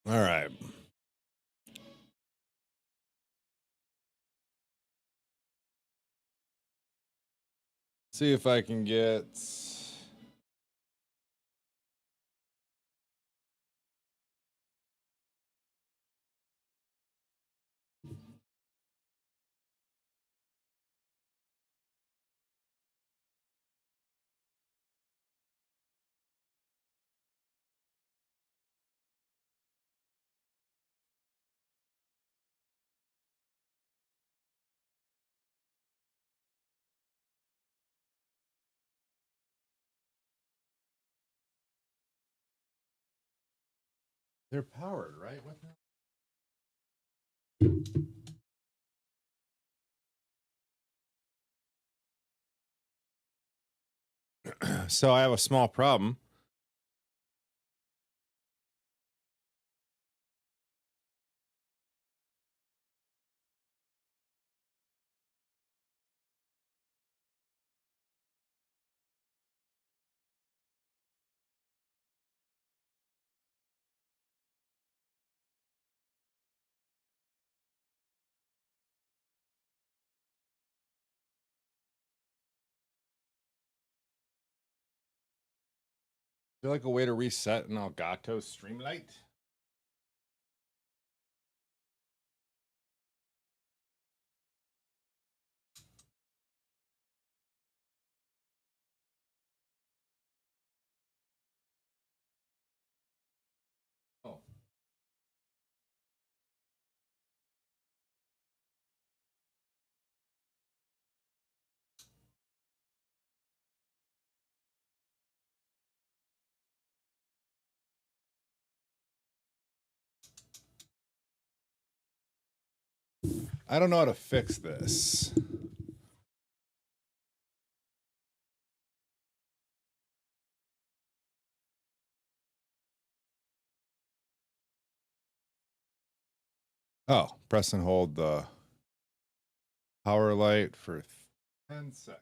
All right. See if I can get. They're powered, right? What the? So I have a small problem. Is there like a way to reset an Elgato Streamlight? Oh. I don't know how to fix this. Oh, press and hold the power light for 10 seconds.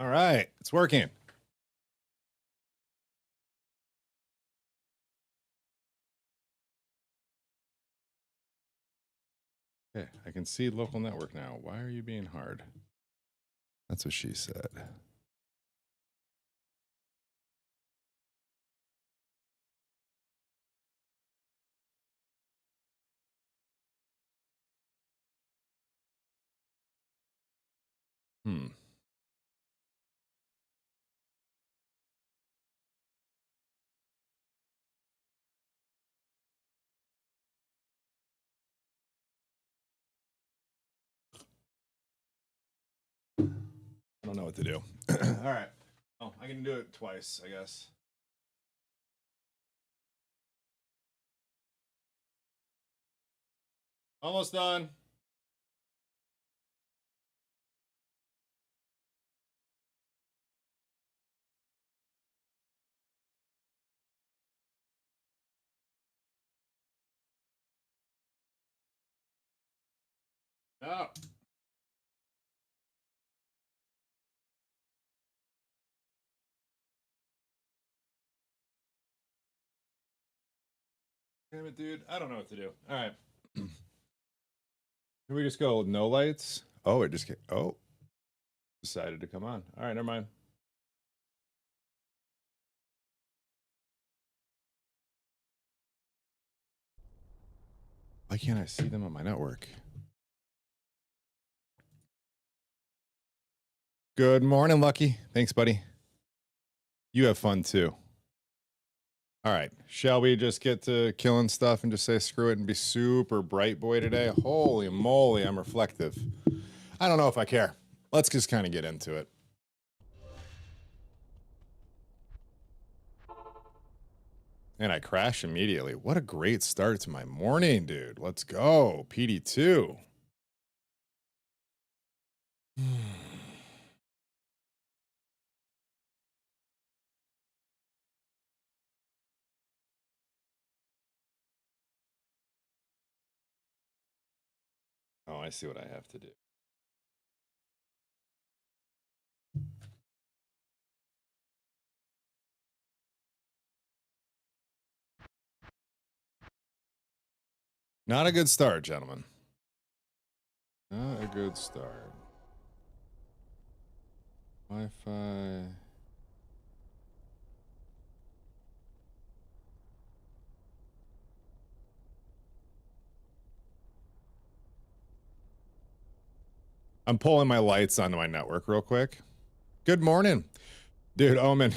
All right, it's working. Okay, I can see local network now. Why are you being hard? That's what she said. Hmm. I don't know what to do. All right. Oh, I can do it twice, I guess. Almost done. Oh. Damn it, dude. I don't know what to do. All right. Can we just go no lights? Oh, it just came. Oh, decided to come on. All right, never mind. Why can't I see them on my network? Good morning, Lucky. Thanks, buddy. You have fun too. All right. Shall we just get to killing stuff and just say screw it and be super bright boy today? Holy moly, I'm reflective. I don't know if I care. Let's just kind of get into it. And I crash immediately. What a great start to my morning, dude. Let's go. PD2. I see what I have to do. Not a good start, gentlemen. Not a good start. Wi-Fi. I'm pulling my lights onto my network real quick. Good morning. Dude, Omen.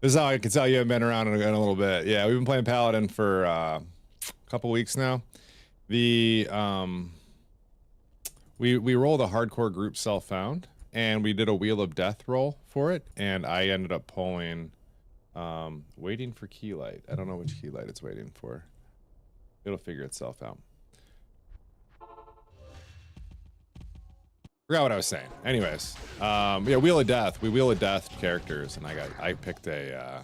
This is how I can tell you haven't been around in a little bit. Yeah, we've been playing Paladin for a couple weeks now. The we rolled a hardcore group self-found, and we did a Wheel of Death roll for it, and I ended up pulling waiting for key light. I don't know which key light it's waiting for. It'll figure itself out. Forgot what I was saying. Anyways, yeah, Wheel of Death. We Wheel of Death characters, and I picked a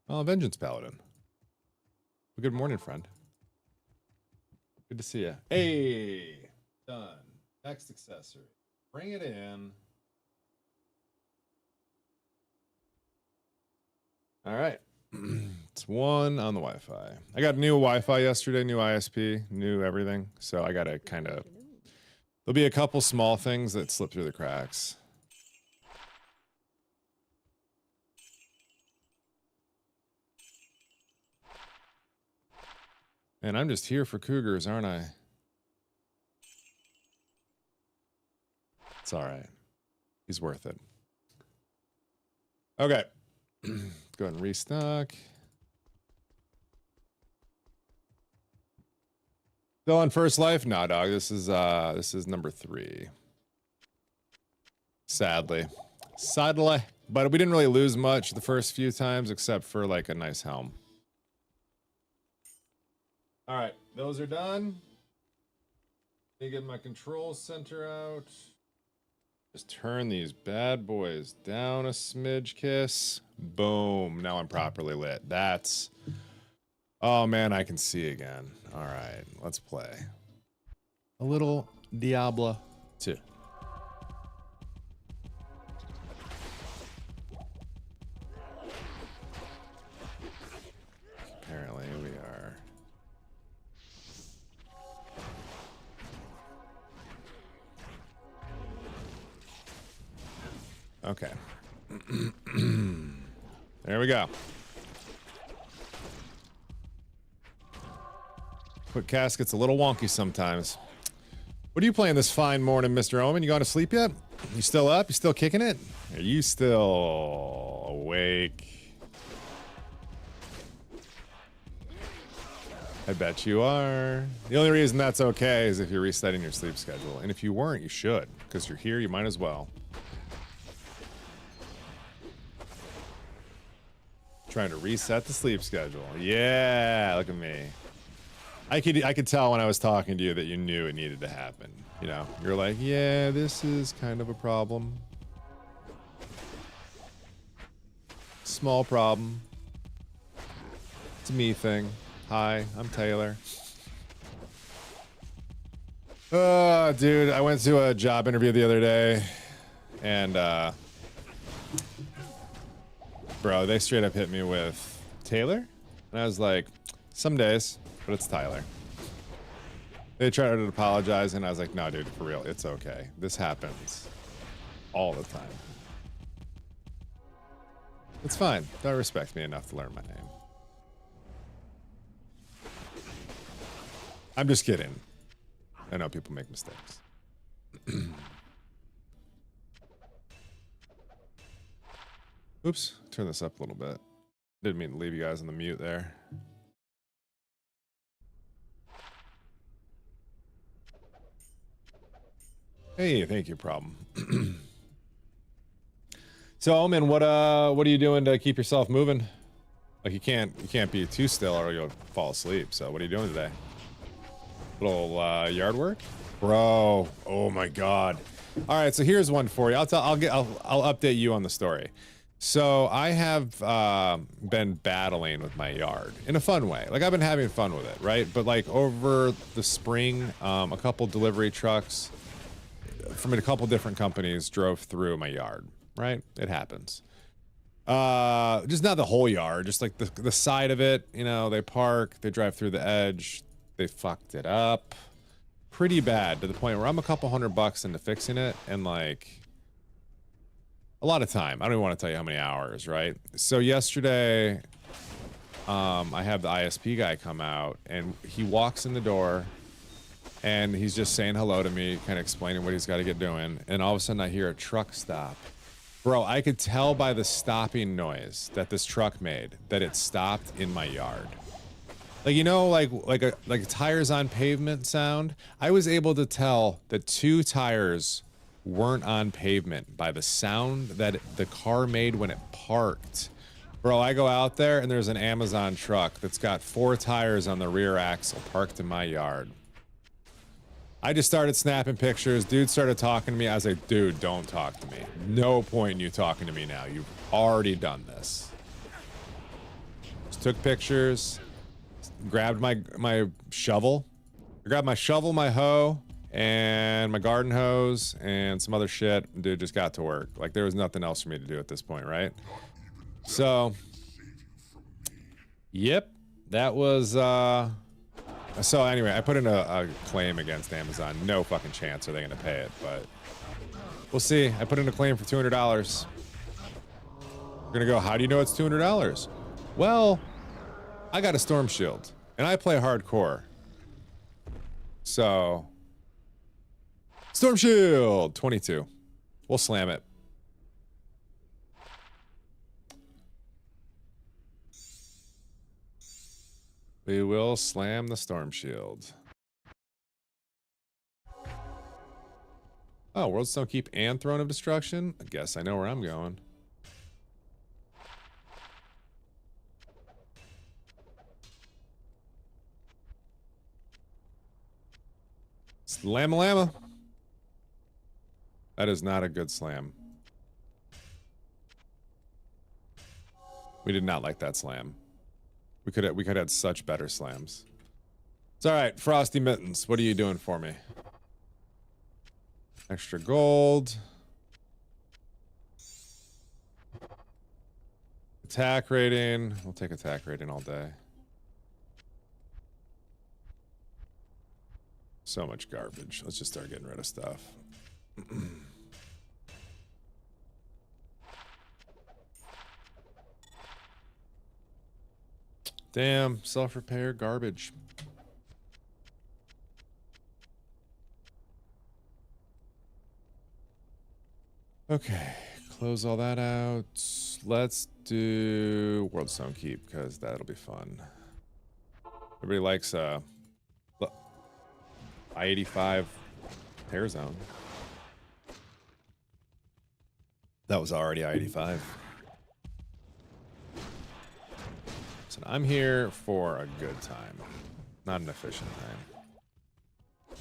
Vengeance Paladin. Well, good morning, friend. Good to see you. Hey, done. Next accessory. Bring it in. All right. It's one on the Wi-Fi. I got new Wi-Fi yesterday, new ISP, new everything. So I got to kind of... There'll be a couple small things that slip through the cracks. And I'm just here for cougars, aren't I? It's all right. He's worth it. Okay. Go ahead and restock. Still on first life? No, dog. This is number 3. Sadly. But we didn't really lose much the first few times except for like a nice helm. All right, those are done. Let me get my control center out. Just turn these bad boys down a smidge kiss. Boom. Now I'm properly lit. That's... Oh man, I can see again. All right, let's play. A little Diablo 2. Apparently we are. Okay. There we go. Quick casket's a little wonky sometimes. What are you playing this fine morning, Mr. Omen? You going to sleep yet? You still up? You still kicking it? Are you still awake? I bet you are. The only reason that's okay is if you're resetting your sleep schedule. And if you weren't, you should. Because you're here, you might as well. Trying to reset the sleep schedule. Yeah, look at me. I could tell when I was talking to you that you knew it needed to happen. You know, you're like, yeah, this is kind of a problem. Small problem. It's a me thing. Hi, I'm Taylor. Dude, I went to a job interview the other day, and bro, they straight up hit me with Taylor, and I was like, some days, but it's Tyler. They tried to apologize, and I was like, no, dude, for real, it's okay. This happens all the time. It's fine. Don't respect me enough to learn my name. I'm just kidding. I know people make mistakes. Oops, turn this up a little bit. Didn't mean to leave you guys on the mute there. Hey, thank you, problem. So, Omen, what are you doing to keep yourself moving? Like you can't be too still or you'll fall asleep. So, what are you doing today? Little yard work, bro. Oh my God. All right, so here's one for you. I'll update you on the story. So I have been battling with my yard in a fun way. Like, I've been having fun with it, right? But like over the spring, a couple delivery trucks from a couple different companies drove through my yard, right? It happens. Just not the whole yard, just like the side of it. You know, they park, they drive through the edge, they fucked it up pretty bad to the point where I'm a couple $100 into fixing it, and like a lot of time. I don't even want to tell you how many hours, right? So yesterday, I have the ISP guy come out, and he walks in the door, and he's just saying hello to me, kind of explaining what he's got to get doing, and all of a sudden I hear a truck stop. Bro, I could tell by the stopping noise that this truck made that it stopped in my yard. Like, you know, like a tires on pavement sound? I was able to tell that 2 tires weren't on pavement by the sound that the car made when it parked. Bro, I go out there and there's an Amazon truck that's got 4 tires on the rear axle parked in my yard. I just started snapping pictures. Dude started talking to me. I was like, dude, don't talk to me. No point in you talking to me now. You've already done this. Just took pictures, grabbed my shovel. I grabbed my shovel, my hoe, and my garden hose, and some other shit. Dude just got to work. Like, there was nothing else for me to do at this point, right? So, yep, that was, so anyway, I put in a claim against Amazon. No fucking chance are they gonna pay it, but we'll see. I put in a claim for $200. We're gonna go, how do you know it's $200? Well, I got a storm shield, and I play hardcore. So, storm shield, 22. We'll slam it. We will slam the storm shield. Oh, World Stone Keep and Throne of Destruction? I guess I know where I'm going. Slam-a-lama. That is not a good slam. We did not like that slam. We could have had such better slams. It's all right. Frosty Mittens, what are you doing for me? Extra gold. Attack rating. We'll take attack rating all day. So much garbage. Let's just start getting rid of stuff. Damn, self-repair garbage. Okay, close all that out. Let's do World Stone Keep, because that'll be fun. Everybody likes I-85 hair zone. That was already I-85. So I'm here for a good time, not an efficient time.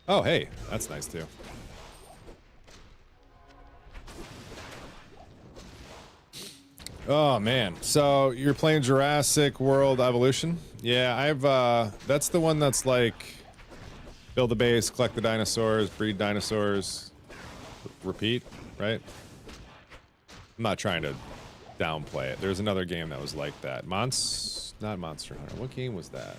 Oh, hey, that's nice too. Oh man, so you're playing Jurassic World Evolution? Yeah, I've that's the one that's like build a base, collect the dinosaurs, breed dinosaurs, repeat, right? I'm not trying to downplay it. There's another game that was like that. Not Monster Hunter. What game was that?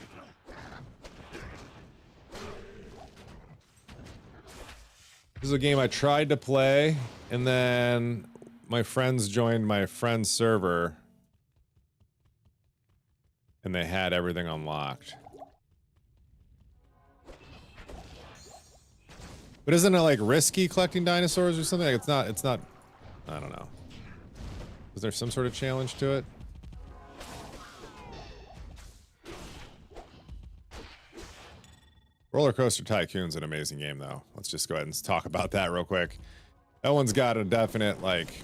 This is a game I tried to play, and then my friends joined my friend's server, and they had everything unlocked. But isn't it like risky collecting dinosaurs or something? Like it's not, I don't know. Is there some sort of challenge to it? Roller Coaster Tycoon's an amazing game though. Let's just go ahead and talk about that real quick. That one's got a definite, like,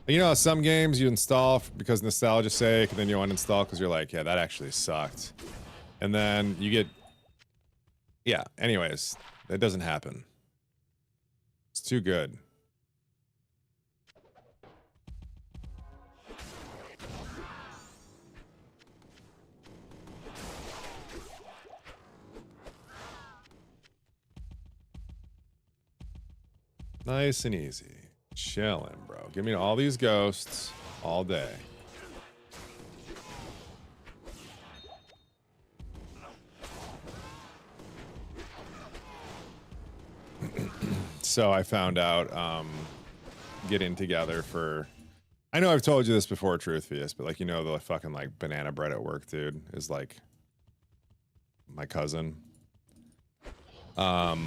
you know, some games you install because nostalgia's sake, and then you uninstall because you're like, yeah, that actually sucked. And then you get, yeah, anyways, that doesn't happen. It's too good. Nice and easy. Chilling, bro. Give me all these ghosts all day. So I found out getting together for, I know I've told you this before, Truthfeus, but like, you know, the fucking like banana bread at work dude is like my cousin. The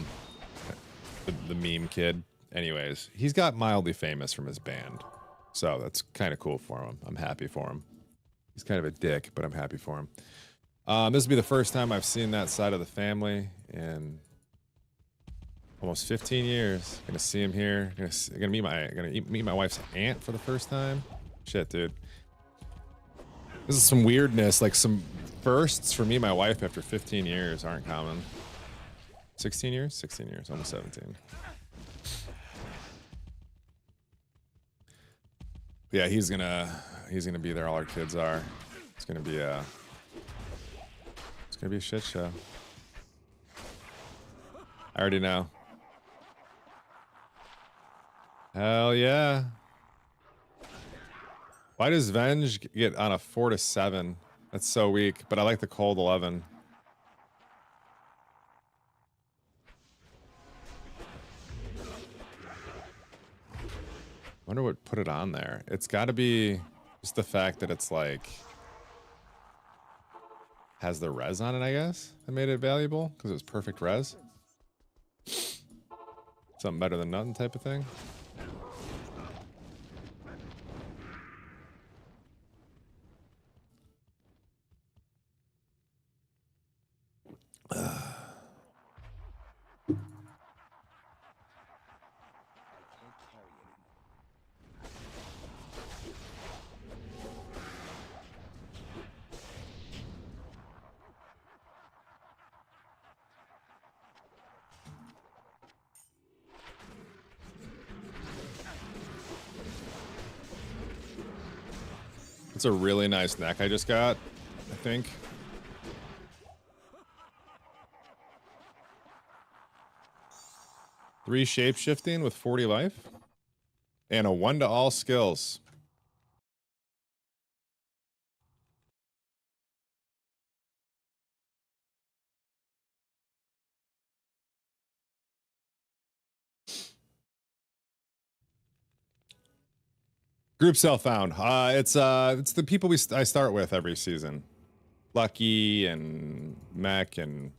meme kid. Anyways, he's got mildly famous from his band. So that's kind of cool for him. I'm happy for him. He's kind of a dick, but I'm happy for him. This will be the first time I've seen that side of the family in almost 15 years. Gonna see him here. Gonna meet my wife's aunt for the first time. Shit, dude. This is some weirdness, like some firsts for me and my wife after 15 years aren't common. 16 years? 16 years, almost 17. Yeah, he's gonna be there. All our kids are. It's gonna be a shit show. I already know. Hell yeah. Why does Venge get on a 4 to 7? That's so weak, but I like the cold 11. Wonder what put it on there. It's got to be just the fact that it's like has the res on it, I guess. That made it valuable because it was perfect res. Something better than nothing type of thing. It's a really nice neck I just got, I think. Three shape-shifting with 40 life. And a 1 to all skills. Group self found. It's the people I start with every season. Lucky and Mac and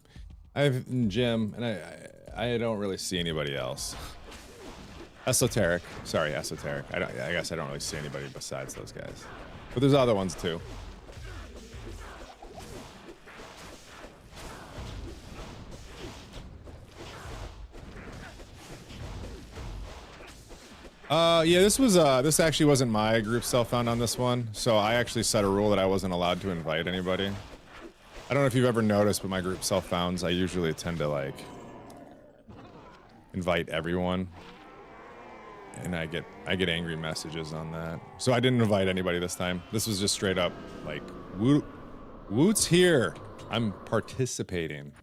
Jim, and I don't really see anybody else. Esoteric. Sorry, Esoteric. I guess I don't really see anybody besides those guys. But there's other ones too. Yeah, this actually wasn't my group self found on this one, so I actually set a rule that I wasn't allowed to invite anybody. I don't know if you've ever noticed, but my group self founds, I usually tend to like invite everyone, and I get angry messages on that. So I didn't invite anybody this time. This was just straight up like, Woot's here. I'm participating.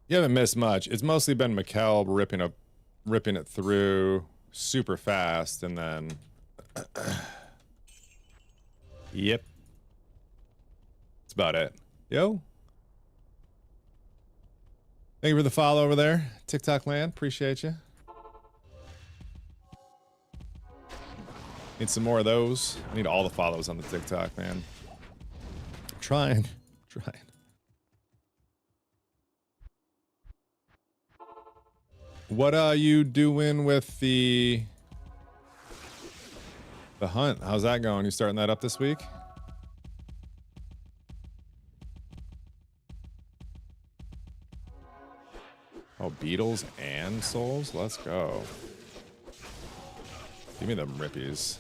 You haven't missed much. It's mostly been Mikkel ripping it through super fast, and then yep. That's about it. Yo. Thank you for the follow over there, TikTok land. Appreciate you. Need some more of those. I need all the follows on the TikTok, man. I'm trying. What are you doing with the hunt? How's that going? You starting that up this week? Oh, beetles and souls? Let's go. Give me them rippies.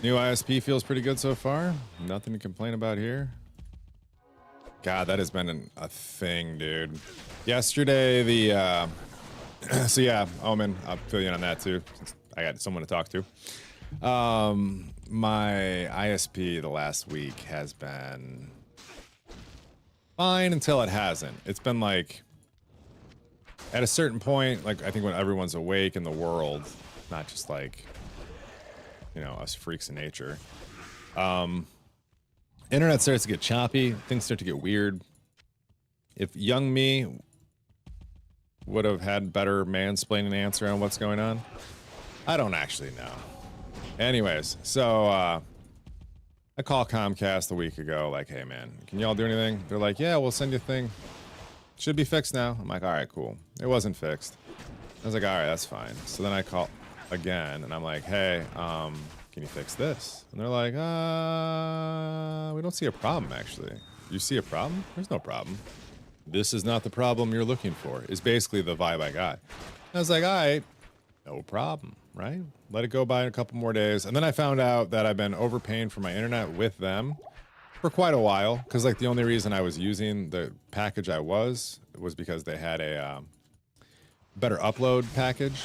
New ISP feels pretty good so far. Nothing to complain about here. God, that has been a thing, dude. Yesterday, the so yeah, Omen, I'll fill you in on that too, since I got someone to talk to. My ISP the last week has been fine until it hasn't. It's been like, at a certain point, like I think when everyone's awake in the world, not just like, you know, us freaks in nature, internet starts to get choppy, things start to get weird. If young me would have had better mansplaining answer on what's going on, I don't actually know. Anyways, so I call Comcast a week ago, like, hey man, can y'all do anything? They're like, yeah, we'll send you a thing. Should be fixed now. I'm like, all right, cool. It wasn't fixed. I was like, all right, that's fine. So then I call again and I'm like, hey, can you fix this? And they're like, we don't see a problem actually. You see a problem? There's no problem. This is not the problem you're looking for, is basically the vibe I got. I was like, all right, no problem, right? Let it go by in a couple more days. And then I found out that I've been overpaying for my internet with them for quite a while. Because like the only reason I was using the package I was because they had a better upload package.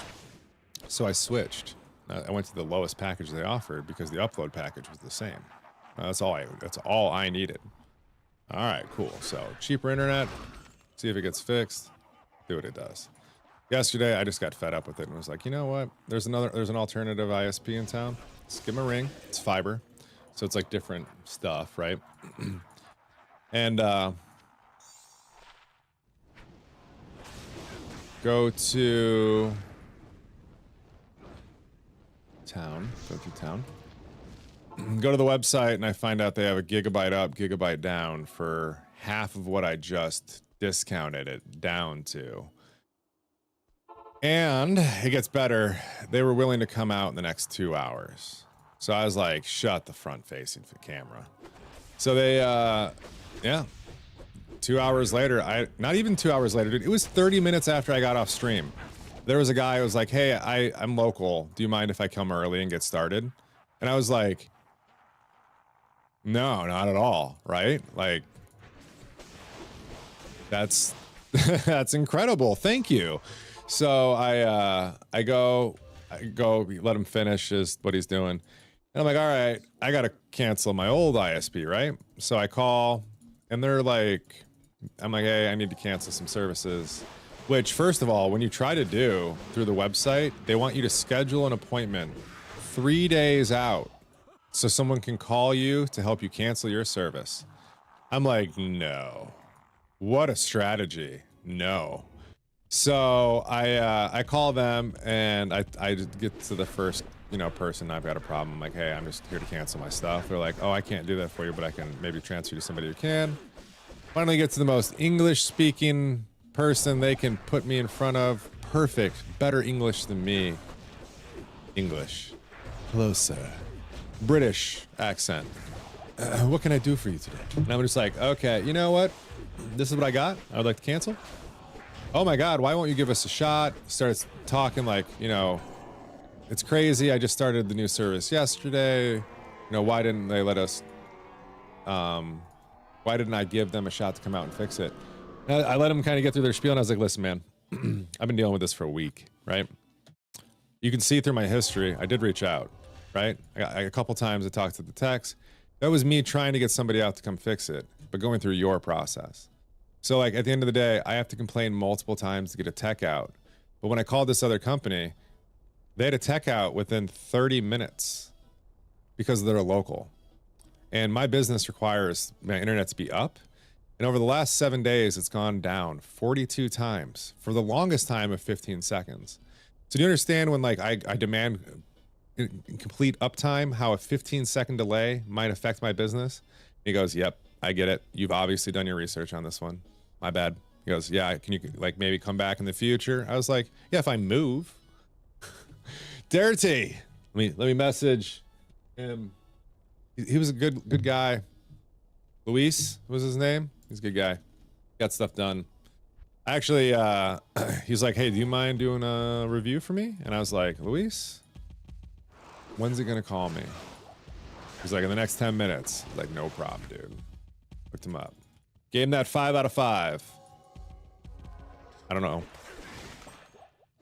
So I switched. I went to the lowest package they offered because the upload package was the same. That's all I needed. All right, cool. So cheaper internet, see if it gets fixed, do what it does. Yesterday, I just got fed up with it and was like, you know what? There's an alternative ISP in town. Just give them a ring. It's fiber. So it's like different stuff, right? And go to town, go through town. Go to the website and I find out they have a gigabyte up, gigabyte down for half of what I just discounted it down to. And it gets better. They were willing to come out in the next 2 hours. So I was like, shut the front facing camera. So they, yeah. 2 hours later, not even 2 hours later, dude, it was 30 minutes after I got off stream. There was a guy who was like, hey, I'm local. Do you mind if I come early and get started? And I was like, no, not at all, right? Like, that's that's incredible. Thank you. So I go let him finish what he's doing. And I'm like, all right, I gotta cancel my old ISP, right? So I call and they're like, I'm like, hey, I need to cancel some services. Which, first of all, when you try to do through the website, they want you to schedule an appointment 3 days out so someone can call you to help you cancel your service. I'm like, no. What a strategy. No. So I call them and I get to the first, you know, person. I've got a problem. I'm like, hey, I'm just here to cancel my stuff. They're like, oh, I can't do that for you, but I can maybe transfer you to somebody who can. Finally get to the most English speaking person they can put me in front of. Perfect. Better English than me. English. Hello, sir. British accent. What can I do for you today? And I'm just like, okay, you know what? This is what I got. I would like to cancel. Oh my God, why won't you give us a shot? Starts talking like, you know, it's crazy. I just started the new service yesterday. You know, why didn't they let us, why didn't I give them a shot to come out and fix it? And I let them kind of get through their spiel and I was like, listen, man, I've been dealing with this for a week, right? You can see through my history, I did reach out, right? A couple times I talked to the techs. That was me trying to get somebody out to come fix it, but going through your process. So like at the end of the day, I have to complain multiple times to get a tech out. But when I called this other company, they had a tech out within 30 minutes because they're local. And my business requires my internet to be up. And over the last 7 days, it's gone down 42 times for the longest time of 15 seconds. So do you understand when like I demand complete uptime, how a 15-second delay might affect my business? And he goes, yep, I get it. You've obviously done your research on this one. My bad. He goes, yeah, can you like maybe come back in the future? I was like, yeah, if I move. Dirty. Let me message him. He was a good guy. Luis was his name. He's a good guy. Got stuff done. Actually, he's like, hey, do you mind doing a review for me? And I was like, Luis, when's he gonna call me? He's like, in the next 10 minutes. Like, no problem, dude. Looked him up. Gave him that 5 out of 5. I don't know.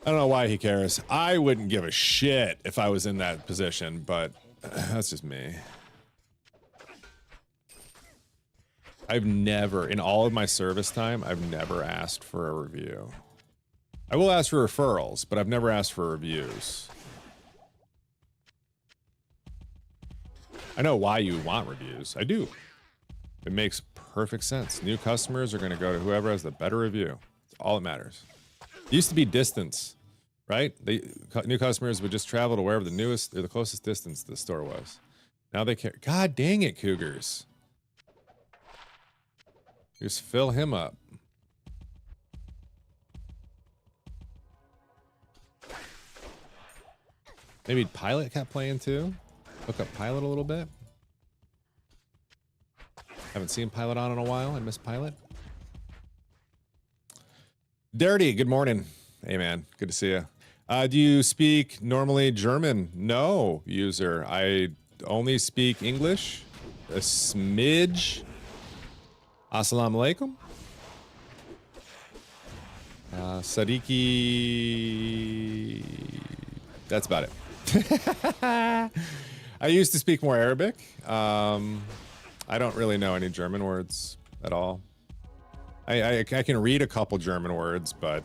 I don't know why he cares. I wouldn't give a shit if I was in that position, but that's just me. I've never, in all of my service time, I've never asked for a review. I will ask for referrals, but I've never asked for reviews. I know why you want reviews. I do. It makes perfect sense. New customers are going to go to whoever has the better review. It's all that matters. It used to be distance, right? New customers would just travel to wherever the newest or the closest distance to the store was. Now they care. God dang it, Cougars. Just fill him up. Maybe Pilot kept playing too. Look up Pilot a little bit. Haven't seen Pilot on in a while. I miss Pilot. Dirty, good morning. Hey man, good to see you. Do you speak normally German? No, user. I only speak English. A smidge. Assalamu alaikum. Sadiki. That's about it. I used to speak more Arabic. I don't really know any German words at all. I can read a couple German words, but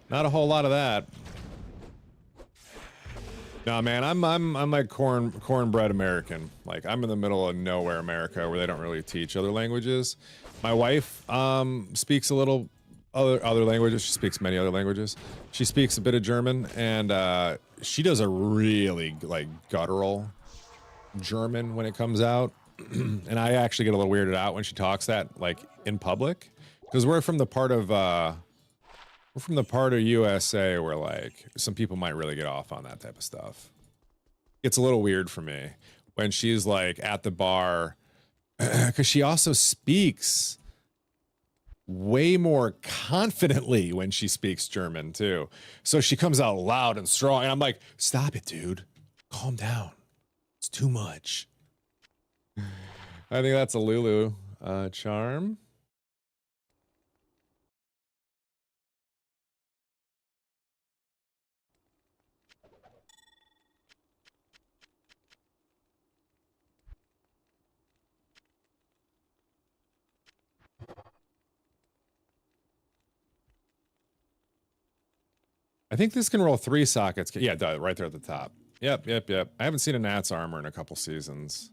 not a whole lot of that. No, man, I'm like cornbread American. Like I'm in the middle of nowhere America where they don't really teach other languages. My wife speaks a little other languages. She speaks many other languages. She speaks a bit of German, and she does a really like guttural German when it comes out. And I actually get a little weirded out when she talks that like in public, because we're from the part of USA where like some people might really get off on that type of stuff. It's a little weird for me when she's like at the bar, because she also speaks way more confidently when she speaks German too. So she comes out loud and strong, and I'm like, stop it, dude. Calm down. It's too much. I think that's a Lulu charm. I think this can roll 3 sockets. Yeah, it does, right there at the top. Yep. I haven't seen a Nat's armor in a couple seasons.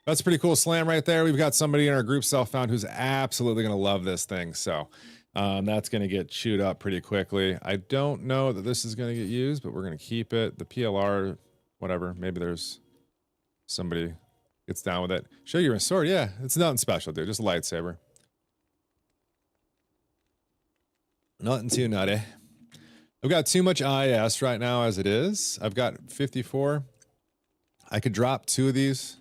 That's a pretty cool slam right there. We've got somebody in our group self-found who's absolutely going to love this thing. So that's going to get chewed up pretty quickly. I don't know that this is going to get used, but we're going to keep it. The PLR, whatever. Maybe there's somebody gets down with it. Show you a sword. Yeah, it's nothing special, dude. Just a lightsaber. Nothing too nutty. I've got too much IS right now as it is. I've got 54. I could drop 2 of these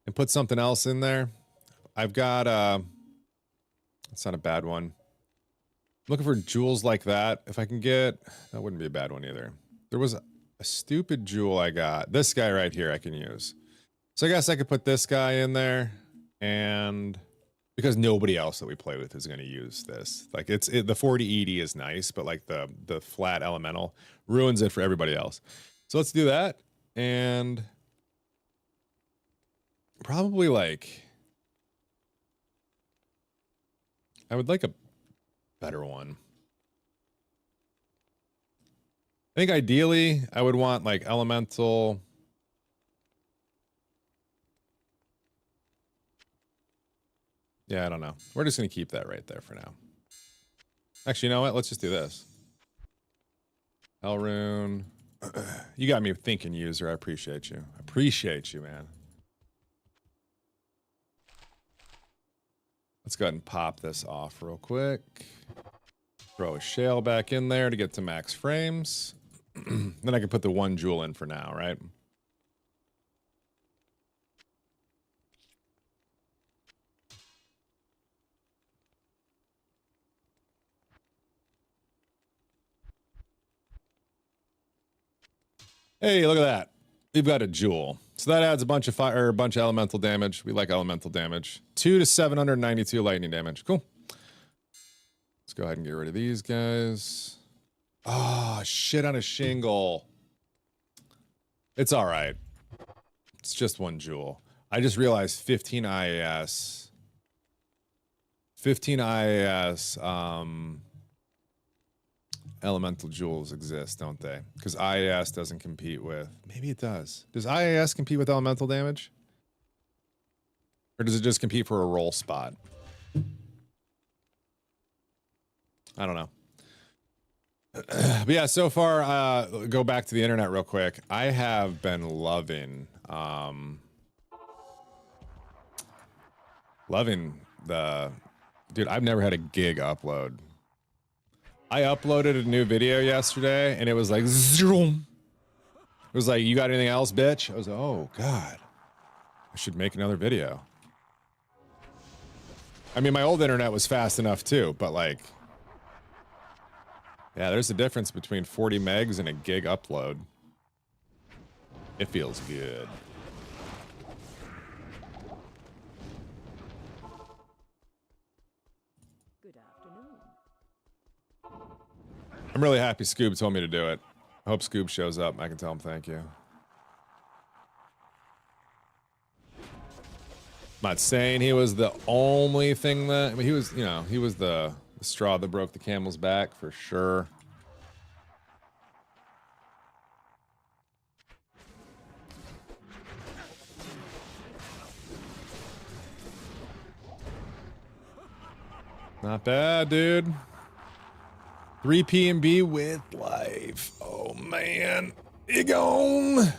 and put something else in there. I've got, it's not a bad one. I'm looking for jewels like that. If I can get, that wouldn't be a bad one either. There was a stupid jewel I got. This guy right here I can use. So I guess I could put this guy in there, and because nobody else that we play with is going to use this. Like the 40 ED is nice, but like the flat elemental ruins it for everybody else. So let's do that. And probably like, I would like a better one. I think ideally I would want like elemental. Yeah, I don't know. We're just going to keep that right there for now. Actually, you know what? Let's just do this. Elrune. You got me thinking, user. I appreciate you. I appreciate you, man. Let's go ahead and pop this off real quick. Throw a shale back in there to get to max frames. Then I can put the 1 jewel in for now, right? Hey, look at that. We've got a jewel. So that adds a bunch of fire, or a bunch of elemental damage. We like elemental damage. 2 to 792 lightning damage. Cool. Let's go ahead and get rid of these guys. Oh, shit on a shingle. It's all right. It's just one jewel. I just realized 15 IAS. 15 IAS, elemental jewels exist, don't they? Because IAS doesn't compete with... Maybe it does. Does IAS compete with elemental damage? Or does it just compete for a roll spot? I don't know. But yeah, so far, go back to the internet real quick. I have been loving... loving the... Dude, I've never had a gig upload. I uploaded a new video yesterday, and it was like, zoom. It was like, you got anything else, bitch? I was like, oh, God. I should make another video. I mean, my old internet was fast enough, too, but like... Yeah, there's a difference between 40 megs and a gig upload. It feels good. Good afternoon. I'm really happy Scoob told me to do it. I hope Scoob shows up. I can tell him thank you. I'm not saying he was the only thing that... I mean, he was, you know, he was the straw that broke the camel's back, for sure. Not bad, dude. 3 P&B with life. Oh, man. You gone.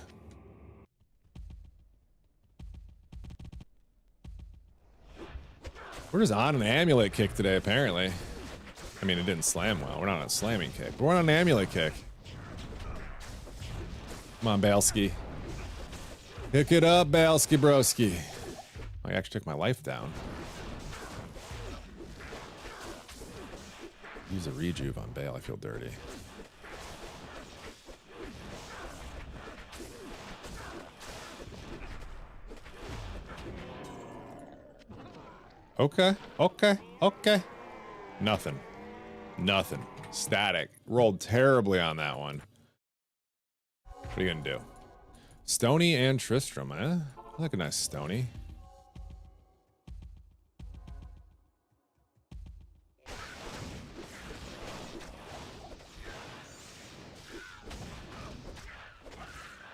We're just on an amulet kick today, apparently. I mean, it didn't slam well. We're not on a slamming kick, but we're on an amulet kick. Come on, Balski. Pick it up, Balski broski. I actually took my life down. Use a rejuve on Bale. I feel dirty. Okay, okay, okay. Nothing. Nothing. Static. Rolled terribly on that one. What are you gonna do? Stony and Tristram, eh? I like a nice Stony.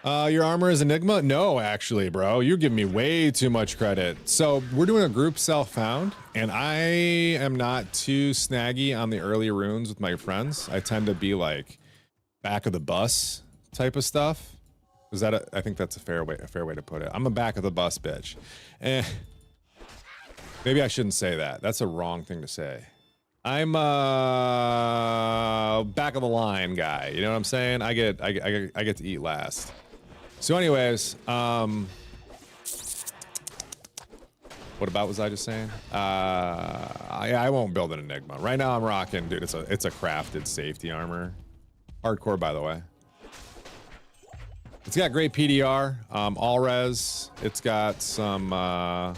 Your armor is Enigma? No, actually, bro. You're giving me way too much credit. So we're doing a group self-found, and I am not too snaggy on the early runes with my friends. I tend to be like back of the bus type of stuff. Is that I think that's a fair way to put it. I'm a back of the bus bitch. Maybe I shouldn't say that. That's a wrong thing to say. I'm a back of the line guy. You know what I'm saying? I get to eat last. So anyways, what about was I just saying? I won't build an Enigma. Right now I'm rocking, dude, it's a crafted safety armor. Hardcore, by the way. It's got great PDR, all res. It's got some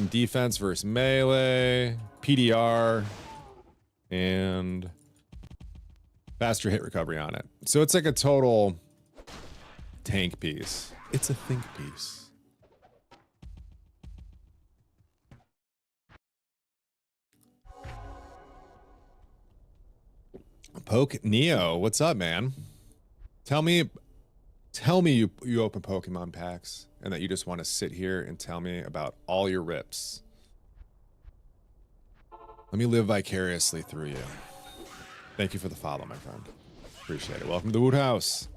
defense versus melee, PDR, and faster hit recovery on it. So it's like a total tank piece. It's a think piece. Poke Neo, what's up, man? Tell me you open Pokemon packs and that you just want to sit here and tell me about all your rips. Let me live vicariously through you. Thank you for the follow, my friend. Appreciate it. Welcome to the Wood House.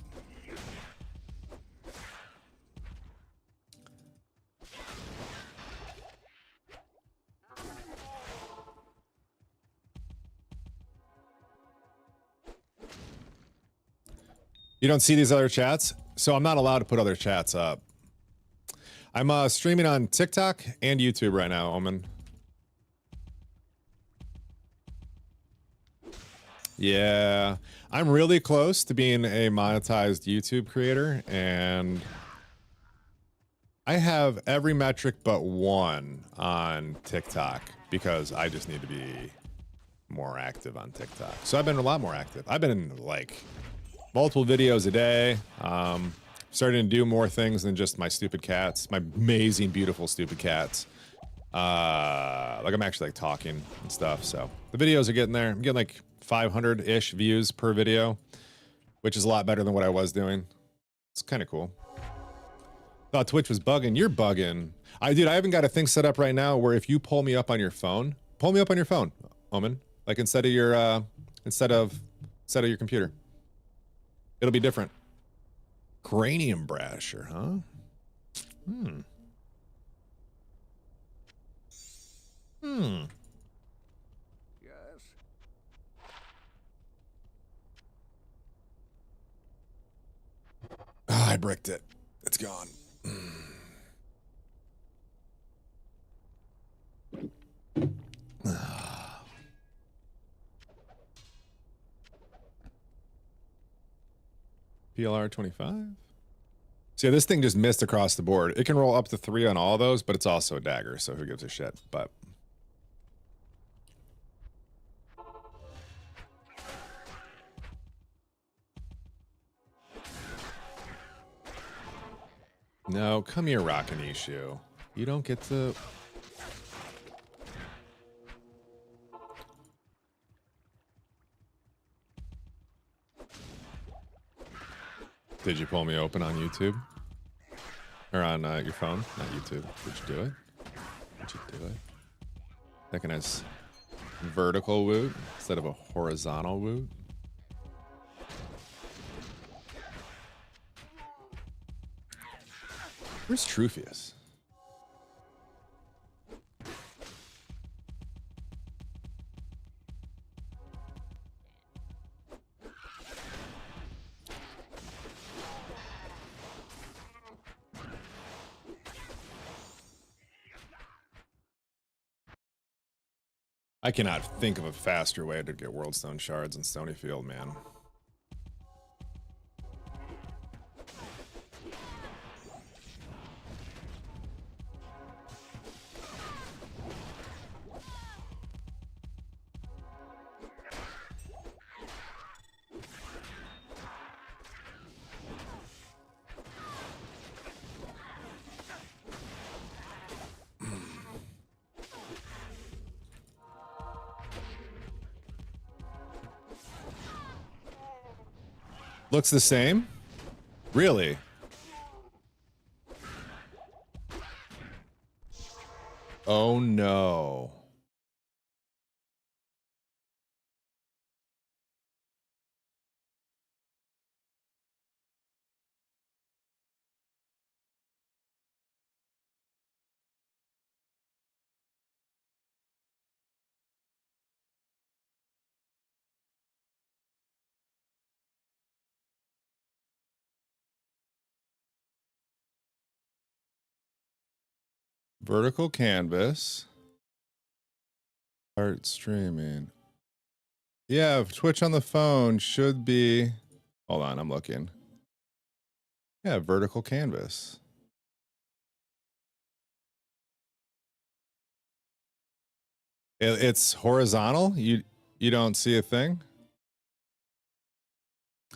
You don't see these other chats? So I'm not allowed to put other chats up. I'm streaming on TikTok and YouTube right now, Omen. Yeah, I'm really close to being a monetized YouTube creator, and I have every metric but one on TikTok because I just need to be more active on TikTok. So I've been a lot more active. I've been in like multiple videos a day. Starting to do more things than just my stupid cats, my amazing, beautiful, stupid cats. Like I'm actually like talking and stuff. So the videos are getting there. I'm getting like 500-ish views per video, which is a lot better than what I was doing. It's kind of cool. Thought Twitch was bugging. You're bugging. I haven't got a thing set up right now where if you pull me up on your phone, Omen, like instead of your your computer, it'll be different. Cranium Brasher, huh? Yes. Oh, I bricked it. It's gone. PLR 25. See, this thing just missed across the board. It can roll up to 3 on all those, but it's also a dagger, so who gives a shit? But no, come here, Rockanishu. You don't get to. Did you pull me open on YouTube? Or on your phone? Not YouTube. Did you do it? Did you do it? That can has vertical woot instead of a horizontal woot. Where's Truthius? I cannot think of a faster way to get Worldstone shards in Stonyfield, man. Looks the same? Really? Oh no. Vertical canvas. Start streaming. Yeah, Twitch on the phone should be. Hold on, I'm looking. Yeah, vertical canvas. It's horizontal. You don't see a thing.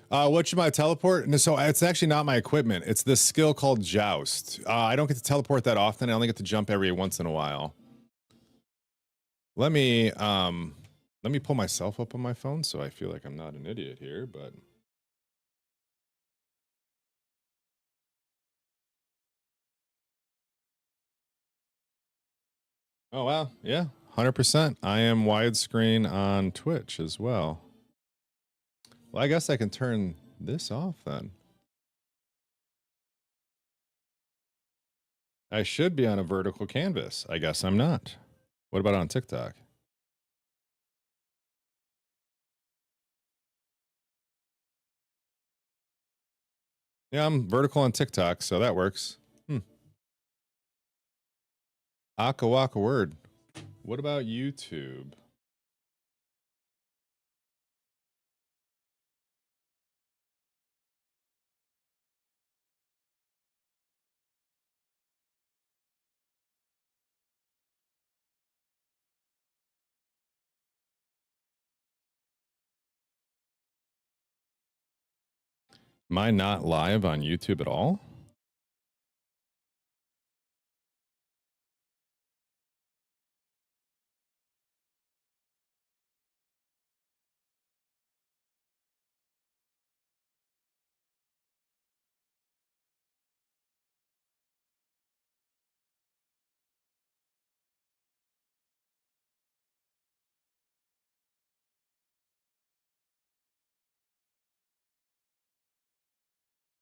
What should my teleport? No, so it's actually not my equipment. It's this skill called Joust. I don't get to teleport that often. I only get to jump every once in a while. Let me pull myself up on my phone so I feel like I'm not an idiot here, but oh wow, yeah, 100%. I am widescreen on Twitch as well. Well, I guess I can turn this off then. I should be on a vertical canvas. I guess I'm not. What about on TikTok? Yeah, I'm vertical on TikTok, so that works. Aka waka word. What about YouTube? Am I not live on YouTube at all?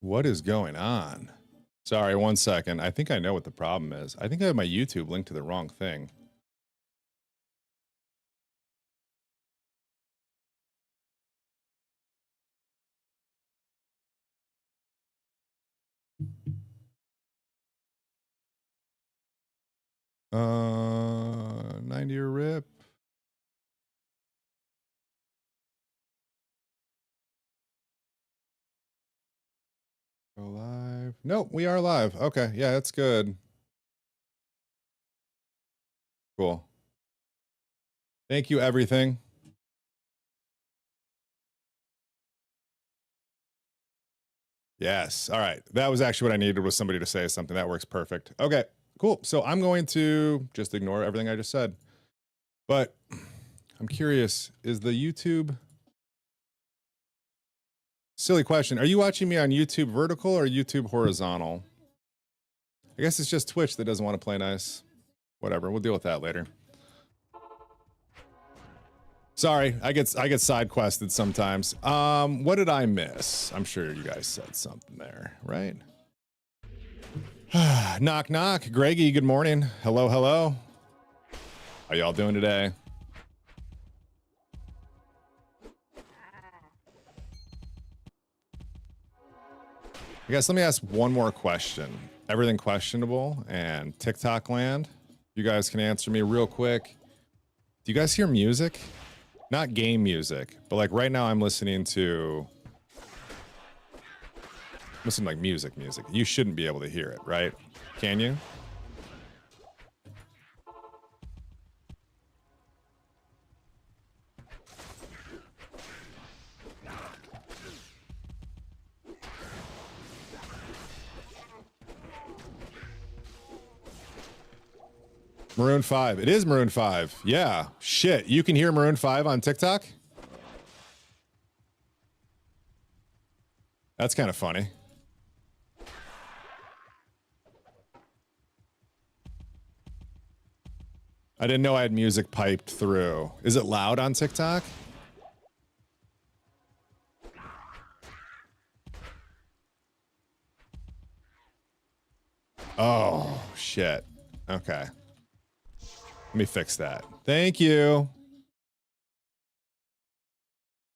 What is going on? Sorry, 1 second. I think I know what the problem is. I think I have my YouTube linked to the wrong thing. Uh, 90-year rip. Go live. Nope, we are live. Okay, yeah, that's good. Cool. Thank you, everything. Yes. All right. That was actually what I needed, was somebody to say something. That works perfect. Okay, cool. So I'm going to just ignore everything I just said. But I'm curious, is the YouTube... Silly question. Are you watching me on YouTube vertical or YouTube horizontal? I guess it's just Twitch that doesn't want to play nice. Whatever. We'll deal with that later. Sorry, I get side quested sometimes. What did I miss? I'm sure you guys said something there, right? Knock knock. Greggy, good morning. Hello, hello. How y'all doing today? I guess let me ask one more question. Everything questionable and TikTok land. You guys can answer me real quick. Do you guys hear music? Not game music, but like right now I'm listening to like music. You shouldn't be able to hear it, right? Can you? Maroon 5. It is Maroon 5. Yeah. Shit. You can hear Maroon 5 on TikTok? That's kind of funny. I didn't know I had music piped through. Is it loud on TikTok? Oh, shit. Okay. Let me fix that. Thank you.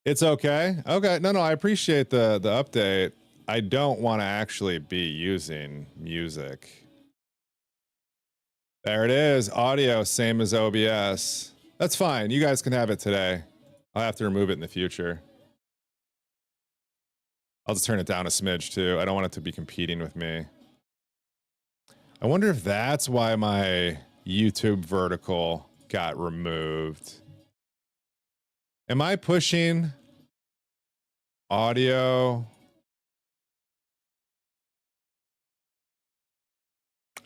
It's okay. Okay. No, I appreciate the update. I don't want to actually be using music. There it is. Audio, same as OBS. That's fine. You guys can have it today. I'll have to remove it in the future. I'll just turn it down a smidge too. I don't want it to be competing with me. I wonder if that's why my YouTube vertical got removed. Am I pushing audio?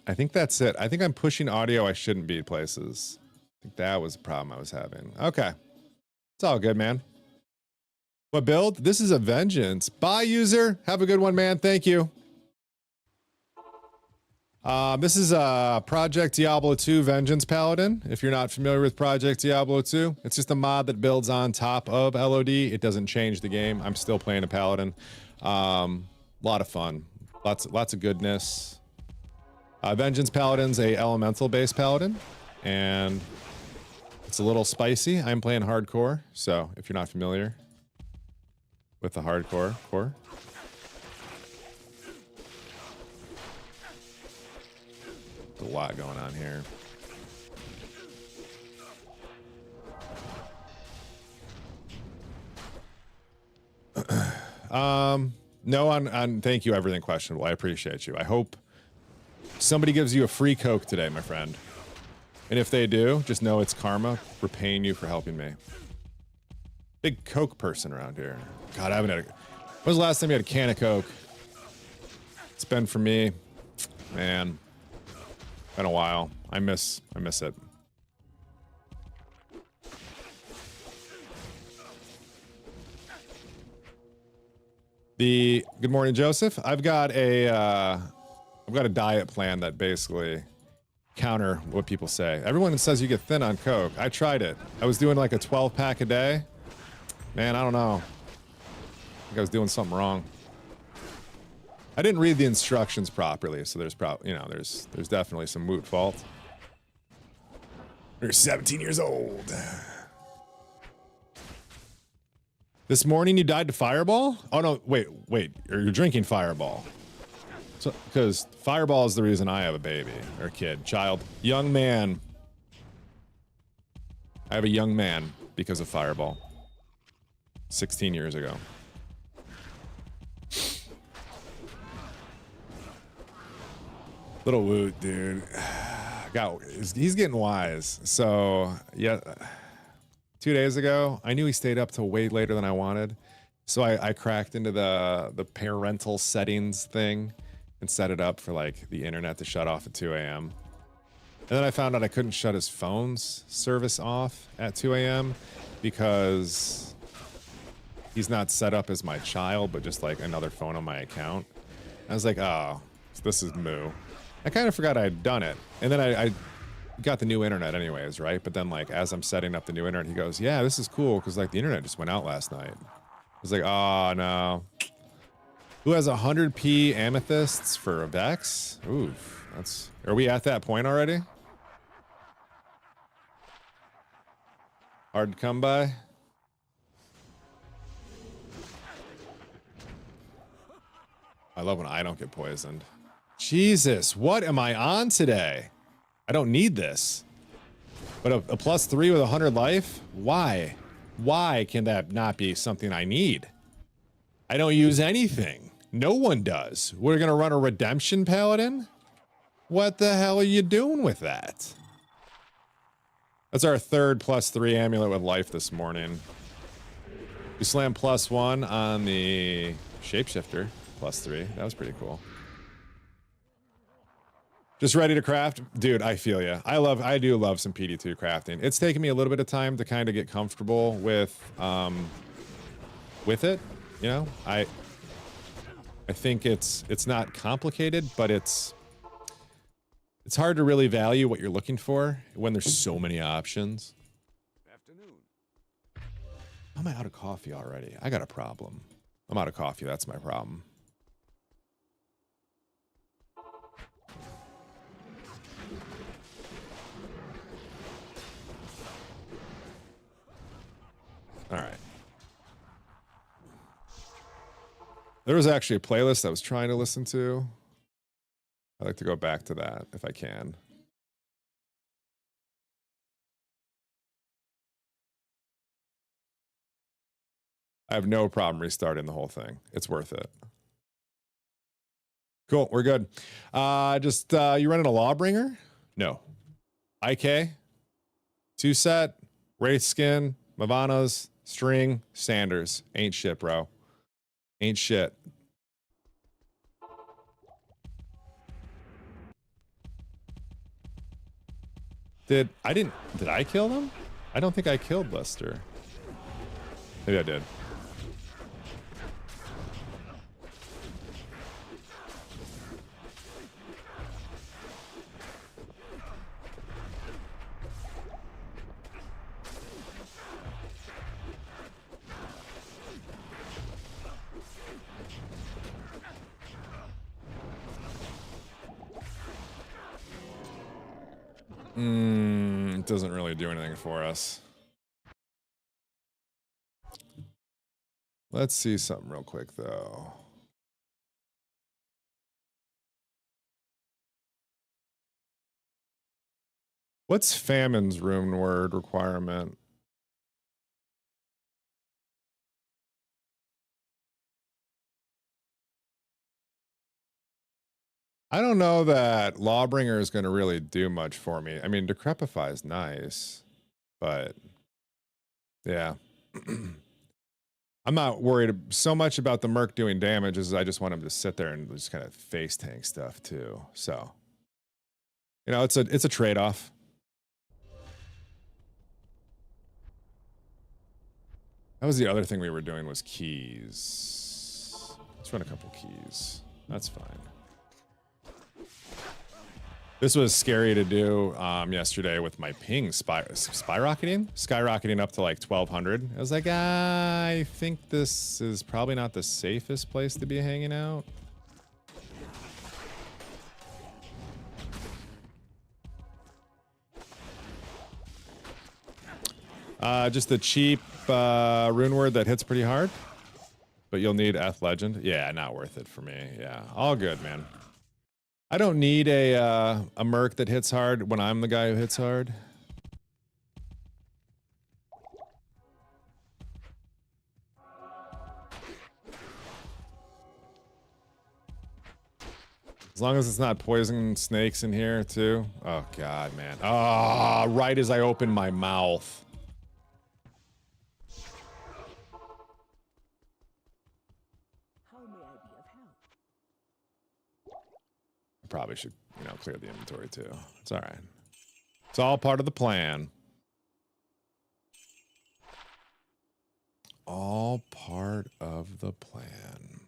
I think that's it. I think I'm pushing audio I shouldn't be places. I think that was the problem I was having. Okay. It's all good, man. What build? This is a vengeance. Bye, user. Have a good one, man. Thank you. This is Project Diablo 2 Vengeance Paladin. If you're not familiar with Project Diablo 2, it's just a mod that builds on top of LOD. It doesn't change the game. I'm still playing a Paladin. Lot of fun. Lots of goodness. Vengeance Paladin's a elemental based paladin, and it's a little spicy. I'm playing hardcore, so if you're not familiar with the hardcore core. There's a lot going on here. No, on thank you, everything questionable. I appreciate you. I hope somebody gives you a free Coke today, my friend. And if they do, just know it's karma repaying you for helping me. Big Coke person around here. God, I haven't had a... When was the last time you had a can of Coke? It's been for me, man, been a while. I miss it. Good morning, Joseph. I've got a diet plan that basically counter what people say. Everyone says you get thin on Coke. I tried it. I was doing like a 12-pack a day. Man, I don't know. I think I was doing something wrong. I didn't read the instructions properly, so there's probably, there's definitely some Woot fault. You're 17 years old. This morning you died to Fireball? Oh no, wait, you're drinking Fireball. So, because Fireball is the reason I have a baby, or kid, child, young man. I have a young man because of Fireball. 16 years ago. Little Woot, dude. He's getting wise. So, yeah. 2 days ago, I knew he stayed up till way later than I wanted. So I cracked into the parental settings thing and set it up for like the internet to shut off at 2 a.m. And then I found out I couldn't shut his phone's service off at 2 a.m. because he's not set up as my child, but just like another phone on my account. I was like, oh, this is moo. I kind of forgot I had done it. And then I got the new internet anyways, right? But then like as I'm setting up the new internet, he goes, yeah, this is cool because like the internet just went out last night. I was like, oh no. Who has 100p amethysts for a Vex? Oof, are we at that point already? Hard to come by. I love when I don't get poisoned. Jesus, what am I on today? I don't need this. But a +3 with 100 life? Why? Why can that not be something I need? I don't use anything. No one does. We're gonna run a redemption paladin? What the hell are you doing with that? That's our third +3 amulet with life this morning. We slammed +1 on the shapeshifter, +3. That was pretty cool. Just ready to craft? Dude, I feel ya. I do love some PD2 crafting. It's taken me a little bit of time to kind of get comfortable with it, you know? I think it's not complicated, but it's hard to really value what you're looking for when there's so many options. Afternoon. How am I out of coffee already? I got a problem. I'm out of coffee, that's my problem. All right. There was actually a playlist I was trying to listen to. I'd like to go back to that if I can. I have no problem restarting the whole thing. It's worth it. Cool, we're good. You running a Lawbringer? No. IK? 2-set, Wraith Skin, Mavanas, String, Sanders. Ain't shit, bro. Ain't shit. Did I kill them? I don't think I killed Lester. Maybe I did. It doesn't really do anything for us. Let's see something real quick, though. What's Famine's rune word requirement? I don't know that Lawbringer is going to really do much for me. I mean, Decrepify is nice, but yeah. I'm not worried so much about the Merc doing damage as I just want him to sit there and just kind of face tank stuff too. So, you know, it's a trade-off. That was the other thing we were doing was keys. Let's run a couple keys. That's fine. This was scary to do yesterday with my ping skyrocketing up to like 1200. I was like, I think this is probably not the safest place to be hanging out. Just the cheap rune word that hits pretty hard, but you'll need Eth Legend. Yeah, not worth it for me. Yeah, all good, man. I don't need a Merc that hits hard when I'm the guy who hits hard. As long as it's not poison snakes in here too. Oh god, man. Ah, right as I open my mouth. How may I be of help? I probably should, you know, clear the inventory too. It's all right. It's all part of the plan. All part of the plan.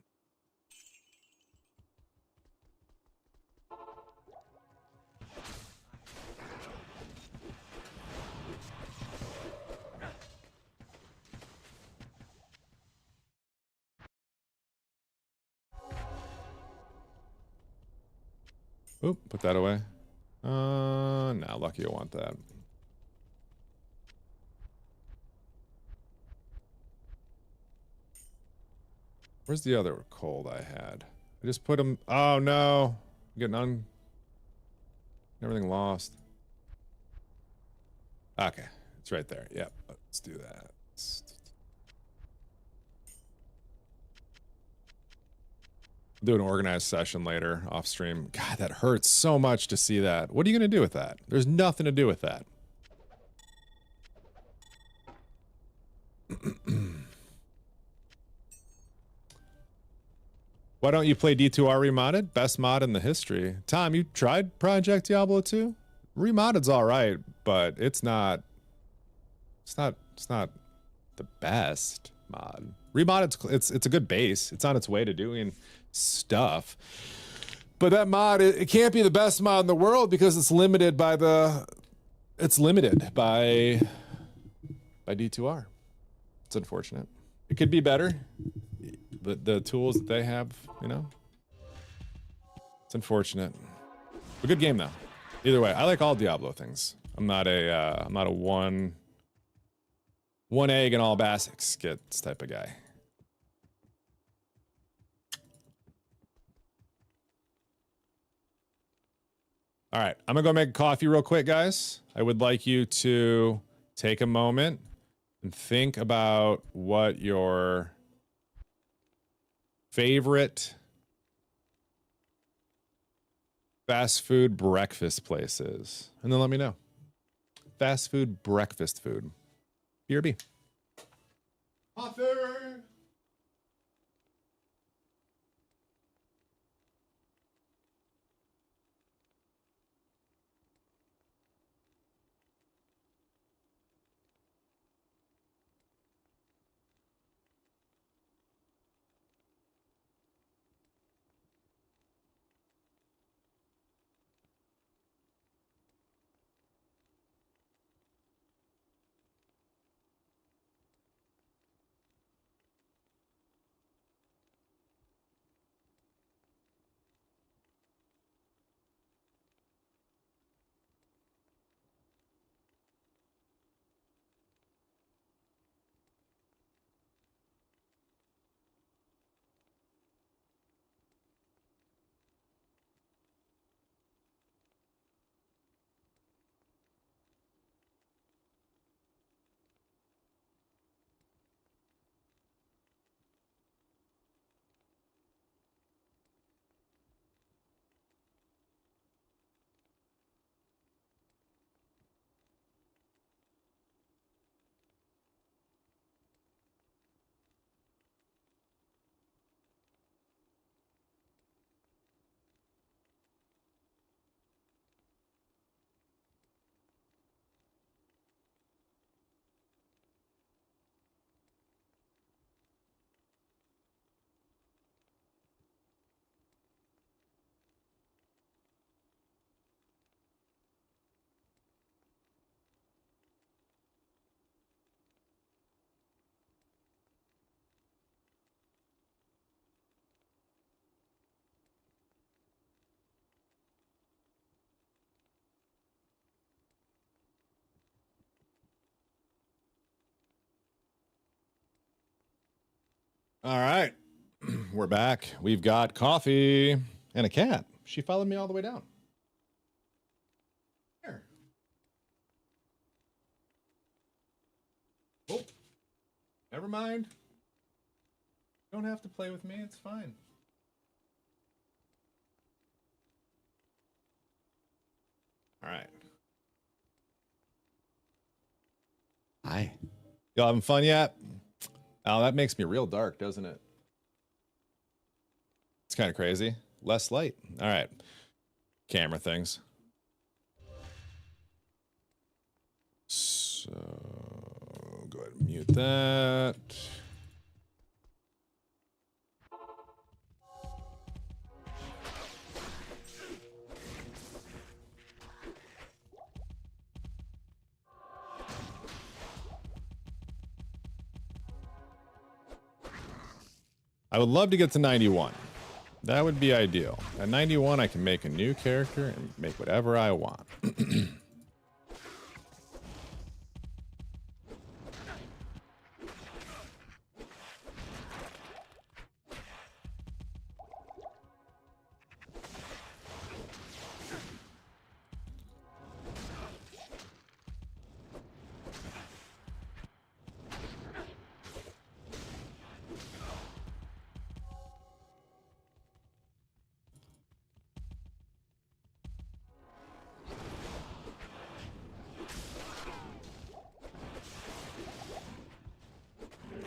Oop, put that away. No, lucky I want that. Where's the other cold I had? I just put them. Oh no, I'm getting everything lost. Okay, it's right there. Yep, let's do that. Do an organized session later off stream. God, that hurts so much to see that. What are you gonna do with that? There's nothing to do with that. Why don't you play D2R remodded? Best mod in the history. Tom, you tried Project Diablo 2? Remodded's all right, but it's not the best mod. Remodded, it's a good base. It's on its way to doing stuff. But that mod, it can't be the best mod in the world because it's limited by D2R. It's unfortunate. It could be better. The tools that they have, you know. It's unfortunate. A good game though. Either way, I like all Diablo things. I'm not a one egg and all baskets type of guy. All right, I'm gonna go make a coffee real quick, guys. I would like you to take a moment and think about what your favorite fast food breakfast place is, and then let me know. Fast food breakfast food. BRB. Author. All right. We're back. We've got coffee and a cat. She followed me all the way down. Here. Oh, never mind. Don't have to play with me. It's fine. All right. Hi. Y'all having fun yet? Oh, that makes me real dark, doesn't it? It's kind of crazy. Less light. All right. Camera things. So go ahead and mute that. I would love to get to 91. That would be ideal. At 91, I can make a new character and make whatever I want.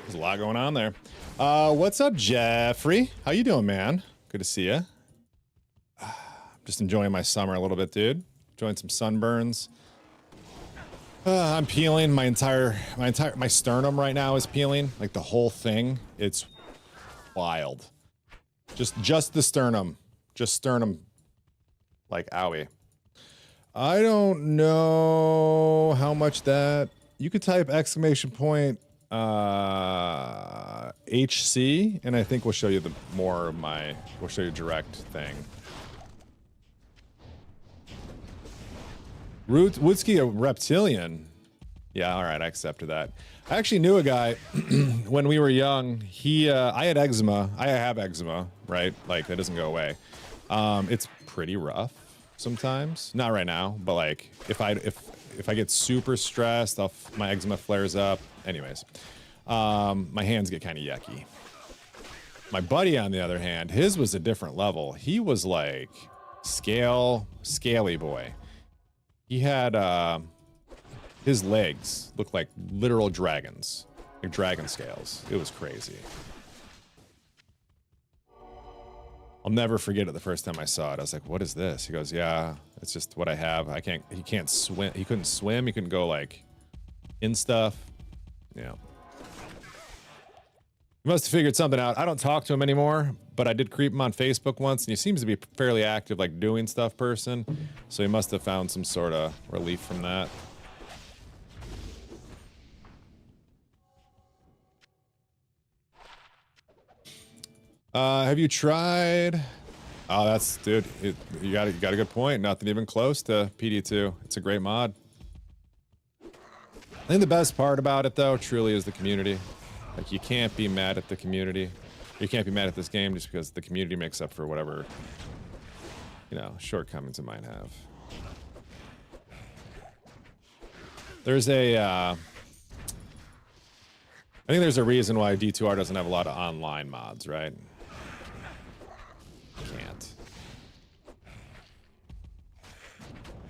There's a lot going on there. What's up, Jeffrey? How you doing, man? Good to see you. Just enjoying my summer a little bit, dude. Enjoying some sunburns. I'm peeling my sternum right now is peeling, like the whole thing. It's wild. Just the sternum, like owie. I don't know how much that. You could type exclamation point HC, and I think we'll show you we'll show you direct thing. Woodsky, a reptilian. Yeah, all right, I accepted that. I actually knew a guy when we were young. I had eczema. I have eczema, right? Like that doesn't go away. It's pretty rough sometimes. Not right now, but like if I get super stressed, my eczema flares up. Anyways, my hands get kind of yucky. My buddy, on the other hand, his was a different level. He was like scaly boy. He had his legs looked like literal dragons, like dragon scales. It was crazy. I'll never forget it the first time I saw it. I was like, what is this? He goes, yeah, it's just what I have. He can't swim. He couldn't swim. He couldn't go like in stuff. Yeah. He must have figured something out. I don't talk to him anymore, but I did creep him on Facebook once, and he seems to be a fairly active, like doing stuff person. So he must have found some sort of relief from that. Have you tried? Oh, that's, dude, you got a good point. Nothing even close to PD2. It's a great mod. I think the best part about it, though, truly is the community. Like, you can't be mad at the community. You can't be mad at this game just because the community makes up for whatever, you know, shortcomings it might have. There's I think there's a reason why D2R doesn't have a lot of online mods, right? Can't.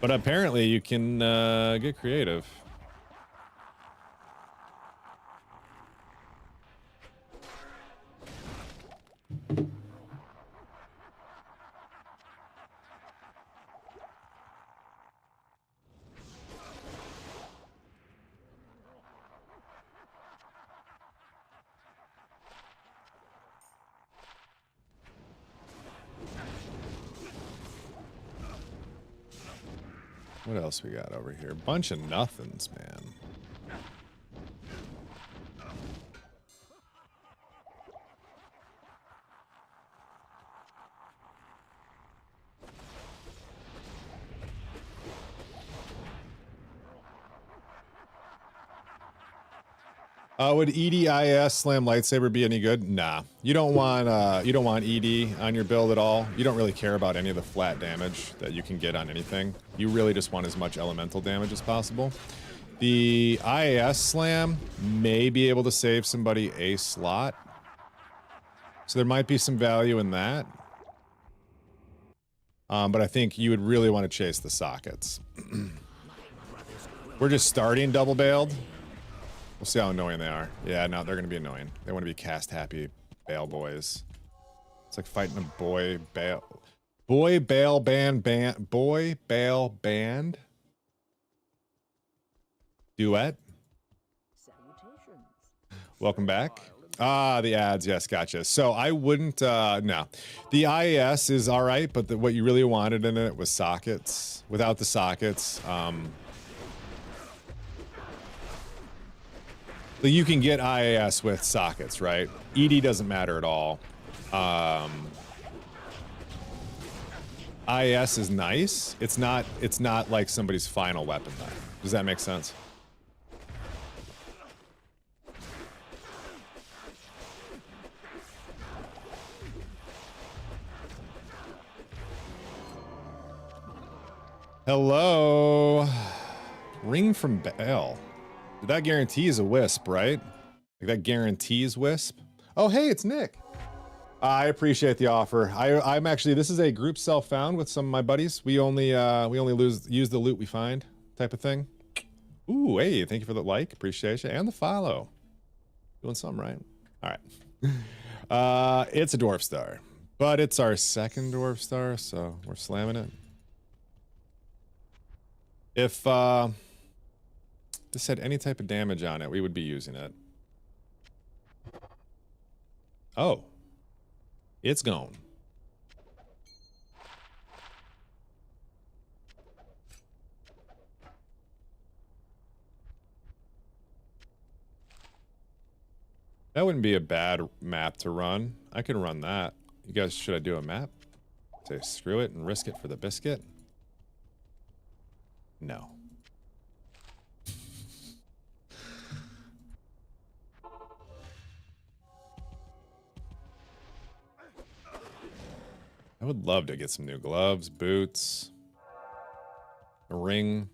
But apparently you can get creative. What else we got over here? Bunch of nothings, man. Would EDIS slam lightsaber be any good? Nah. You don't want ED on your build at all. You don't really care about any of the flat damage that you can get on anything. You really just want as much elemental damage as possible. The IAS slam may be able to save somebody a slot. So there might be some value in that. But I think you would really want to chase the sockets. We're just starting double bailed. We'll see how annoying they are. Yeah, no, they're going to be annoying. They want to be cast happy bail boys. It's like fighting a boy bail. Boy bail band. Boy bail band. Duet. Salutations. Welcome back. Ah, the ads. Yes, gotcha. So I wouldn't, no. The IAS is all right, but what you really wanted in it was sockets. Without the sockets, you can get IAS with sockets, right? ED doesn't matter at all. IAS is nice. It's not like somebody's final weapon though. Does that make sense? Hello. Ring from Bell. That guarantees a wisp, right? Like that guarantees wisp. Oh, hey, it's Nick. I appreciate the offer. I'm actually, this is a group self-found with some of my buddies. We only use the loot we find type of thing. Ooh, hey, thank you for the like, appreciation, and the follow. Doing something right. All right. It's a dwarf star, but it's our second dwarf star, so we're slamming it. If this had any type of damage on it, we would be using it. Oh. It's gone. That wouldn't be a bad map to run. I can run that. You guys, should I do a map? Say screw it and risk it for the biscuit? No. I would love to get some new gloves, boots, a ring.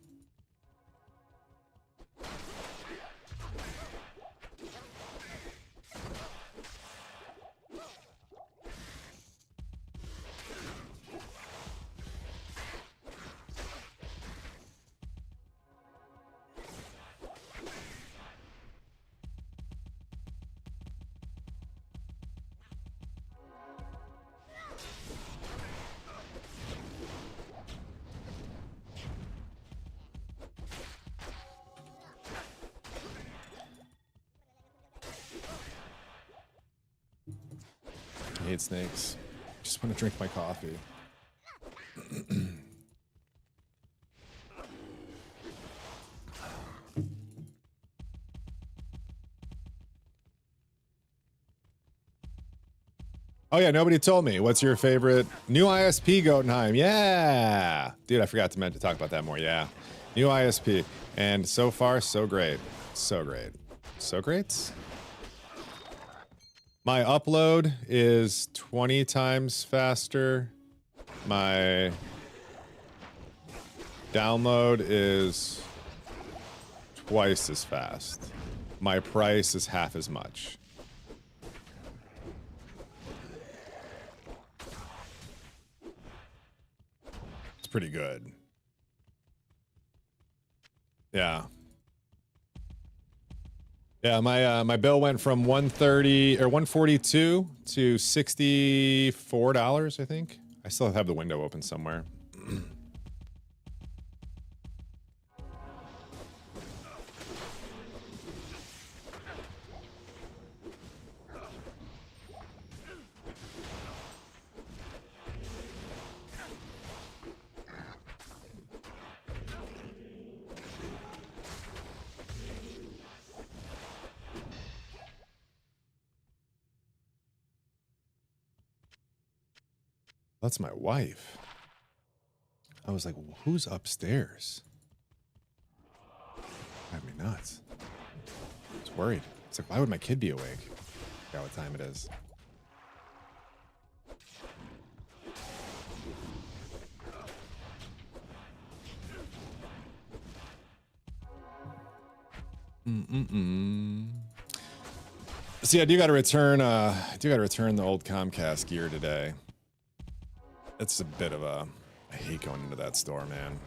I hate snakes. Just want to drink my coffee. Oh yeah, nobody told me. What's your favorite new ISP, Gotenheim? Yeah! Dude, I forgot to meant to talk about that more. Yeah. New ISP. And so far, so great. So great. So great? My upload is 20 times faster. My download is twice as fast. My price is half as much. It's pretty good. Yeah. Yeah, my bill went from 130 or 142 to $64, I think. I still have the window open somewhere. That's my wife. I was like, who's upstairs? Drive me nuts. I was worried. It's like, why would my kid be awake? I forgot what time it is. See, I do got to return. The old Comcast gear today. It's a bit of a. I hate going into that store, man.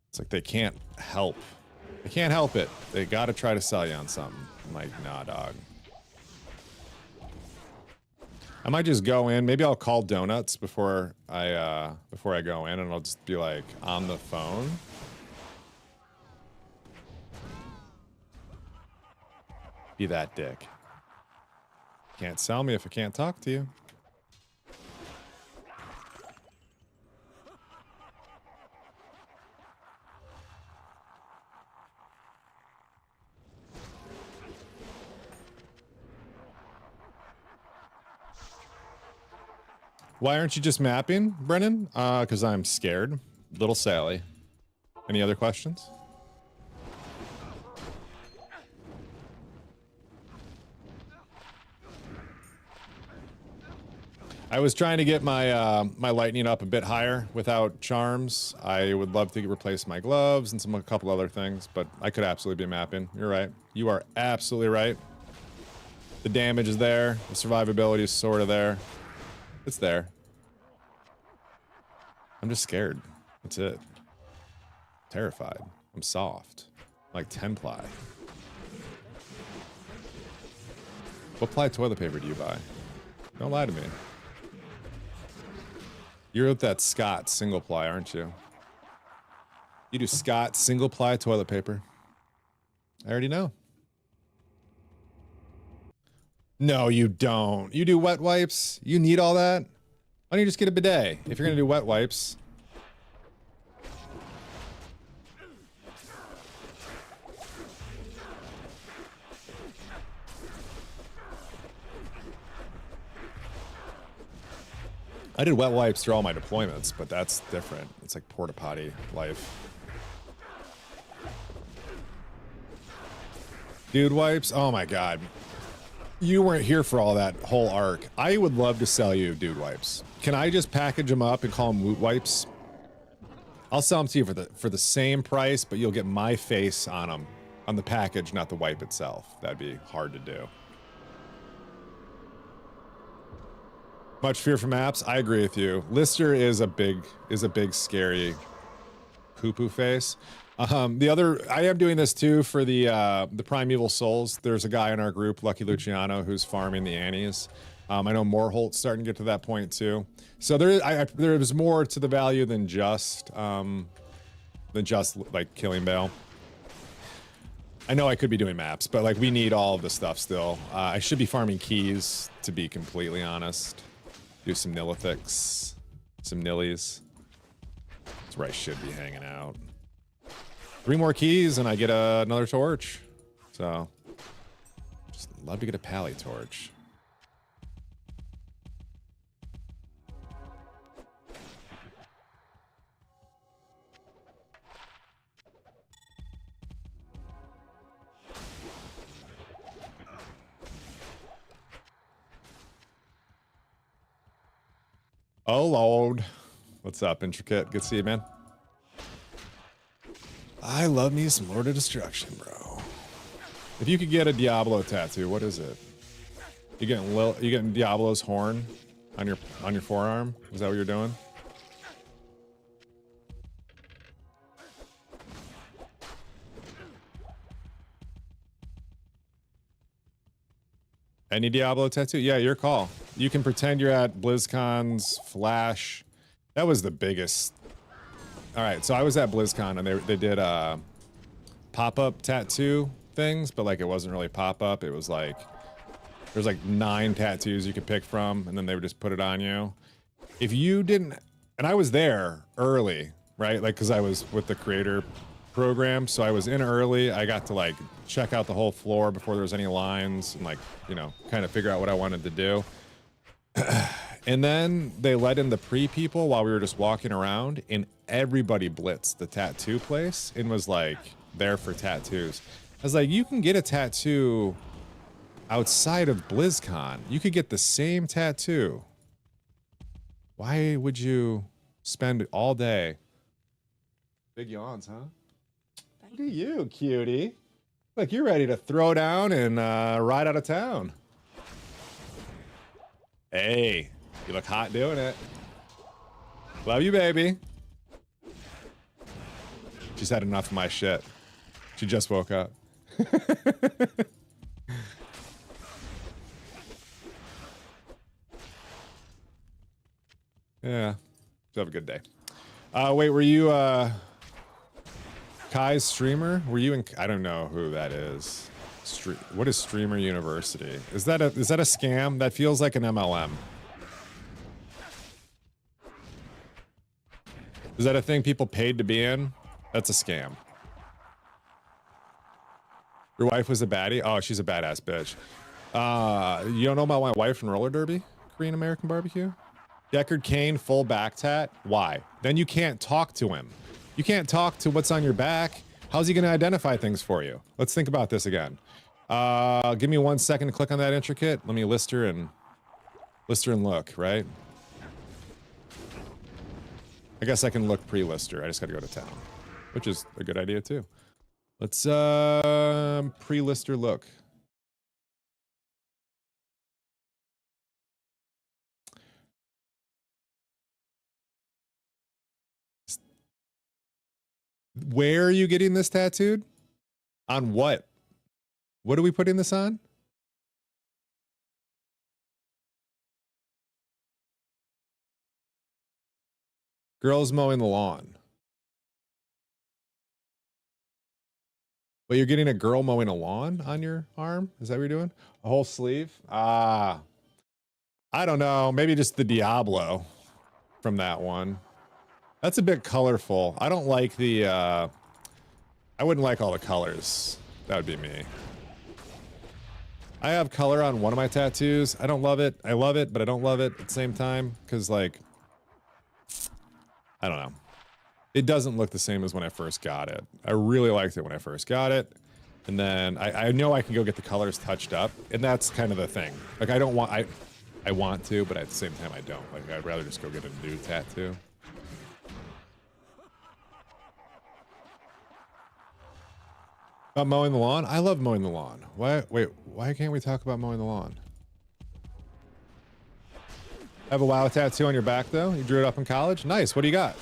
It's like they can't help. They can't help it. They got to try to sell you on something. I'm like, nah, dog. I might just go in. Maybe I'll call Donuts before I go in, and I'll just be like on the phone. Be that dick. Can't sell me if I can't talk to you. Why aren't you just mapping, Brennan? Because I'm scared. Little Sally. Any other questions? I was trying to get my my lightning up a bit higher without charms. I would love to replace my gloves and a couple other things, but I could absolutely be mapping. You're right. You are absolutely right. The damage is there. The survivability is sort of there. It's there. I'm just scared. That's it. Terrified. I'm soft. Like 10 ply. What ply toilet paper do you buy? Don't lie to me. You're with that Scott single ply, aren't you? You do Scott single ply toilet paper. I already know. No, you don't. You do wet wipes? You need all that? Why don't you just get a bidet if you're gonna do wet wipes? I did wet wipes through all my deployments, but that's different. It's like porta potty life. Dude wipes? Oh my god. You weren't here for all that whole arc. I would love to sell you dude wipes. Can I just package them up and call them woot wipes? I'll sell them to you for the same price, but you'll get my face on them. On the package, not the wipe itself. That'd be hard to do. Much fear from apps? I agree with you. Lister is a big scary poo-poo face. I am doing this too for the Primeval Souls. There's a guy in our group, Lucky Luciano, who's farming the Annies. I know Moreholt's starting to get to that point too. So there's more to the value than just like killing Bale. I know I could be doing maps, but like we need all of the stuff still. I should be farming keys, to be completely honest. Do some Nilithics, some Nillies. That's where I should be hanging out. 3 more keys and I get another torch. So, just love to get a pally torch. Oh Lord. What's up, Intricate? Good to see you, man. I love me some Lord of Destruction, bro. If you could get a Diablo tattoo, what is it? You getting Diablo's horn on your forearm? Is that what you're doing? Any Diablo tattoo? Yeah, your call. You can pretend you're at BlizzCon's Flash. That was the biggest. All right, so I was at BlizzCon and they did pop-up tattoo things, but like it wasn't really pop-up. It was like there's like 9 tattoos you could pick from, and then they would just put it on you. If you didn't, and I was there early, right? Like, because I was with the creator program, so I was in early. I got to like check out the whole floor before there was any lines, and like, you know, kind of figure out what I wanted to do. And then they let in the pre-people while we were just walking around, and everybody blitzed the tattoo place and was like there for tattoos. I was like, you can get a tattoo outside of BlizzCon. You could get the same tattoo. Why would you spend all day? Big yawns, huh? Look at you, cutie. Look, you're ready to throw down and ride out of town. Hey, you look hot doing it. Love you, baby. She's had enough of my shit. She just woke up. Yeah. Have a good day. Wait, were you Kai's streamer? Were you in? I don't know who that is. What is Streamer University? Is that a scam? That feels like an MLM. Is that a thing people paid to be in? That's a scam. Your wife was a baddie? Oh, she's a badass bitch. You don't know about my wife from roller derby? Korean American barbecue? Deckard Cain, full back tat. Why? Then you can't talk to him. You can't talk to what's on your back. How's he going to identify things for you? Let's think about this again. Give me 1 second to click on that intricate. Let me list her and look, right? I guess I can look pre-lister. I just got to go to town, which is a good idea too. Let's pre-lister look. Where are you getting this tattooed? On what? What are we putting this on? Girls mowing the lawn. But you're getting a girl mowing a lawn on your arm? Is that what you're doing? A whole sleeve? I don't know. Maybe just the Diablo from that one. That's a bit colorful. I don't like the, I wouldn't like all the colors. That would be me. I have color on one of my tattoos. I don't love it. I love it, but I don't love it at the same time. Because, like, I don't know. It doesn't look the same as when I first got it. I really liked it when I first got it. And then I know I can go get the colors touched up. And that's kind of the thing. Like, I don't want, I want to, but at the same time I don't. Like, I'd rather just go get a new tattoo. About mowing the lawn? I love mowing the lawn. Why? Wait, why can't we talk about mowing the lawn? Have a WoW tattoo on your back, though? You drew it up in college? Nice. What do you got?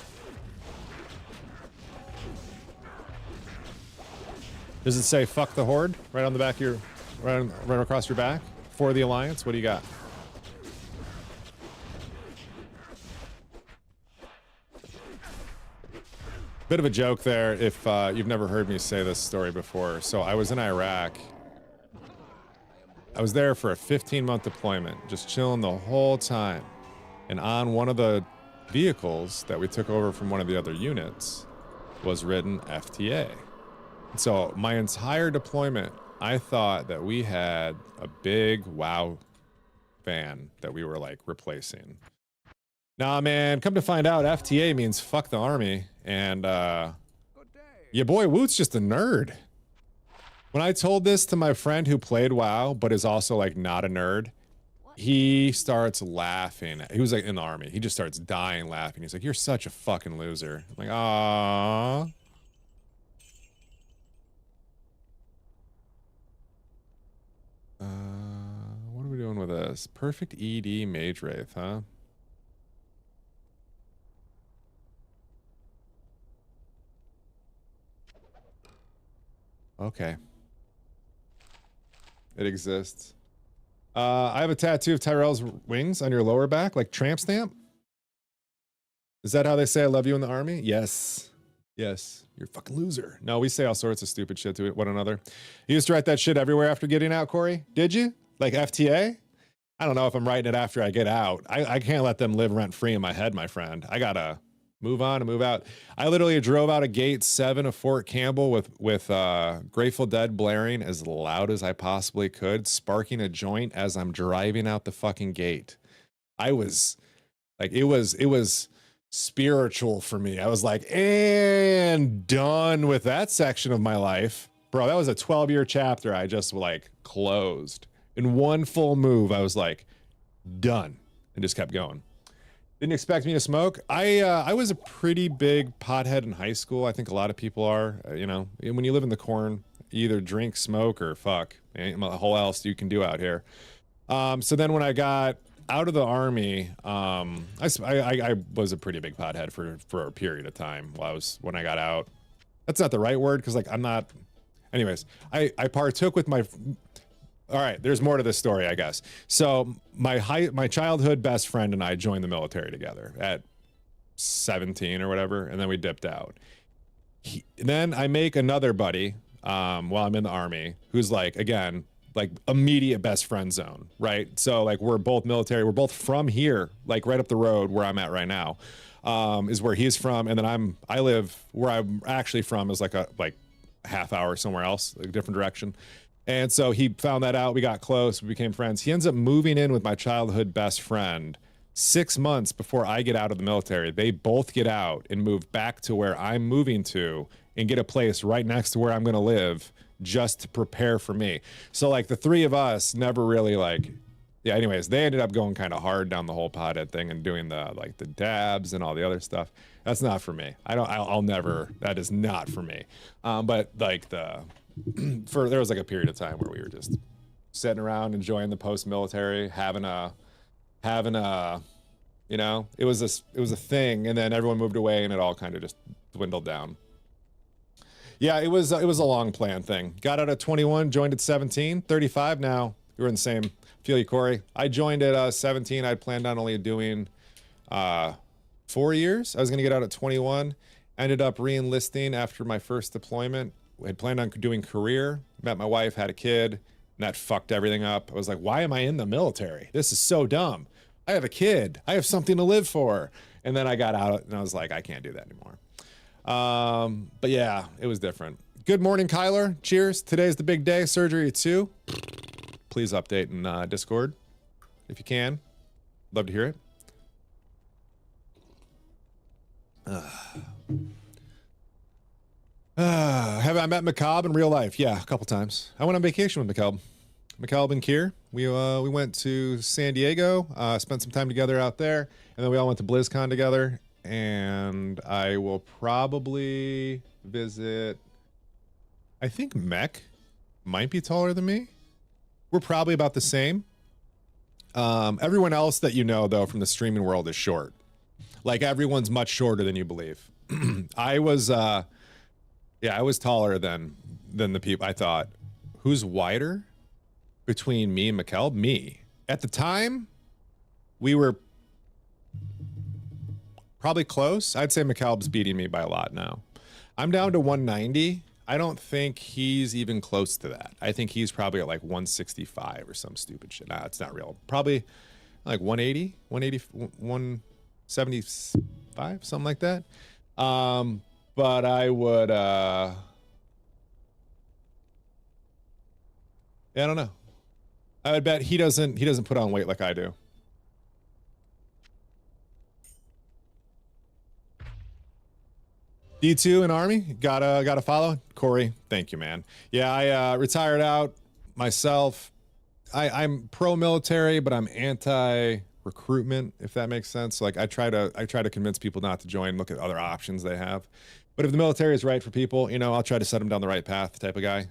Does it say "fuck the horde" right on the back of your, right across your back? For the Alliance? What do you got? Bit of a joke there if you've never heard me say this story before. So I was in Iraq. I was there for a 15-month deployment, just chilling the whole time. And on one of the vehicles that we took over from one of the other units was written FTA. So my entire deployment, I thought that we had a big WoW van that we were like replacing. Nah, man, come to find out, FTA means fuck the army, and your boy Woot's just a nerd. When I told this to my friend who played WoW, but is also like not a nerd, he starts laughing. He was like in the army. He just starts dying laughing. He's like, "You're such a fucking loser." I'm like, "Aww." What are we doing with this? Perfect ED Mage Wraith, huh? Okay. It exists. I have a tattoo of Tyrell's wings on your lower back, like tramp stamp. Is that how they say I love you in the army? Yes. Yes. You're a fucking loser. No, we say all sorts of stupid shit to one another. You used to write that shit everywhere after getting out, Corey? Did you? Like FTA? I don't know if I'm writing it after I get out. I can't let them live rent-free in my head, my friend. I gotta move on and move out. I literally drove out of gate 7 of Fort Campbell with Grateful Dead blaring as loud as I possibly could, sparking a joint as I'm driving out the fucking gate. I was like, it was spiritual for me. I was like, and done with that section of my life. Bro, that was a 12-year chapter I just like closed. In one full move, I was like, done, and just kept going. Didn't expect me to smoke. I was a pretty big pothead in high school. I think a lot of people are. You know, when you live in the corn, you either drink, smoke, or fuck. Ain't a whole else you can do out here. So then when I got out of the army, I was a pretty big pothead for a period of time when I got out. That's not the right word, because like I'm not. Anyways, I partook with my. All right, there's more to this story, I guess. So my childhood best friend and I joined the military together at 17 or whatever, and then we dipped out. Then I make another buddy while I'm in the army, who's like, again, like immediate best friend zone, right? So like we're both military, we're both from here, like right up the road where I'm at right now, is where he's from, and then I live where I'm actually from is like a half hour somewhere else, like a different direction. And so he found that out. We got close. We became friends. He ends up moving in with my childhood best friend 6 months before I get out of the military. They both get out and move back to where I'm moving to and get a place right next to where I'm going to live just to prepare for me. So like the three of us never really like, yeah, anyways, they ended up going kind of hard down the whole pothead thing and doing the like the dabs and all the other stuff. That's not for me. I'll never, that is not for me. But like there was like a period of time where we were just sitting around enjoying the post-military, having a, you know, it was a thing, and then everyone moved away and it all kind of just dwindled down. Yeah, it was a long plan thing. Got out at 21, joined at 17, 35 now. We're in the same, feel you, Corey. I joined at 17. I'd planned on only doing 4 years. I was gonna get out at 21. Ended up re-enlisting after my first deployment. Had planned on doing career, met my wife, had a kid, and that fucked everything up. I was like, why am I in the military? This is so dumb. I have a kid. I have something to live for. And then I got out and I was like, I can't do that anymore. But yeah, it was different. Good morning, Kyler. Cheers. Today's the big day, surgery 2. Please update in Discord if you can. Love to hear it. Have I met McCobb in real life? Yeah, a couple times. I went on vacation with McCobb. McCobb and Kier. We went to San Diego, spent some time together out there, and then we all went to BlizzCon together. And I will probably visit, I think Mech might be taller than me. We're probably about the same. Everyone else that you know, though, from the streaming world is short. Like, everyone's much shorter than you believe. I was taller than the people I thought. Who's wider between me and McKelb? Me. At the time, we were probably close. I'd say McKelb's beating me by a lot now. I'm down to 190. I don't think he's even close to that. I think he's probably at like 165 or some stupid shit. Nah, it's not real. Probably like 180, 175, something like that. But I would, yeah, I don't know. I would bet he doesn't put on weight like I do. D2 in Army, gotta follow. Corey, thank you, man. Yeah, I retired out myself. I'm pro-military, but I'm anti-recruitment, if that makes sense. Like I try to convince people not to join, look at other options they have. But if the military is right for people, you know, I'll try to set them down the right path type of guy.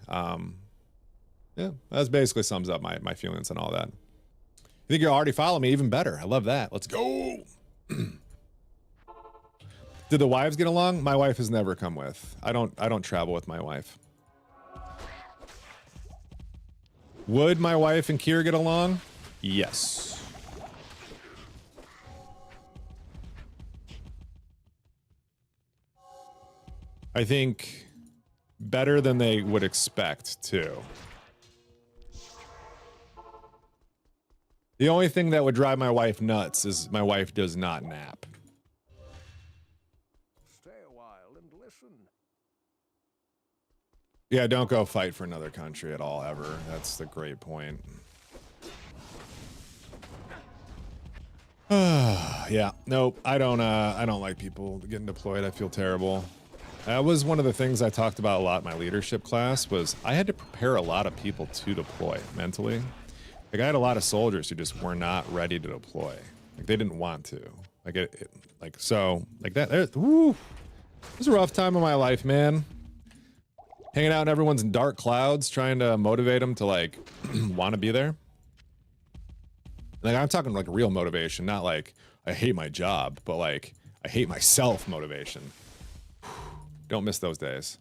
Yeah, that basically sums up my feelings on all that. You think you already follow me? Even better. I love that. Let's go. Did the wives get along? My wife has never come with. I don't travel with my wife. Would my wife and Kier get along? Yes. I think better than they would expect too. The only thing that would drive my wife nuts is my wife does not nap. Stay a while and listen. Yeah, don't go fight for another country at all, ever. That's the great point. Yeah, nope. I don't like people getting deployed. I feel terrible. That was one of the things I talked about a lot in my leadership class was I had to prepare a lot of people to deploy mentally. Like I had a lot of soldiers who just were not ready to deploy. Like they didn't want to. Like like that. Woo, it was a rough time of my life, man. Hanging out in everyone's dark clouds, trying to motivate them to like want to be there. Like I'm talking like real motivation, not like I hate my job, but like I hate myself motivation. Don't miss those days.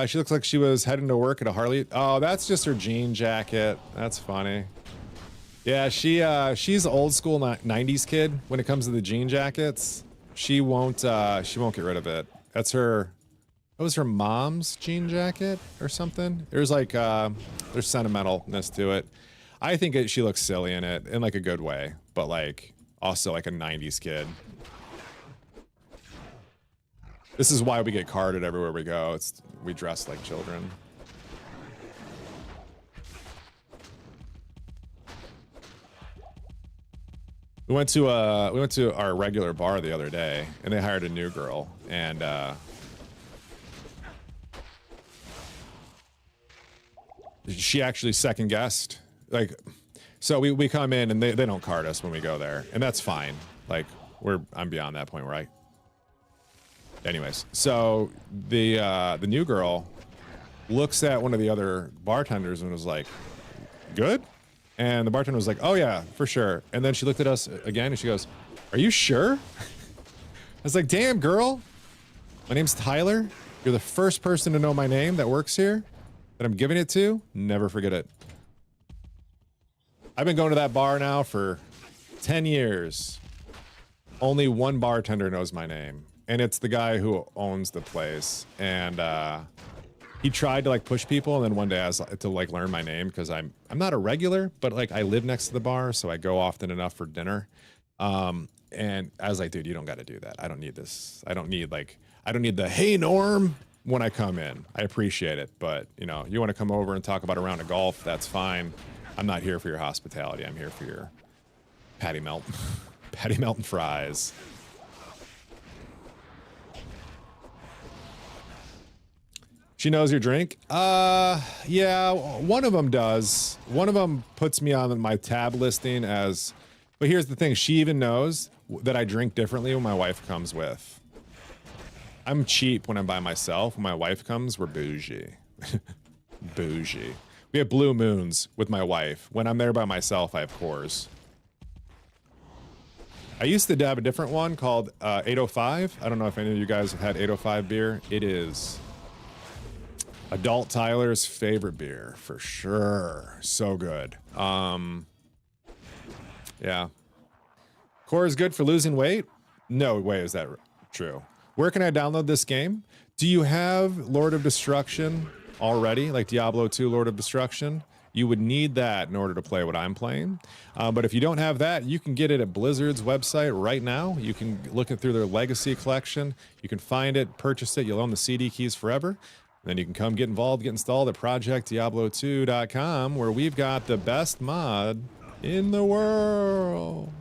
She looks like she was heading to work at a Harley. Oh, that's just her jean jacket. That's funny. Yeah, she's old school 90s kid when it comes to the jean jackets. She won't get rid of it. That's her. That was her mom's jean jacket or something. There's like there's sentimentalness to it. I think she looks silly in it in like a good way, but like also like a 90s kid. This is why we get carded everywhere we go. We dress like children. We went to our regular bar the other day, and they hired a new girl, and she actually second guessed. Like, so we come in and they don't card us when we go there, and that's fine. Like I'm beyond that point, right? Anyways, so the new girl looks at one of the other bartenders and was like, "Good?" And the bartender was like, "Oh yeah, for sure." And then she looked at us again and she goes, "Are you sure?" I was like, "Damn, girl. My name's Tyler. You're the first person to know my name that works here, that I'm giving it to. Never forget it." I've been going to that bar now for 10 years. Only one bartender knows my name, and it's the guy who owns the place. And he tried to like push people, and then one day I was to like learn my name because I'm not a regular, but like I live next to the bar, so I go often enough for dinner. And I was like, dude, you don't got to do that. I don't need this. I don't need the "Hey Norm" when I come in. I appreciate it, but you know, you want to come over and talk about a round of golf, that's fine. I'm not here for your hospitality. I'm here for your patty melt, patty melt and fries. She knows your drink? Yeah, one of them does. One of them puts me on my tab listing as, but here's the thing, she even knows that I drink differently when my wife comes with. I'm cheap when I'm by myself. When my wife comes, we're bougie. Bougie. We have Blue Moons with my wife. When I'm there by myself, I have Coors. I used to have a different one called 805. I don't know if any of you guys have had 805 beer. It is Adult Tyler's favorite beer, for sure. So good. Yeah. Core is good for losing weight? No way is that true. Where can I download this game? Do you have Lord of Destruction already? Like Diablo 2 Lord of Destruction? You would need that in order to play what I'm playing. But if you don't have that, you can get it at Blizzard's website right now. You can look it through their Legacy collection. You can find it, purchase it. You'll own the CD keys forever. Then you can come get involved, get installed at projectdiablo2.com, where we've got the best mod in the world.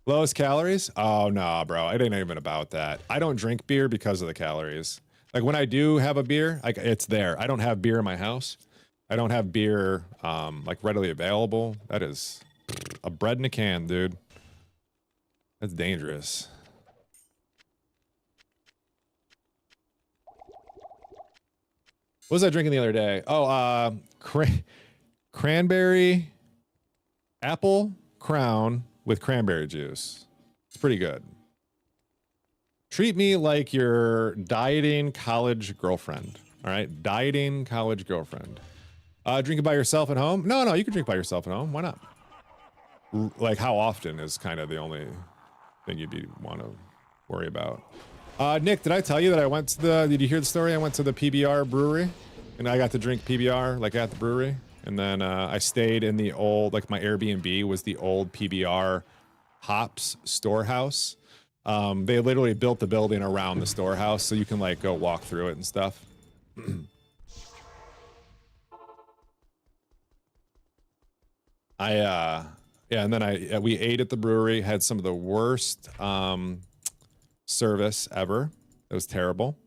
Lowest calories? Oh, no, bro. It ain't even about that. I don't drink beer because of the calories. Like when I do have a beer, like it's there. I don't have beer in my house. I don't have beer like readily available. That is a bread in a can, dude. That's dangerous. What was I drinking the other day? Oh, cranberry, apple crown with cranberry juice. It's pretty good. Treat me like your dieting college girlfriend. All right, dieting college girlfriend. Drink it by yourself at home? No, you can drink by yourself at home. Why not? Like how often is kind of the only thing you'd want to worry about. Nick, did I tell you that I went to did you hear the story? I went to the PBR brewery and I got to drink PBR like at the brewery. And then I stayed in the old, like my Airbnb was the old PBR hops storehouse. They literally built the building around the storehouse so you can like go walk through it and stuff. Yeah, and then we ate at the brewery, had some of the worst service ever. It was terrible.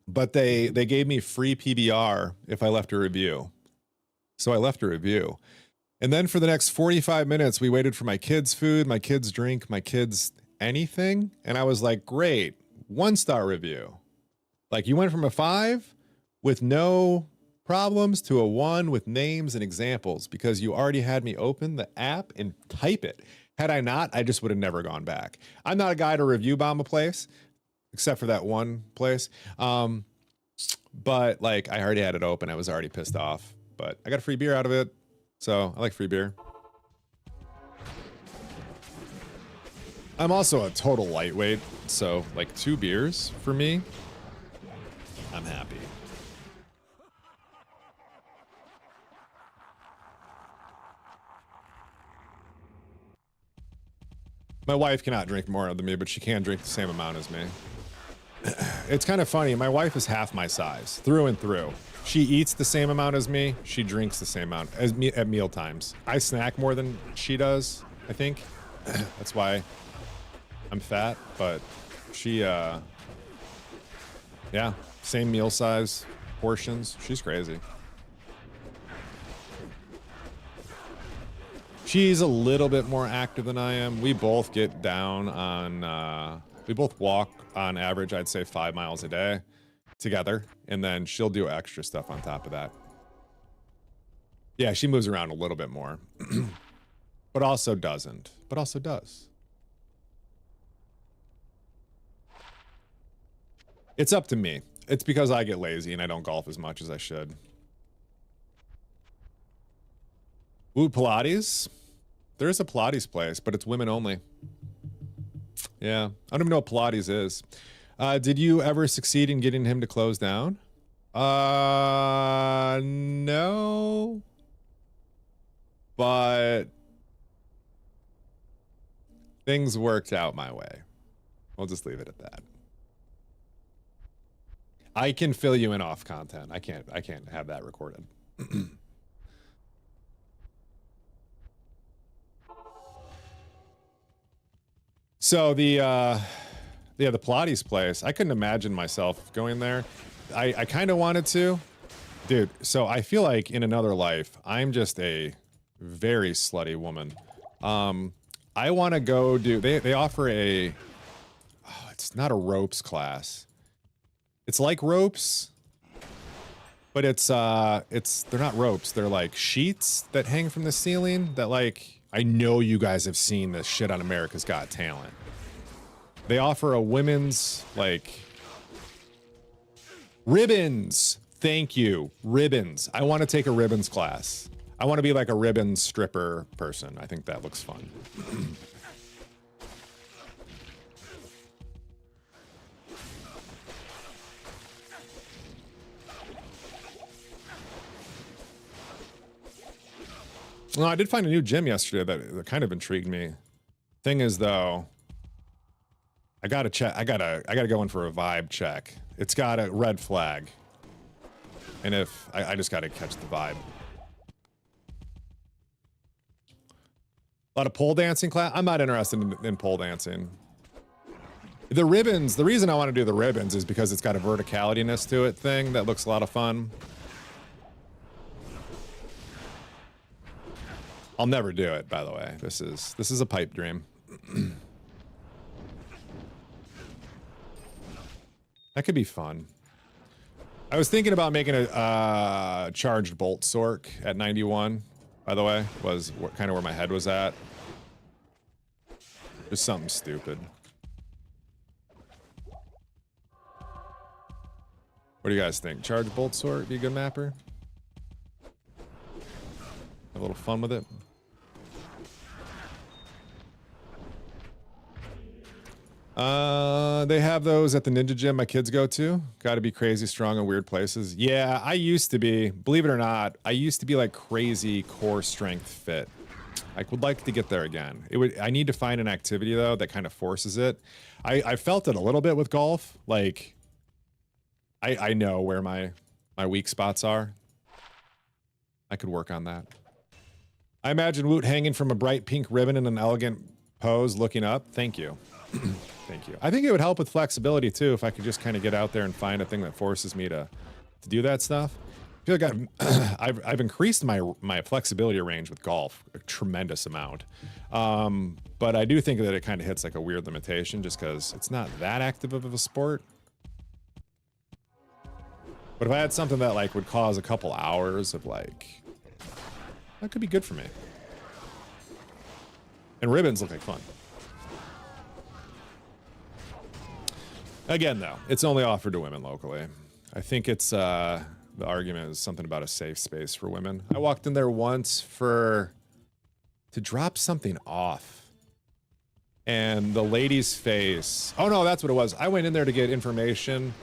But they gave me free PBR if I left a review. So I left a review. And then for the next 45 minutes, we waited for my kids' food, my kids' drink, my kids' anything. And I was like, great, 1-star review. Like, you went from a 5 with no problems to a 1 with names and examples because you already had me open the app and type it. Had I not, I just would have never gone back. I'm not a guy to review bomb a place, except for that one place. But like, I already had it open. I was already pissed off, but I got a free beer out of it. So I like free beer. I'm also a total lightweight. So like 2 beers for me, I'm happy. My wife cannot drink more than me, but she can drink the same amount as me. It's kind of funny. My wife is half my size, through and through. She eats the same amount as me. She drinks the same amount as me at meal times. I snack more than she does, I think. That's why I'm fat, but she, yeah, same meal size, portions. She's crazy. She's a little bit more active than I am. We both get down on, we both walk on average, I'd say 5 miles a day together. And then she'll do extra stuff on top of that. Yeah, she moves around a little bit more, but also doesn't, but also does. It's up to me. It's because I get lazy and I don't golf as much as I should. Ooh, Pilates. There is a Pilates place, but it's women only. Yeah, I don't even know what Pilates is. Did you ever succeed in getting him to close down? No. But things worked out my way. We'll just leave it at that. I can fill you in off content. I can't have that recorded. So the Pilates place, I couldn't imagine myself going there. I kind of wanted to. Dude, so I feel like in another life, I'm just a very slutty woman. I want to go do, they offer a, oh, it's not a ropes class. It's like ropes, but they're not ropes. They're like sheets that hang from the ceiling that, like, I know you guys have seen this shit on America's Got Talent. They offer a women's, like, ribbons. Thank you. Ribbons. I want to take a ribbons class. I want to be like a ribbons stripper person. I think that looks fun. Well, I did find a new gym yesterday that kind of intrigued me. Thing is, though, I gotta check. I gotta go in for a vibe check. It's got a red flag, and if I just gotta catch the vibe. A lot of pole dancing class. I'm not interested in pole dancing. The ribbons. The reason I want to do the ribbons is because it's got a verticalityness to it thing that looks a lot of fun. I'll never do it, by the way. This is a pipe dream. That could be fun. I was thinking about making a charged bolt sork at 91, by the way, was kind of where my head was at. Just something stupid. What do you guys think? Charged bolt sork be a good mapper? Have a little fun with it. They have those at the Ninja Gym my kids go to. Got to be crazy strong in weird places. Yeah, I used to be, believe it or not, I used to be like crazy core strength fit. I would like to get there again. I need to find an activity though that kind of forces it. I felt it a little bit with golf. Like I know where my weak spots are. I could work on that. I imagine Woot hanging from a bright pink ribbon in an elegant pose, looking up. Thank you. Thank you. I think it would help with flexibility too if I could just kind of get out there and find a thing that forces me to do that stuff. I feel like I've increased my flexibility range with golf a tremendous amount. But I do think that it kind of hits like a weird limitation just because it's not that active of a sport. But if I had something that like would cause a couple hours of like, that could be good for me. And ribbons look like fun. Again, though, it's only offered to women locally. I think it's, the argument is something about a safe space for women. I walked in there once to drop something off. And the lady's face, oh no, that's what it was. I went in there to get information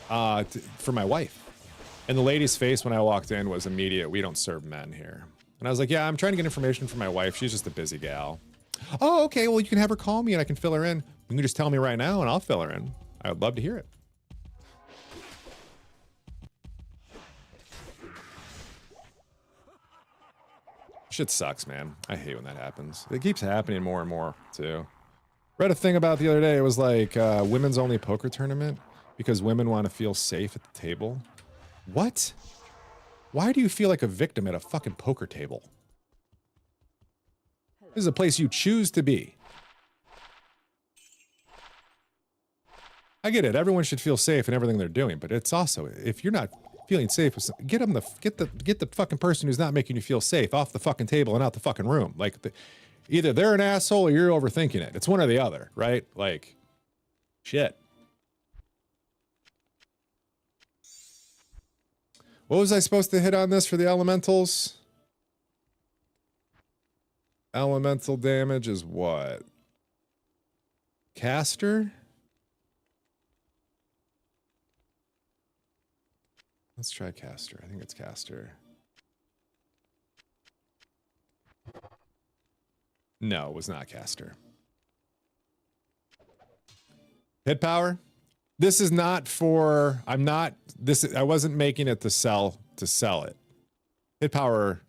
for my wife. And the lady's face when I walked in was immediate, we don't serve men here. And I was like, yeah, I'm trying to get information for my wife. She's just a busy gal. Oh, okay, well, you can have her call me and I can fill her in. You can just tell me right now and I'll fill her in. I would love to hear it. Shit sucks, man. I hate when that happens. It keeps happening more and more, too. Read a thing about the other day. It was like women's only poker tournament because women want to feel safe at the table. What? Why do you feel like a victim at a fucking poker table? This is a place you choose to be. I get it. Everyone should feel safe in everything they're doing, but it's also, if you're not feeling safe, get the fucking person who's not making you feel safe off the fucking table and out the fucking room. Like, either they're an asshole or you're overthinking it. It's one or the other, right? Like, shit. What was I supposed to hit on this for the elementals? Elemental damage is what? Caster? Let's try caster. I think it's caster. No, it was not caster. Hit power? This is not for, I wasn't making it to sell it. Hit power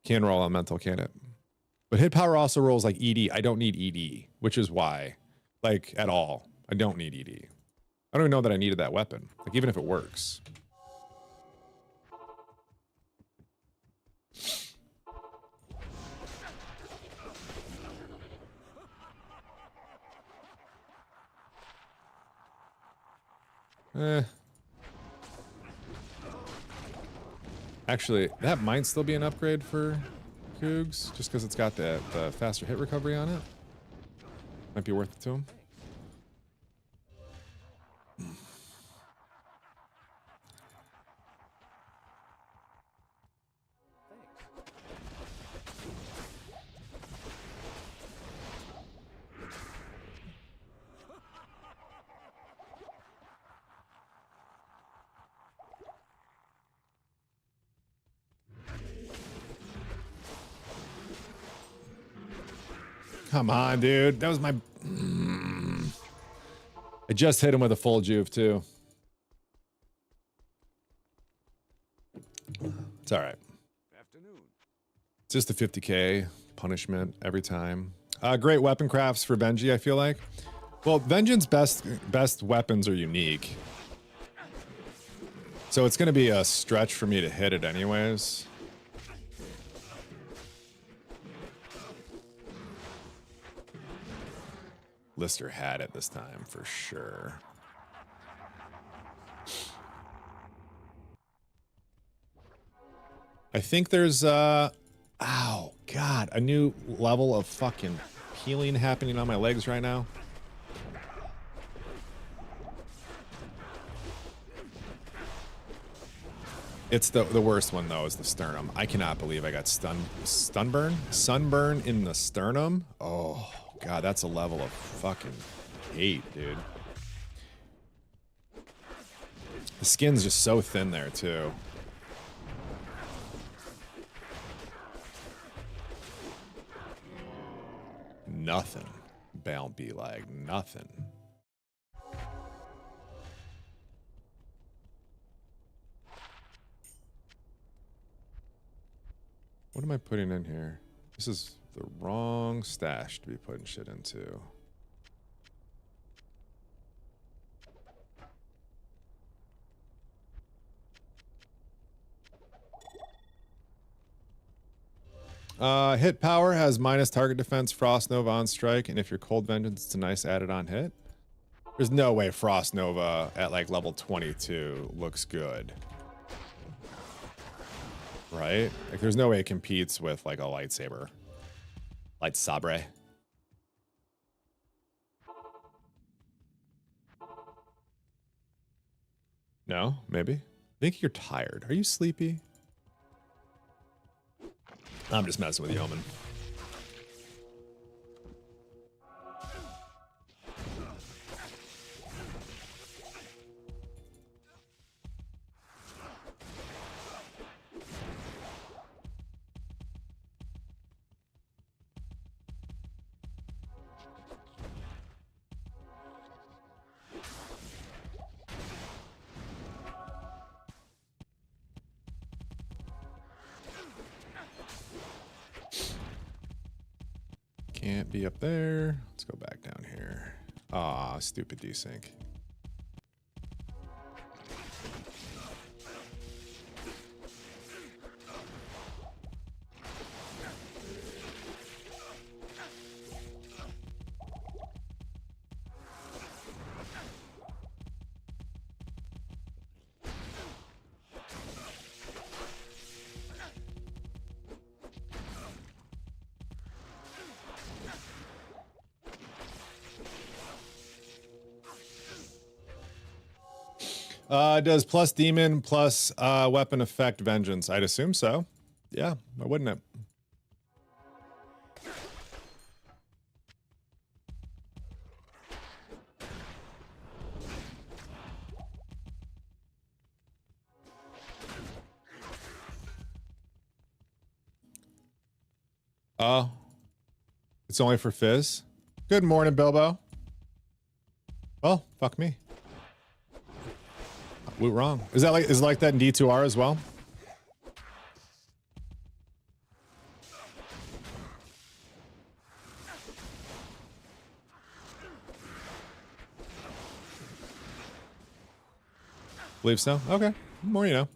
can roll elemental, can it? But hit power also rolls like ED. I don't need ED, which is why, like, at all. I don't need ED. I don't even know that I needed that weapon. Like, even if it works. Actually, that might still be an upgrade for Cougs, just because it's got the faster hit recovery on it. Might be worth it to him. Come on, dude. That was my... I just hit him with a full juve, too. It's all right. Afternoon. It's just a 50k punishment every time. Great weapon crafts for Benji, I feel like. Well, Vengean's best weapons are unique. So it's going to be a stretch for me to hit it anyways. Lister had it this time for sure. I think there's ow, God, a new level of fucking healing happening on my legs right now. It's the worst one though, is the sternum. I cannot believe I got sunburn in the sternum. Oh God, that's a level of fucking hate, dude. The skin's just so thin there too. Nothing. Don't be like nothing. What am I putting in here? This is the wrong stash to be putting shit into. Hit power has minus target defense, Frost Nova on strike, and if you're Cold Vengeance, it's a nice added on hit. There's no way Frost Nova at like level 22 looks good. Right? Like there's no way it competes with like a lightsaber. Light sabre. No, maybe. I think you're tired. Are you sleepy? I'm just messing with you, Omen. Can't be up there. Let's go back down here. Ah, stupid desync. Does plus demon plus weapon affect vengeance? I'd assume so. Yeah, why wouldn't it? Oh, it's only for Fizz. Good morning, Bilbo. Well, fuck me. Woot wrong. Is it like that in D2R as well? Believe so? Okay. More you know.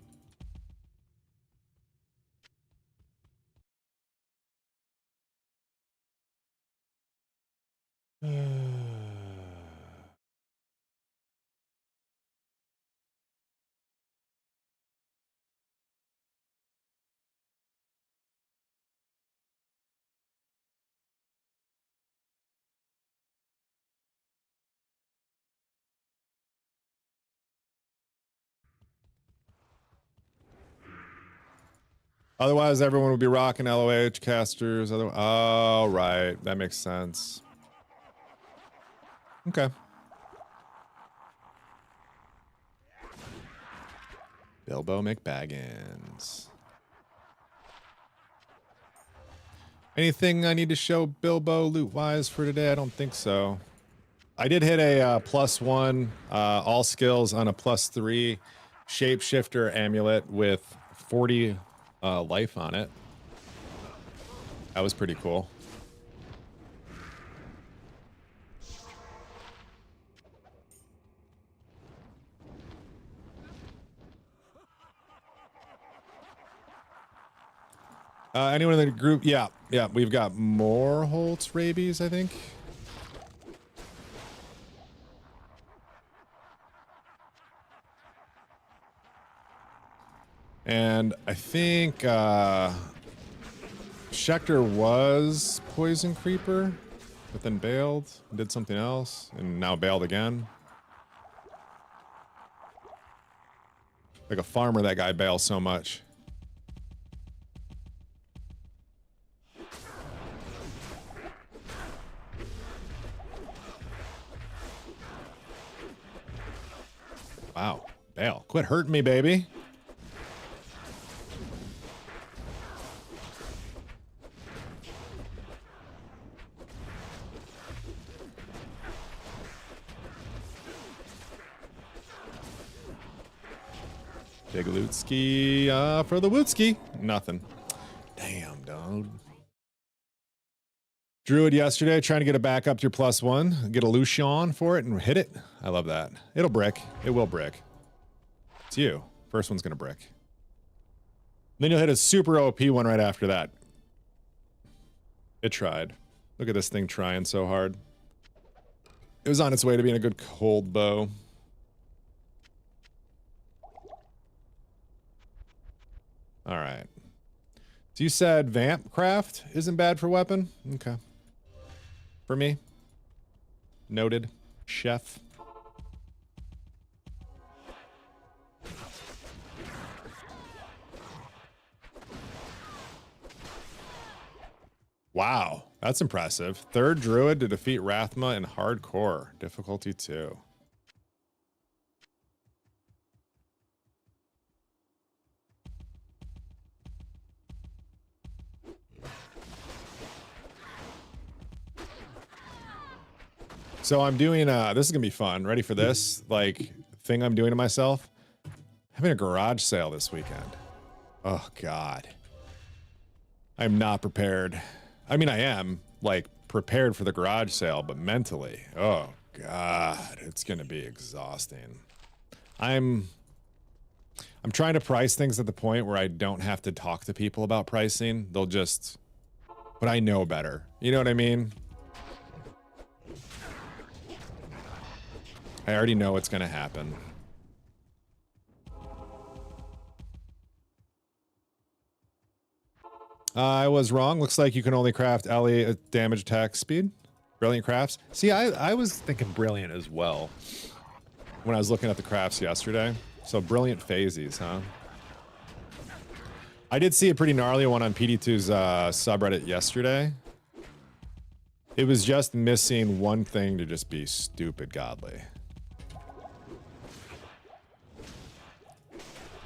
Otherwise, everyone would be rocking LOH casters. Oh, right. That makes sense. Okay. Bilbo McBaggins. Anything I need to show Bilbo loot-wise for today? I don't think so. I did hit a +1 all skills on a +3 shapeshifter amulet with 40 life on it. That was pretty cool. Anyone in the group? Yeah, we've got more Holtz rabies, I think. And I think Schecter was Poison Creeper, but then bailed, did something else, and now bailed again. Like a farmer, that guy bails so much. Wow, bail. Quit hurting me, baby. Big Lootski for the Wootski. Nothing. Damn. Druid yesterday, trying to get it back up to your +1. Get a Lucian for it and hit it. I love that. It'll brick. It will brick. It's you. First one's going to brick. Then you'll hit a super OP one right after that. It tried. Look at this thing trying so hard. It was on its way to being a good cold bow. All right. So you said Vamp Craft isn't bad for weapon? Okay. For me. Noted. Chef. Wow, that's impressive. Third Druid to defeat Rathma in Hardcore. Difficulty 2. So I'm doing, this is gonna be fun. Ready for this? Like, thing I'm doing to myself? Having a garage sale this weekend. Oh, God. I'm not prepared. I mean, I am, like, prepared for the garage sale, but mentally, oh, God, it's gonna be exhausting. I'm trying to price things at the point where I don't have to talk to people about pricing. They'll just, but I know better. You know what I mean? I already know what's gonna happen. I was wrong. Looks like you can only craft Ellie at damage attack speed. Brilliant crafts. See, I was thinking brilliant as well when I was looking at the crafts yesterday. So brilliant phasies, huh? I did see a pretty gnarly one on PD2's subreddit yesterday. It was just missing one thing to just be stupid godly.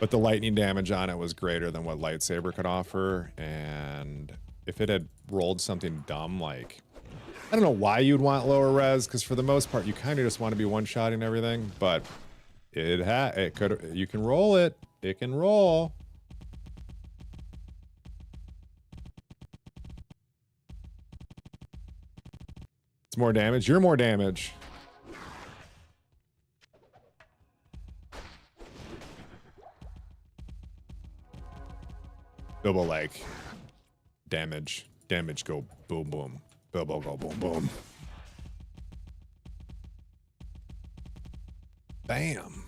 But the lightning damage on it was greater than what lightsaber could offer, and if it had rolled something dumb like, I don't know why you'd want lower res, because for the most part you kind of just want to be one-shotting everything, but it could, you can roll it. It can roll. It's more damage. You're more damage. Double like damage go boom boom, Bilbo go boom boom. Bam.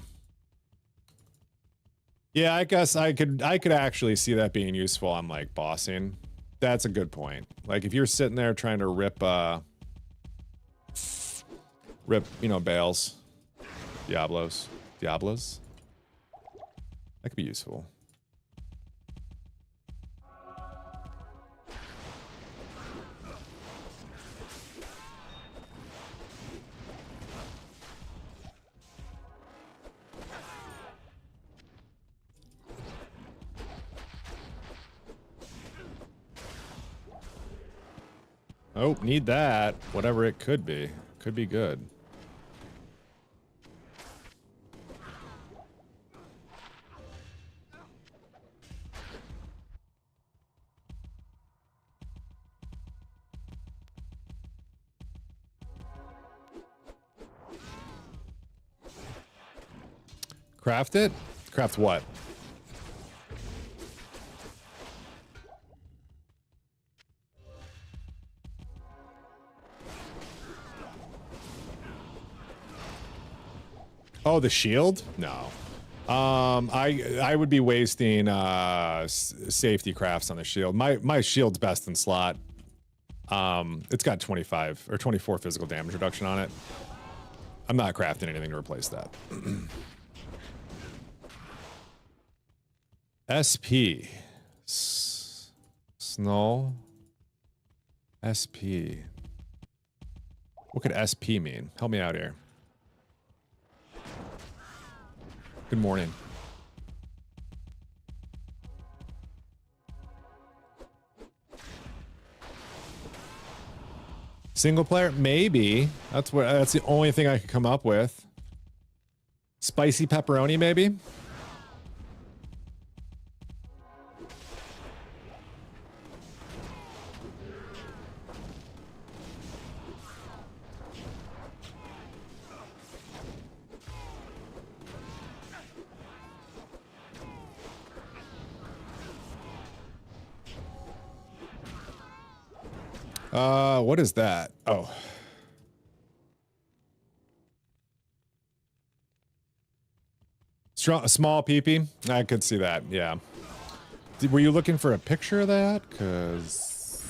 Yeah, I guess I could actually see that being useful on like bossing. That's a good point. Like if you're sitting there trying to rip you know, bales, Diablos, that could be useful. Oh, need that. Whatever it could be. Could be good. Craft it? Craft what? Oh, the shield? No. I would be wasting safety crafts on the shield. My shield's best in slot. It's got 25 or 24 physical damage reduction on it. I'm not crafting anything to replace that. SP. Snow. SP. What could SP mean? Help me out here. Good morning. Single player? Maybe. That's the only thing I could come up with. Spicy pepperoni, maybe? What is that? Oh. A small peepee? I could see that, yeah. Were you looking for a picture of that? Because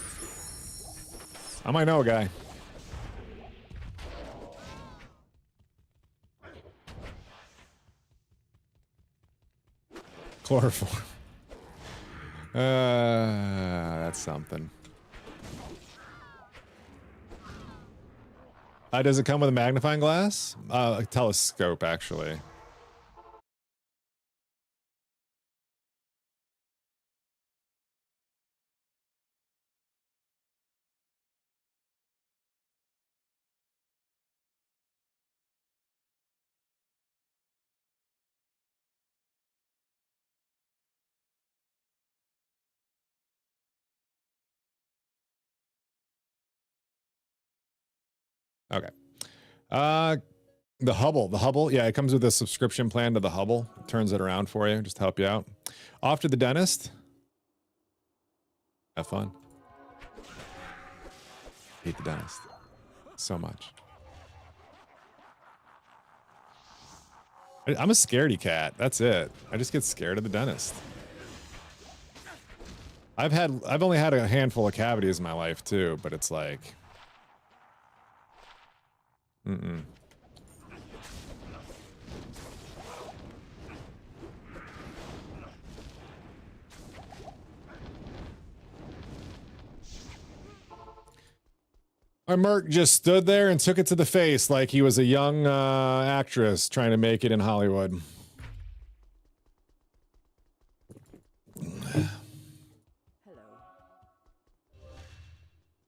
I might know a guy. Chloroform. That's something. Does it come with a magnifying glass? A telescope, actually. Okay. The Hubble, yeah, it comes with a subscription plan to the Hubble. It turns it around for you, just to help you out. Off to the dentist. Have fun. Hate the dentist so much. I'm a scaredy cat. That's it. I just get scared of the dentist. I've only had a handful of cavities in my life too, but it's like, Our Merc just stood there and took it to the face like he was a young actress trying to make it in Hollywood.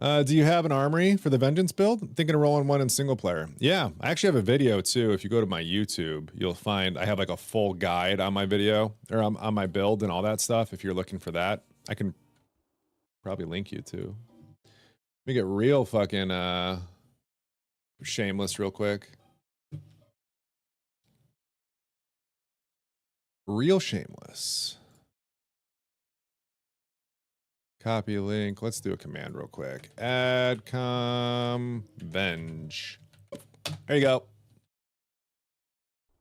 Do you have an armory for the Vengeance build? I'm thinking of rolling one in single player. Yeah, I actually have a video too. If you go to my YouTube, you'll find I have like a full guide on my video or on my build and all that stuff. If you're looking for that, I can probably link you to. Let me get real fucking shameless real quick. Real shameless. Copy link. Let's do a command real quick. Adcom venge. There you go.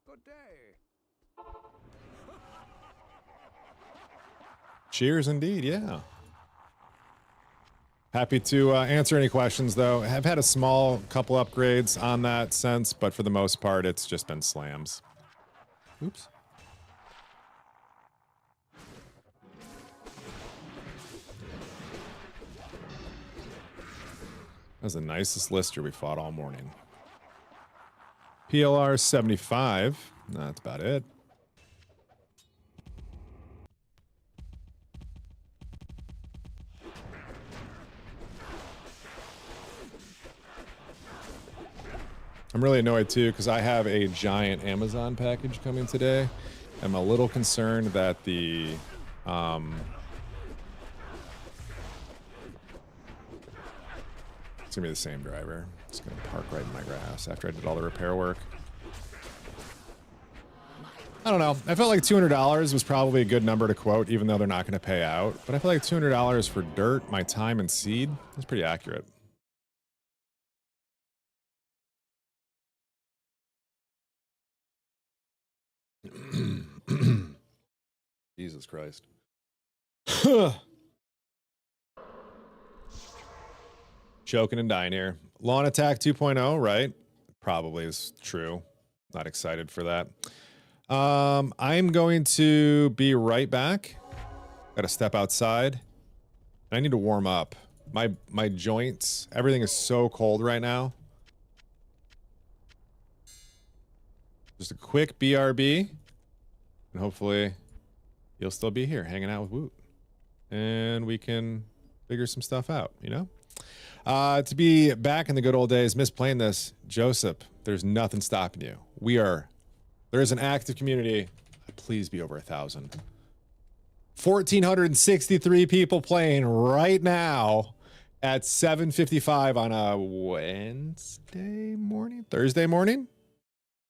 Good day. Cheers indeed, yeah. Happy to answer any questions though. I've had a small couple upgrades on that sense, but for the most part, it's just been slams. Oops. That was the nicest lister we fought all morning. PLR 75. That's about it. I'm really annoyed too because I have a giant Amazon package coming today. I'm a little concerned that the it's gonna be the same driver. It's gonna park right in my grass after I did all the repair work. I don't know. I felt like $200 was probably a good number to quote, even though they're not gonna pay out. But I feel like $200 for dirt, my time, and seed is pretty accurate. Jesus Christ. Choking and dying here. Lawn Attack 2.0, right? Probably is true. Not excited for that. I'm going to be right back. Gotta step outside. I need to warm up. My joints, everything is so cold right now. Just a quick BRB. And hopefully you'll still be here hanging out with Woot. And we can figure some stuff out, you know? To be back in the good old days, miss playing this, Joseph, there's nothing stopping you. There is an active community. Please be over 1,000. 1,463 people playing right now at 7:55 on a Thursday morning?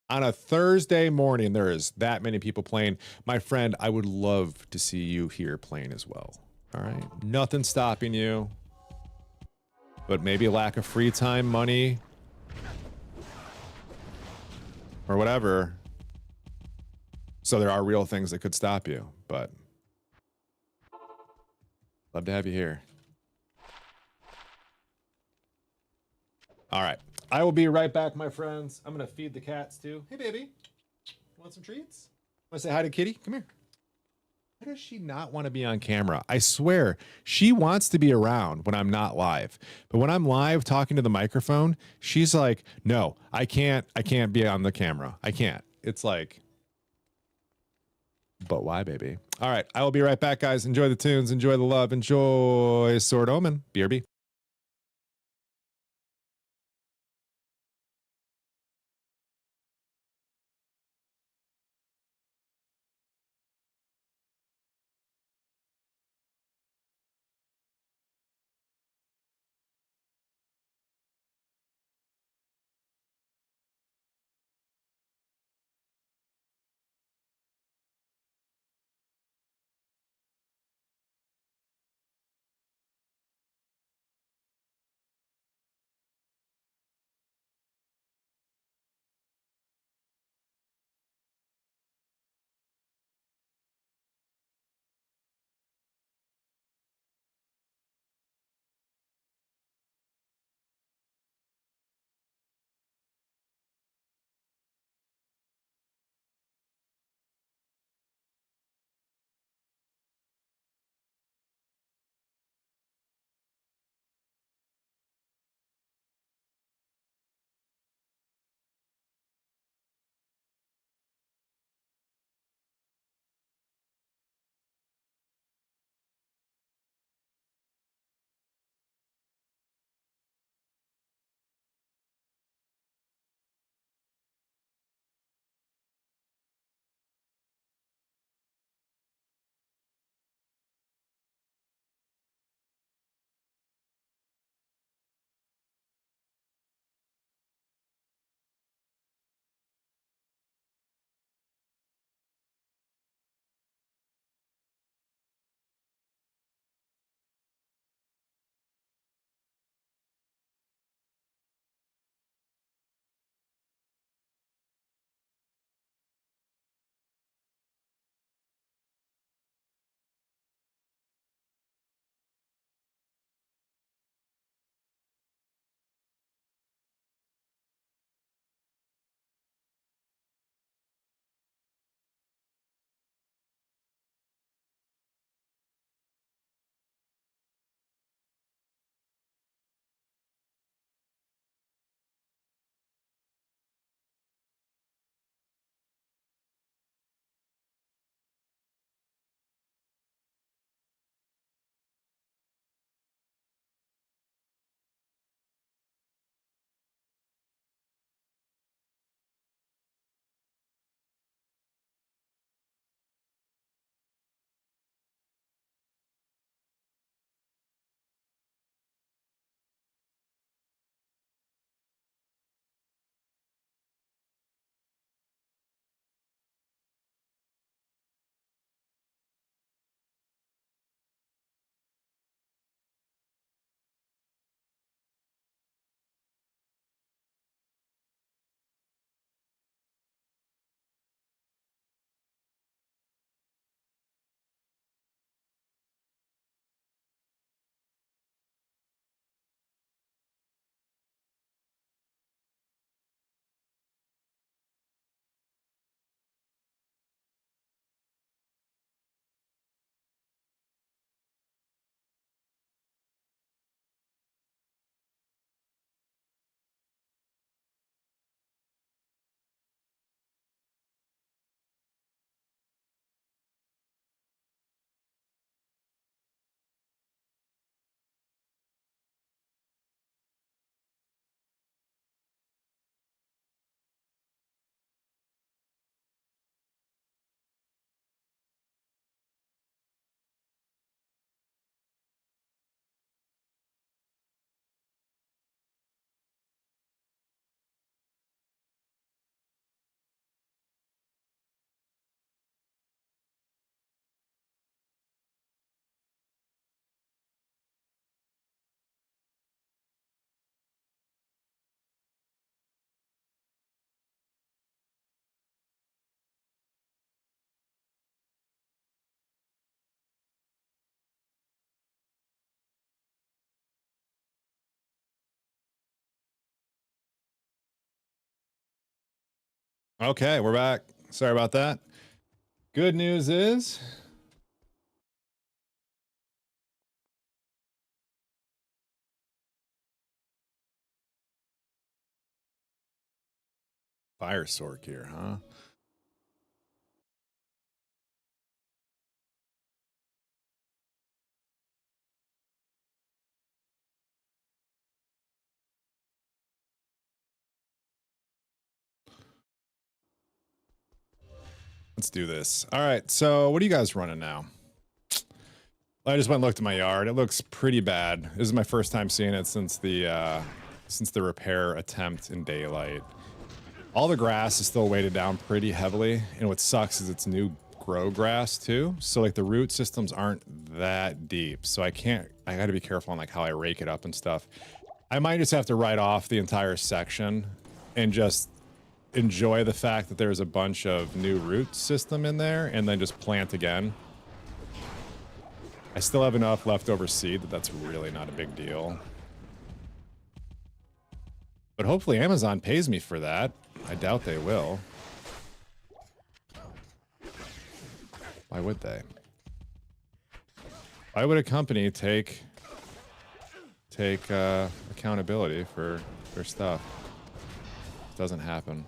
On a Thursday morning, there is that many people playing. My friend, I would love to see you here playing as well. All right? Nothing stopping you. but maybe lack of free time, money, or whatever. So there are real things that could stop you, but love to have you here. All right. I will be right back, my friends. I'm going to feed the cats too. Hey, baby. Want some treats? Want to say hi to Kitty? Come here. Why does she not want to be on camera? I swear, she wants to be around when I'm not live. But when I'm live talking to the microphone, she's like, no, I can't be on the camera. I can't. It's like, but why, baby? All right. I will be right back, guys. Enjoy the tunes. Enjoy the love. Enjoy Sword Omen. BRB. Okay, we're back. Sorry about that. Good news is fire sork here, huh? Let's do this. All right, so what are you guys running now? I just went and looked at my yard. It looks pretty bad. This is my first time seeing it since the repair attempt in daylight. All the grass is still weighted down pretty heavily, and what sucks is it's new grow grass too. So like the root systems aren't that deep. So I gotta be careful on like how I rake it up and stuff. I might just have to write off the entire section and just enjoy the fact that there's a bunch of new root system in there and then just plant again. I still have enough leftover seed that's really not a big deal. But hopefully Amazon pays me for that. I doubt they will. Why would they? Why would a company take accountability for their stuff? It doesn't happen.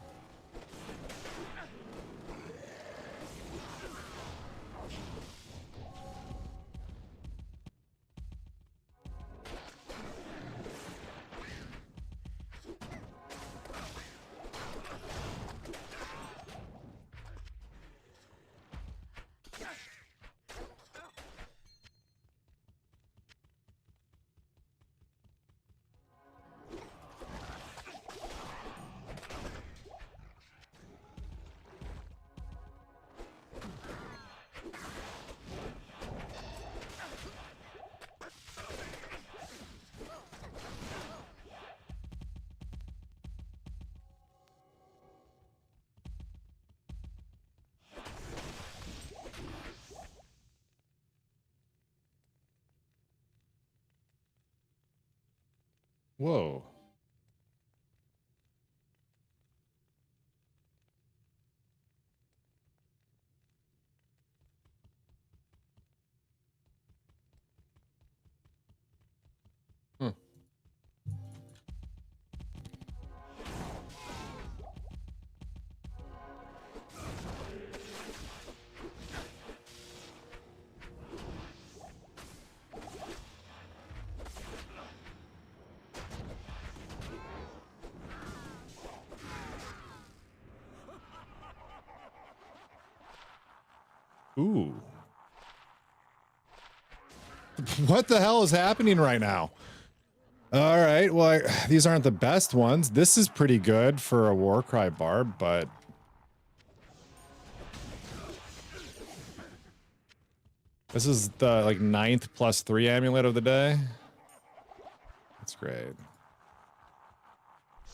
Whoa. Huh. Ooh. What the hell is happening right now? All right, well, these aren't the best ones. This is pretty good for a Warcry barb, but... This is the, like, 9th +3 amulet of the day. That's great.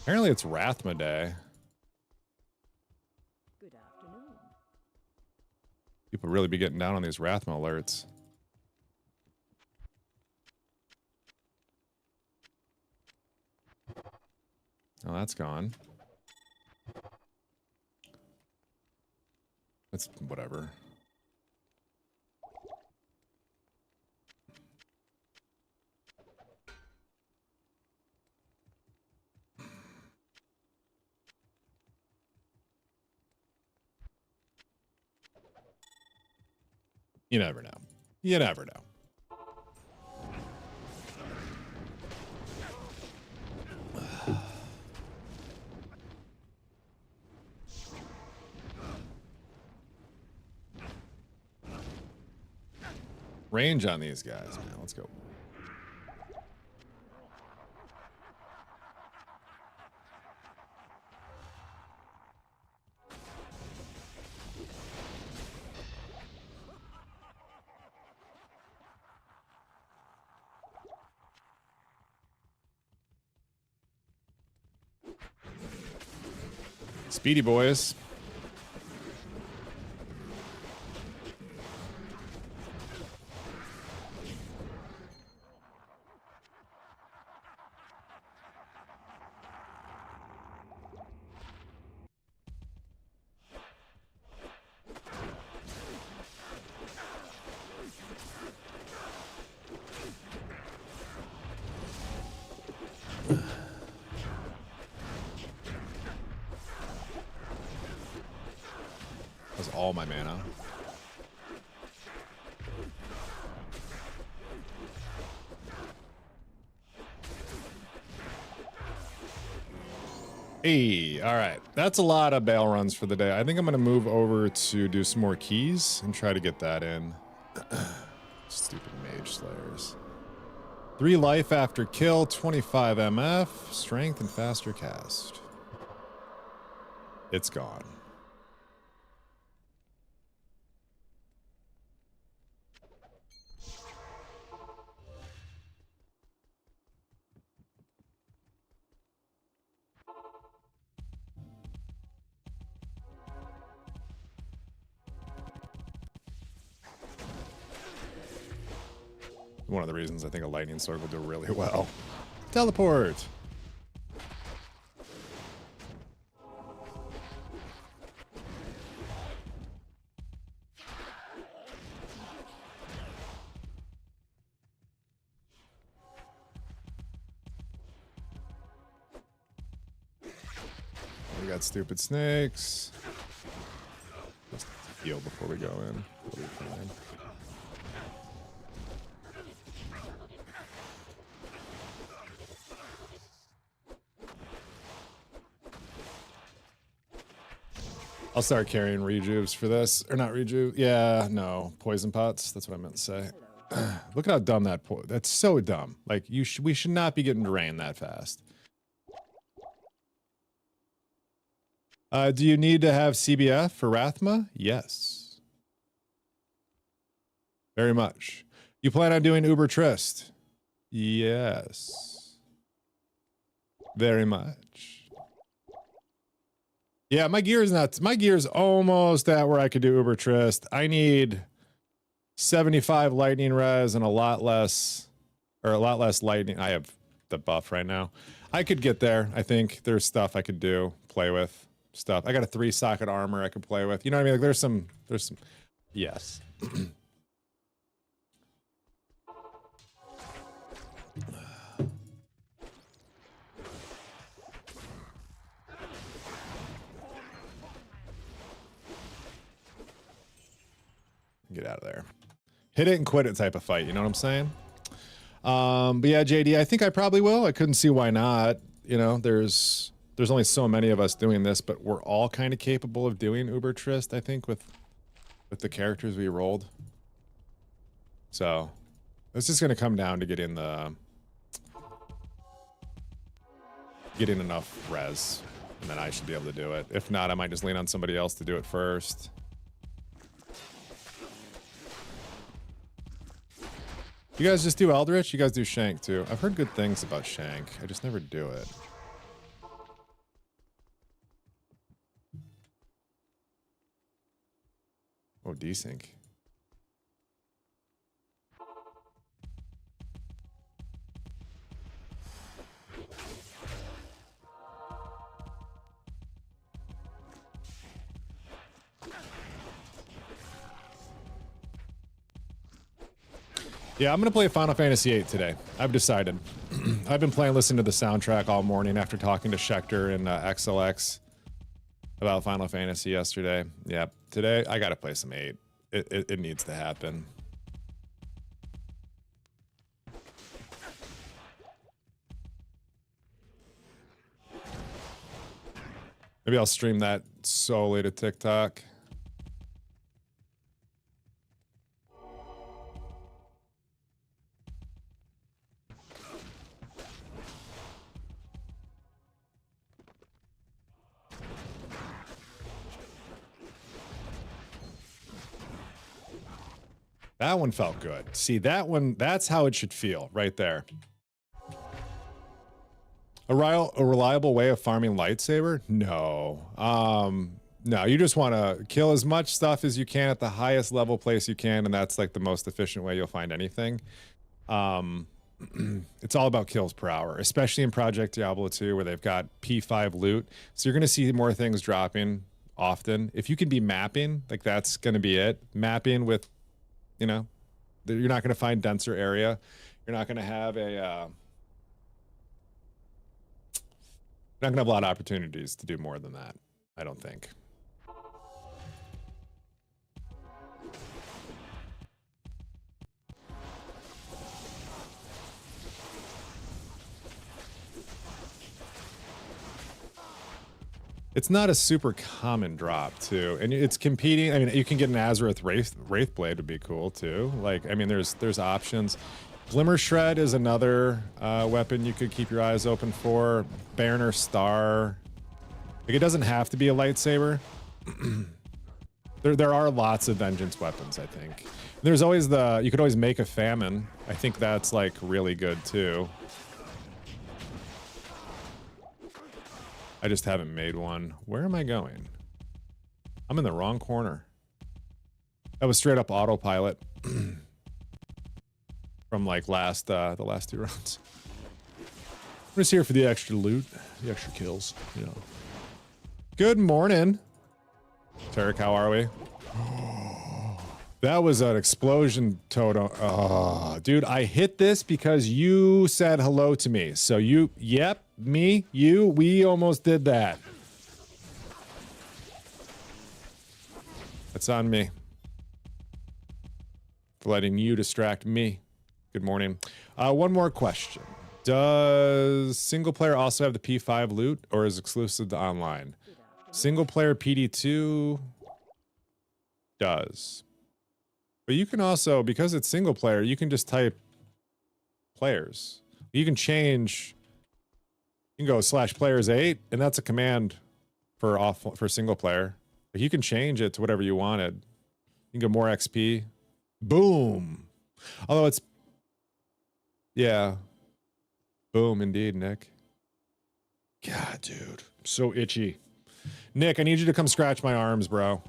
Apparently it's Rathma Day. Good afternoon. People really be getting down on these Rathma alerts. Oh, that's gone. That's whatever. You never know. You never know. Range on these guys, man. Let's go. Speedy boys. That's all my mana. Hey, all right. That's a lot of bail runs for the day. I think I'm going to move over to do some more keys and try to get that in. Stupid mage slayers. 3 life after kill, 25 MF, strength and faster cast. It's gone. One of the reasons I think a lightning sword will do really well. Teleport. We got stupid snakes. Let's heal before we go in. We'll be fine. I'll start carrying rejuves for this. Or not rejuve. Yeah, no. Poison pots. That's what I meant to say. Look at how dumb that that's so dumb. Like, we should not be getting drained that fast. Do you need to have CBF for Rathma? Yes. Very much. You plan on doing Uber Trist? Yes. Very much. Yeah, my gear is almost at where I could do Uber Trist. I need 75 lightning res and a lot less lightning. I have the buff right now. I could get there. I think there's stuff I could do, play with stuff. I got a 3-socket armor I could play with. You know what I mean? Like there's some, yes. Get out of there. Hit it and quit it type of fight, you know what I'm saying? But yeah, JD, I think I probably will. I couldn't see why not. You know, there's only so many of us doing this, but we're all kind of capable of doing Uber Trist, I think, with the characters we rolled. So it's just gonna come down to getting enough res, and then I should be able to do it. If not, I might just lean on somebody else to do it first. You guys just do Eldritch? You guys do Shank too? I've heard good things about Shank. I just never do it. Oh, desync. Yeah, I'm gonna play Final Fantasy VIII today. I've decided. I've been listening to the soundtrack all morning after talking to Schecter and XLX about Final Fantasy yesterday. Yeah, today I gotta play some 8. It needs to happen. Maybe I'll stream that solely to TikTok. That one felt good. See, that one, that's how it should feel right there. A reliable way of farming lightsaber? No. No, you just want to kill as much stuff as you can at the highest level place you can, and that's like the most efficient way you'll find anything. It's all about kills per hour, especially in Project Diablo 2 where they've got P5 loot. So you're going to see more things dropping often. If you can be mapping, like that's going to be it. Mapping with, you know, you're not going to find denser area. You're not going to have a... you're not going to have a lot of opportunities to do more than that, I don't think. It's not a super common drop too, and it's competing. I mean, you can get an Azareth Wraith Blade would be cool too. Like, I mean, there's options. Glimmer Shred is another weapon you could keep your eyes open for. Banner Star. Like, it doesn't have to be a lightsaber. There are lots of vengeance weapons, I think. There's always you could always make a famine. I think that's like really good too. I just haven't made one. Where am I going? I'm in the wrong corner. That was straight up autopilot from like the last 2 rounds. I'm just here for the extra loot, the extra kills, you know. Good morning. Tarek, how are we? That was an explosion totem. Oh, dude, I hit this because you said hello to me. So yep, me, you, we almost did that. That's on me. For letting you distract me. Good morning. One more question. Does single player also have the P5 loot or is it exclusive to online? Single player PD2 does. But you can also, because it's single player, you can just type players. You can change, you can go /players8, and that's a command for single player. But you can change it to whatever you wanted. You can get more XP. Boom. Although it's, yeah. Boom, indeed, Nick. God, dude. I'm so itchy. Nick, I need you to come scratch my arms, bro.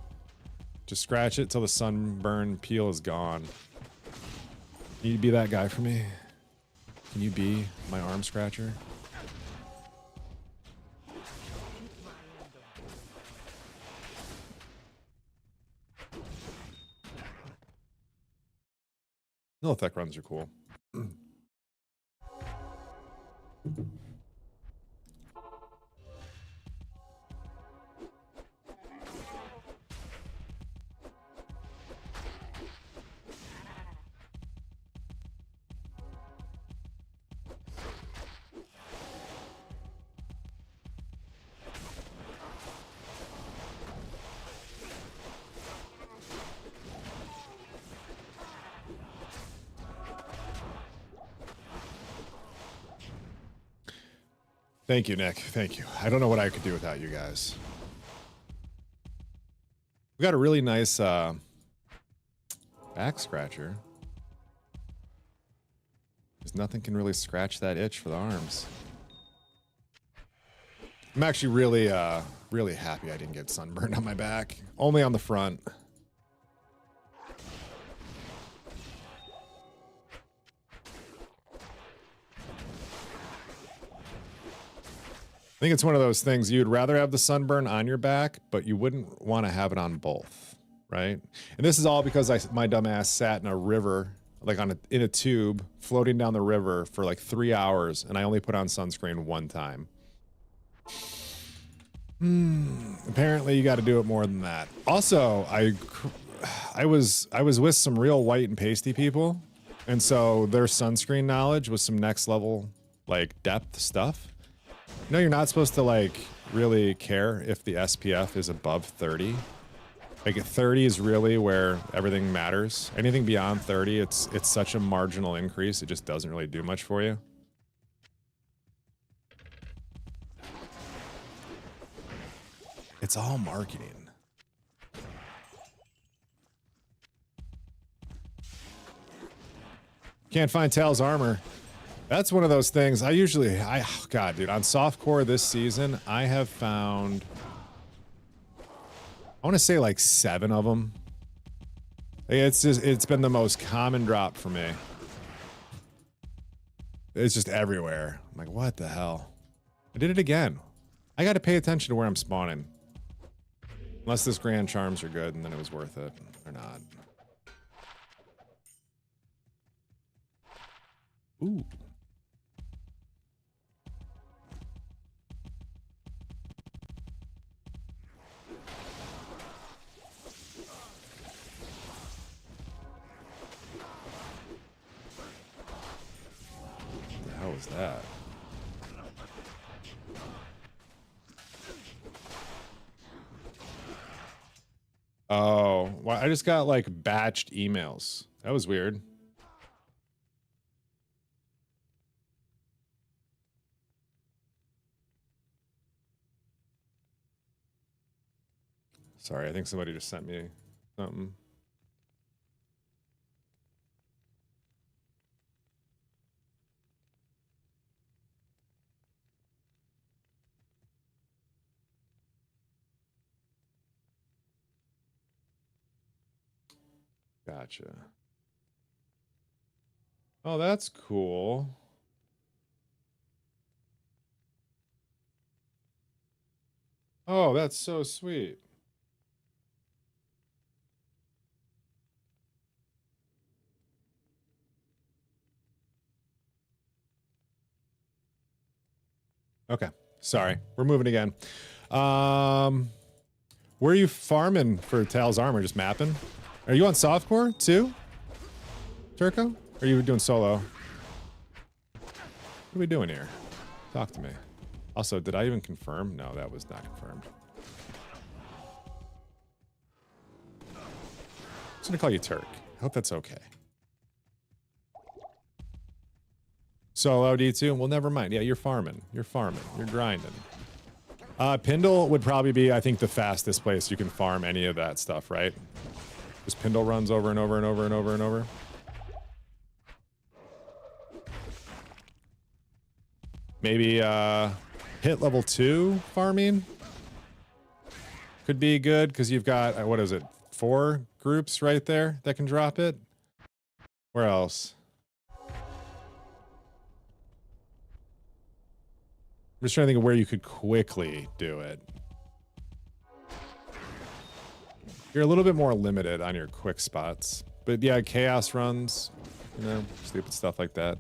Just scratch it till the sunburn peel is gone. Can you be that guy for me? Can you be my arm scratcher? No effect runs are cool. Thank you, Nick. Thank you. I don't know what I could do without you guys. We got a really nice back scratcher. Because nothing can really scratch that itch for the arms. I'm actually really, really happy I didn't get sunburned on my back. Only on the front. I think it's one of those things you'd rather have the sunburn on your back, but you wouldn't want to have it on both, right? And this is all because my dumb ass sat in a river, like in a tube, floating down the river for like 3 hours, and I only put on sunscreen one time. Apparently you got to do it more than that. Also, I was with some real white and pasty people, and so their sunscreen knowledge was some next level, like, depth stuff. No, you're not supposed to, like, really care if the SPF is above 30. Like, 30 is really where everything matters. Anything beyond 30, it's such a marginal increase, it just doesn't really do much for you. It's all marketing. Can't find Tal's armor. That's one of those things. God, dude, on softcore this season, I have found, I want to say like 7 of them. It's been the most common drop for me. It's just everywhere. I'm like, what the hell? I did it again. I got to pay attention to where I'm spawning. Unless this Grand Charms are good, and then it was worth it. Or not. Ooh. What the hell was that? Oh, well, I just got like batched emails. That was weird. Sorry, I think somebody just sent me something. Gotcha. Oh, that's cool. Oh, that's so sweet. Okay, sorry. We're moving again. Where are you farming for Tal's armor? Just mapping? Are you on softcore too, Turco? Or are you doing solo? What are we doing here? Talk to me. Also, did I even confirm? No, that was not confirmed. I'm just gonna call you Turk. I hope that's okay. Solo D2? Well, never mind. Yeah, you're farming. You're farming. You're grinding. Pindle would probably be, I think, the fastest place you can farm any of that stuff, right? Just Pindle runs over and over and over and over and over. Maybe hit level 2 farming could be good because you've got, what is it, 4 groups right there that can drop it? Where else? I'm just trying to think of where you could quickly do it. You're a little bit more limited on your quick spots. But yeah, chaos runs, you know, stupid stuff like that.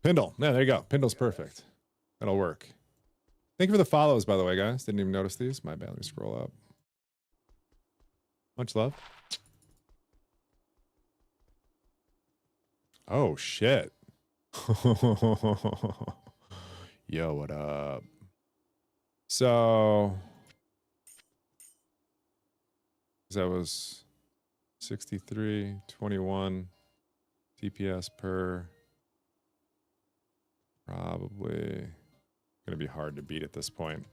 Pindle. Yeah, there you go. Pindle's perfect. That'll work. Thank you for the follows, by the way, guys. Didn't even notice these. My bad. Let me scroll up. Much love. Oh, shit. Yo, what up? So... that was 63, 21 TPS per... probably gonna be hard to beat at this point.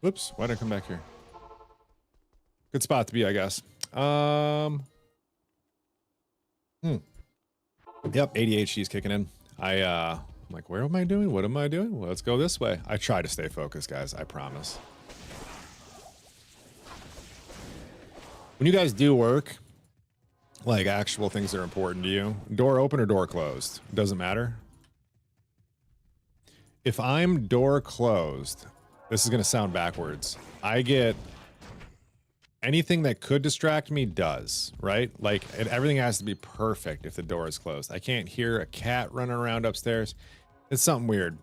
Whoops, why did I come back here? Good spot to be, I guess. Yep, ADHD is kicking in. I'm like, where am I doing? What am I doing? Well, let's go this way. I try to stay focused, guys. I promise. When you guys do work, like actual things that are important to you, door open or door closed, doesn't matter. If I'm door closed, this is going to sound backwards. I get anything that could distract me does, right? Like everything has to be perfect if the door is closed. I can't hear a cat running around upstairs. It's something weird.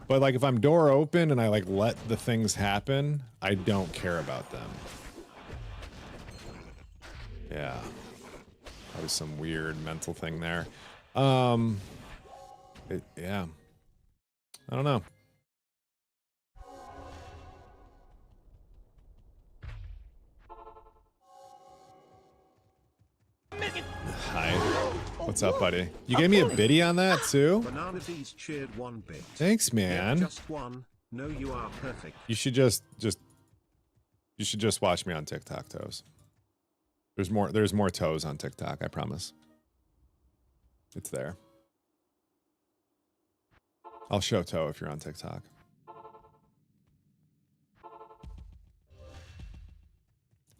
But like if I'm door open and I like let the things happen, I don't care about them. Yeah. That was some weird mental thing there. Yeah. I don't know. Hi. What's up, buddy? You gave me a biddy on that too? Banana Bees cheered 1 bit. Thanks, man. Yeah, just 1. No, you are perfect. You should just watch me on TikTok, Toes. There's more Toes on TikTok, I promise. It's there. I'll show Toe if you're on TikTok.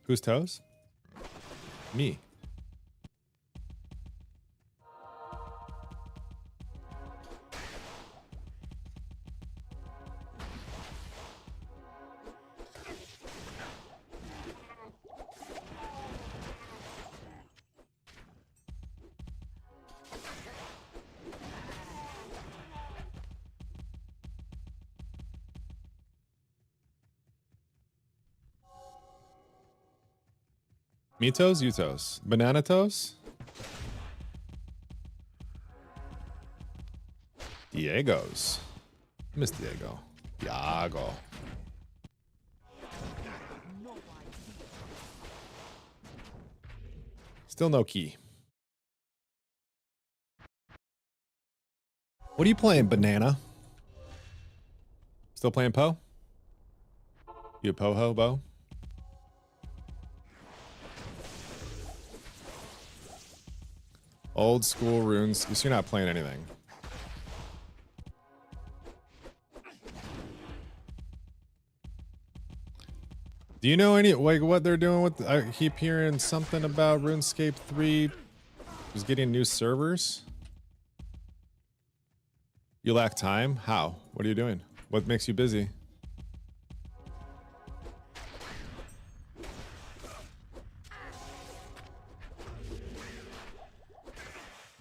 Who's Toes? Me. Mitos, Utos. Banana toes? Diego's. Miss Diego. Diago. Still no key. What are you playing, Banana? Still playing Poe? You a Poe Bo? Old school runes. So you're not playing anything. Do you know any like what they're doing with? I keep hearing something about RuneScape 3 is getting new servers. You lack time? How? What are you doing? What makes you busy?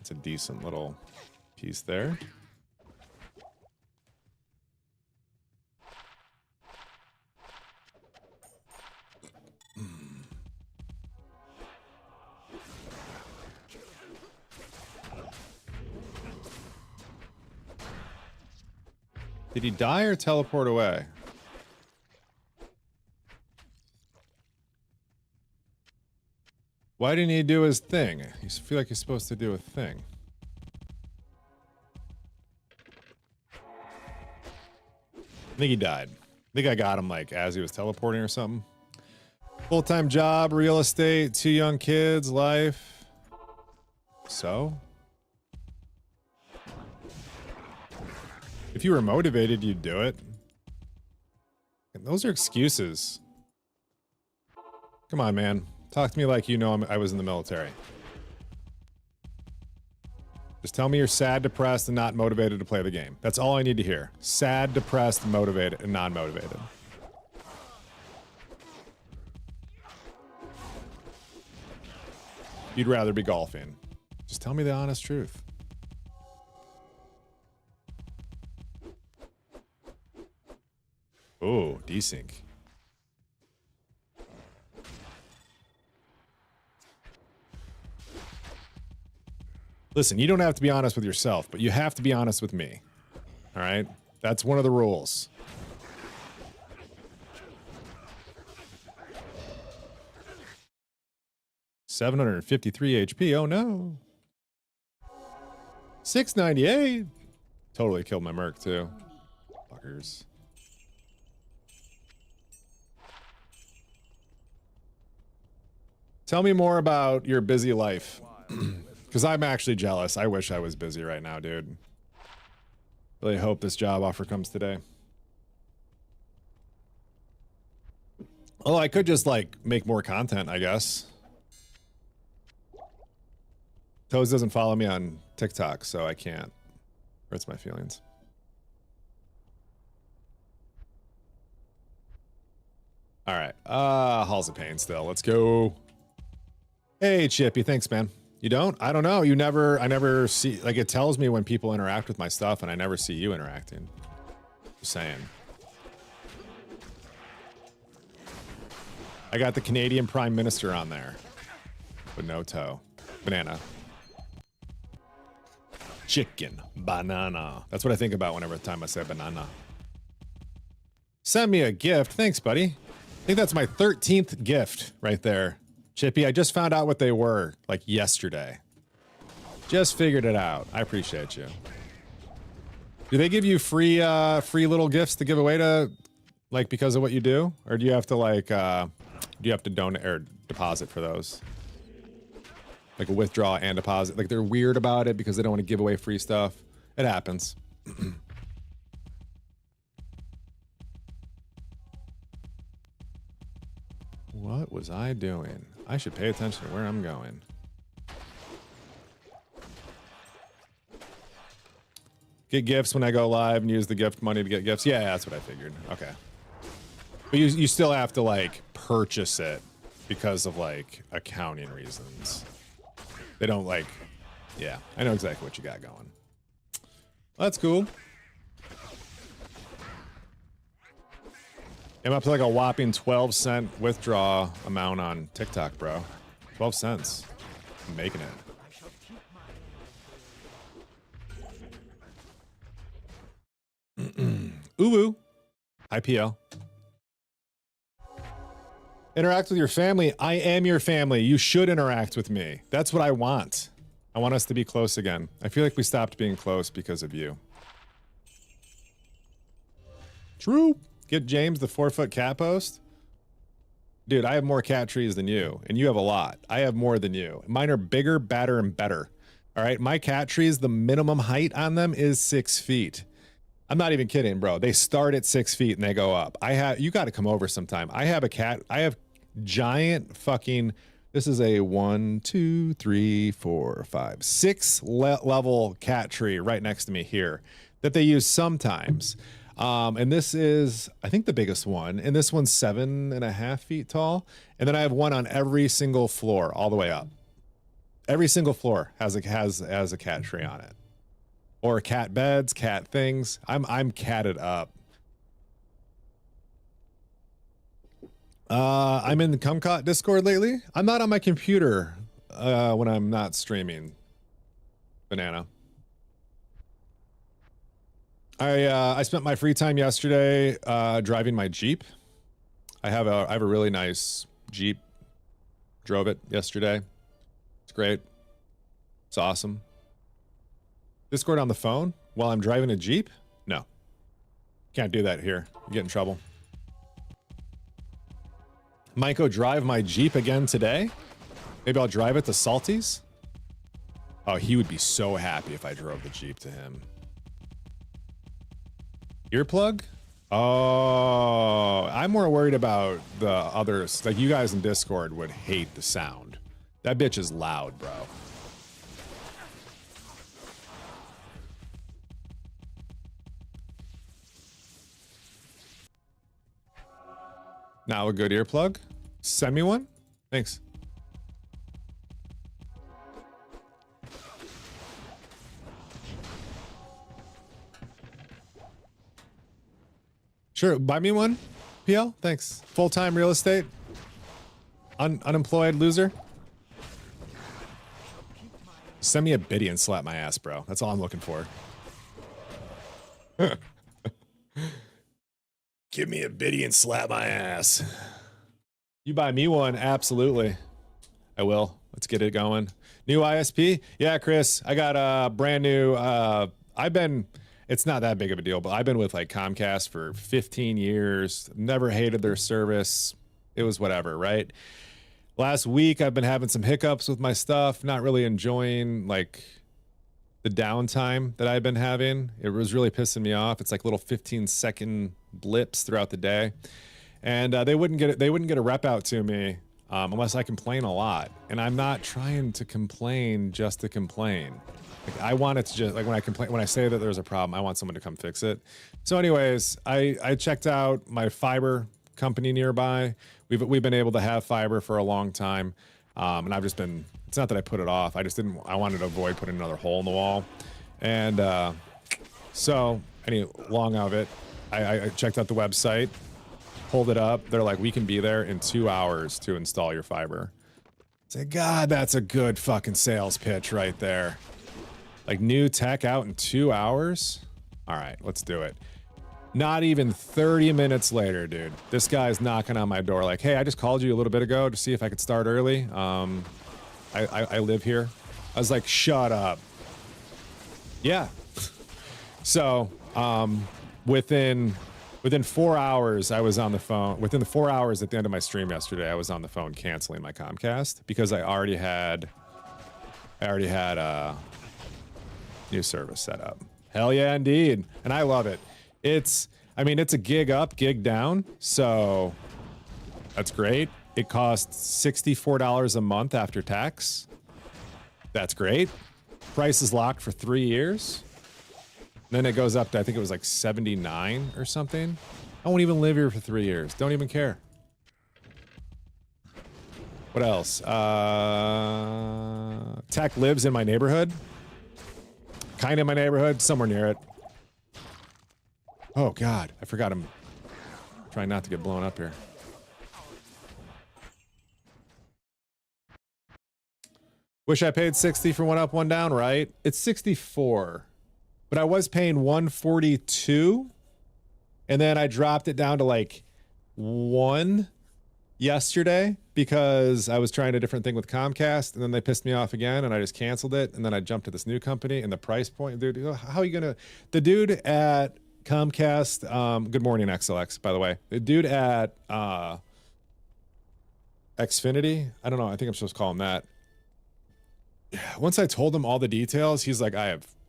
It's a decent little piece there. Did he die or teleport away? Why didn't he do his thing? You feel like he's supposed to do a thing. I think he died. I think I got him like as he was teleporting or something. Full-time job, real estate, 2 young kids, life. So? If you were motivated, you'd do it. And those are excuses. Come on, man. Talk to me like you know I was in the military. Just tell me you're sad, depressed, and not motivated to play the game. That's all I need to hear. Sad, depressed, motivated, and non-motivated. You'd rather be golfing. Just tell me the honest truth. Oh, desync. Listen, you don't have to be honest with yourself, but you have to be honest with me. All right? That's one of the rules. $753 HP. Oh no. 698. Totally killed my Merc too. Fuckers. Tell me more about your busy life. Because I'm actually jealous. I wish I was busy right now, dude. Really hope this job offer comes today. Oh, I could just, like, make more content, I guess. Toes doesn't follow me on TikTok, so I can't. Hurts my feelings. All right. Halls of Pain still. Let's go. Hey, Chippy. Thanks, man. You don't? I don't know. I never see, like, it tells me when people interact with my stuff, and I never see you interacting. Just saying. I got the Canadian Prime Minister on there. But no toe. Banana. Chicken. Banana. That's what I think about whenever time I say banana. Send me a gift. Thanks, buddy. I think that's my 13th gift right there. Chippy, I just found out what they were, like, yesterday. Just figured it out. I appreciate you. Do they give you free little gifts to give away to, like, because of what you do? Or do you have to, like, do you have to donate or deposit for those? Like a withdraw and deposit. Like, they're weird about it because they don't want to give away free stuff. It happens. What was I doing? I should pay attention to where I'm going. Get gifts when I go live and use the gift money to get gifts. Yeah, that's what I figured. Okay. But you still have to, like, purchase it because of, like, accounting reasons. They don't, like... Yeah, I know exactly what you got going. Well, that's cool. I'm up to like a whopping 12-cent withdraw amount on TikTok, bro. 12 cents. I'm making it. Uwu. IPL. Interact with your family. I am your family. You should interact with me. That's what I want. I want us to be close again. I feel like we stopped being close because of you. True. Get James the 4-foot cat post. Dude, I have more cat trees than you, and you have a lot. I have more than you. Mine are bigger, badder, and better. All right, my cat trees, the minimum height on them is 6 feet. I'm not even kidding, bro. They start at 6 feet and they go up. You got to come over sometime. I have a cat. I have giant fucking. This is a 1, 2, 3, 4, 5, 6 level cat tree right next to me here that they use sometimes. And this is, I think, the biggest one. And this one's 7.5 feet tall. And then I have one on every single floor, all the way up. Every single floor has a cat tree on it, or cat beds, cat things. I'm catted up. I'm in the Kumquat Discord lately. I'm not on my computer when I'm not streaming. Banana. I spent my free time yesterday driving my Jeep. I have a really nice Jeep. Drove it yesterday. It's great. It's awesome. Discord on the phone while I'm driving a Jeep? No. Can't do that here. You get in trouble. Might go drive my Jeep again today. Maybe I'll drive it to Salty's. Oh, he would be so happy if I drove the Jeep to him. Earplug? Oh, I'm more worried about the others. Like, you guys in Discord would hate the sound. That bitch is loud, bro. Now a good earplug. Send me one. Thanks. Sure, buy me one. PL, thanks. Full-time real estate. Unemployed loser. Send me a biddy and slap my ass, bro. That's all I'm looking for. Give me a biddy and slap my ass. You buy me one, absolutely. I will. Let's get it going. New ISP? Yeah, Chris, I got a brand new, it's not that big of a deal, but I've been with like Comcast for 15 years. Never hated their service. It was whatever, right? Last week, I've been having some hiccups with my stuff, not really enjoying like the downtime that I've been having. It was really pissing me off. It's like little 15-second blips throughout the day. And they wouldn't get a rep out to me unless I complain a lot. And I'm not trying to complain just to complain. Like, I want it to just, like, when I say that there's a problem, I want someone to come fix it. So anyways, I checked out my fiber company nearby. We've been able to have fiber for a long time. And I've just been, it's not that I put it off. I wanted to avoid putting another hole in the wall. And so, long of it, I checked out the website, pulled it up. They're like, we can be there in 2 hours to install your fiber. I said, God, that's a good fucking sales pitch right there. Like, new tech out in 2 hours? All right, let's do it. Not even 30 minutes later, dude. This guy's knocking on my door like, hey, I just called you a little bit ago to see if I could start early. I live here. I was like, shut up. Yeah. So, within 4 hours, I was on the phone. Within the 4 hours at the end of my stream yesterday, I was on the phone canceling my Comcast because I already had new service set up. Hell yeah, indeed. And I love it. It's a gig up, gig down. So that's great. It costs $64 a month after tax. That's great. Price is locked for 3 years. Then it goes up to, I think it was like 79 or something. I won't even live here for 3 years. Don't even care. What else? Tech lives in my neighborhood. Kind of in my neighborhood, somewhere near it. Oh God, I forgot I'm trying not to get blown up here. Wish I paid 60 for one up, one down, right? It's 64. But I was paying 142. And then I dropped it down to like 1 yesterday because I was trying a different thing with Comcast, and then they pissed me off again, and I just canceled it. And then I jumped to this new company, and the price point, dude, how are you gonna? The dude at Comcast, good morning, XLX, by the way. The dude at Xfinity, I don't know, I think I'm supposed to call him that. Once I told him all the details, he's like,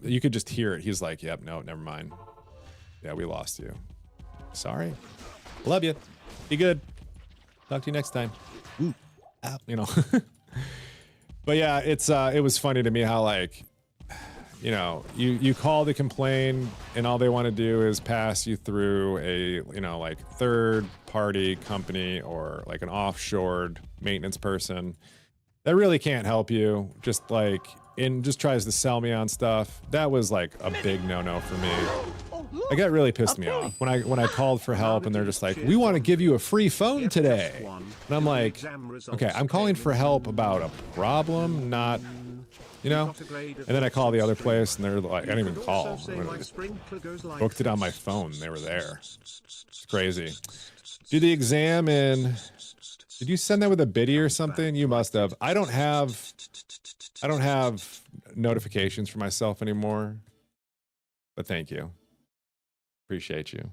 you could just hear it. He's like, yep, no, never mind. Yeah, we lost you. Sorry. Love you. Be good. Talk to you next time. Ooh. Ow. You know. But yeah, it was funny to me how, like, you know, you call to complain and all they want to do is pass you through a, you know, like third party company or like an offshored maintenance person that really can't help you. Just like, and just tries to sell me on stuff. That was like a big no-no for me. I got really pissed me off when I called for help and they're just like, we want to give you a free phone today. And I'm like, okay, I'm calling for help about a problem, not, you know? And then I call the other place and they're like, I didn't even call. I just booked it on my phone. They were there. It's crazy. Do the exam in, did you send that with a biddy or something? You must have. I don't have notifications for myself anymore, but thank you. Appreciate you.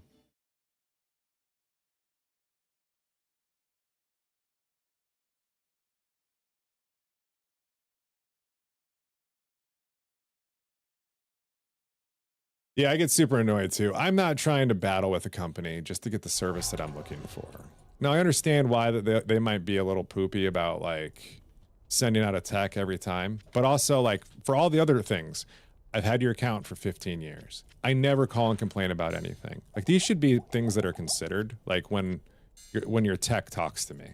Yeah, I get super annoyed too. I'm not trying to battle with a company just to get the service that I'm looking for. Now, I understand why that they might be a little poopy about like sending out a tech every time, but also like for all the other things, I've had your account for 15 years. I never call and complain about anything. Like these should be things that are considered, like when your tech talks to me.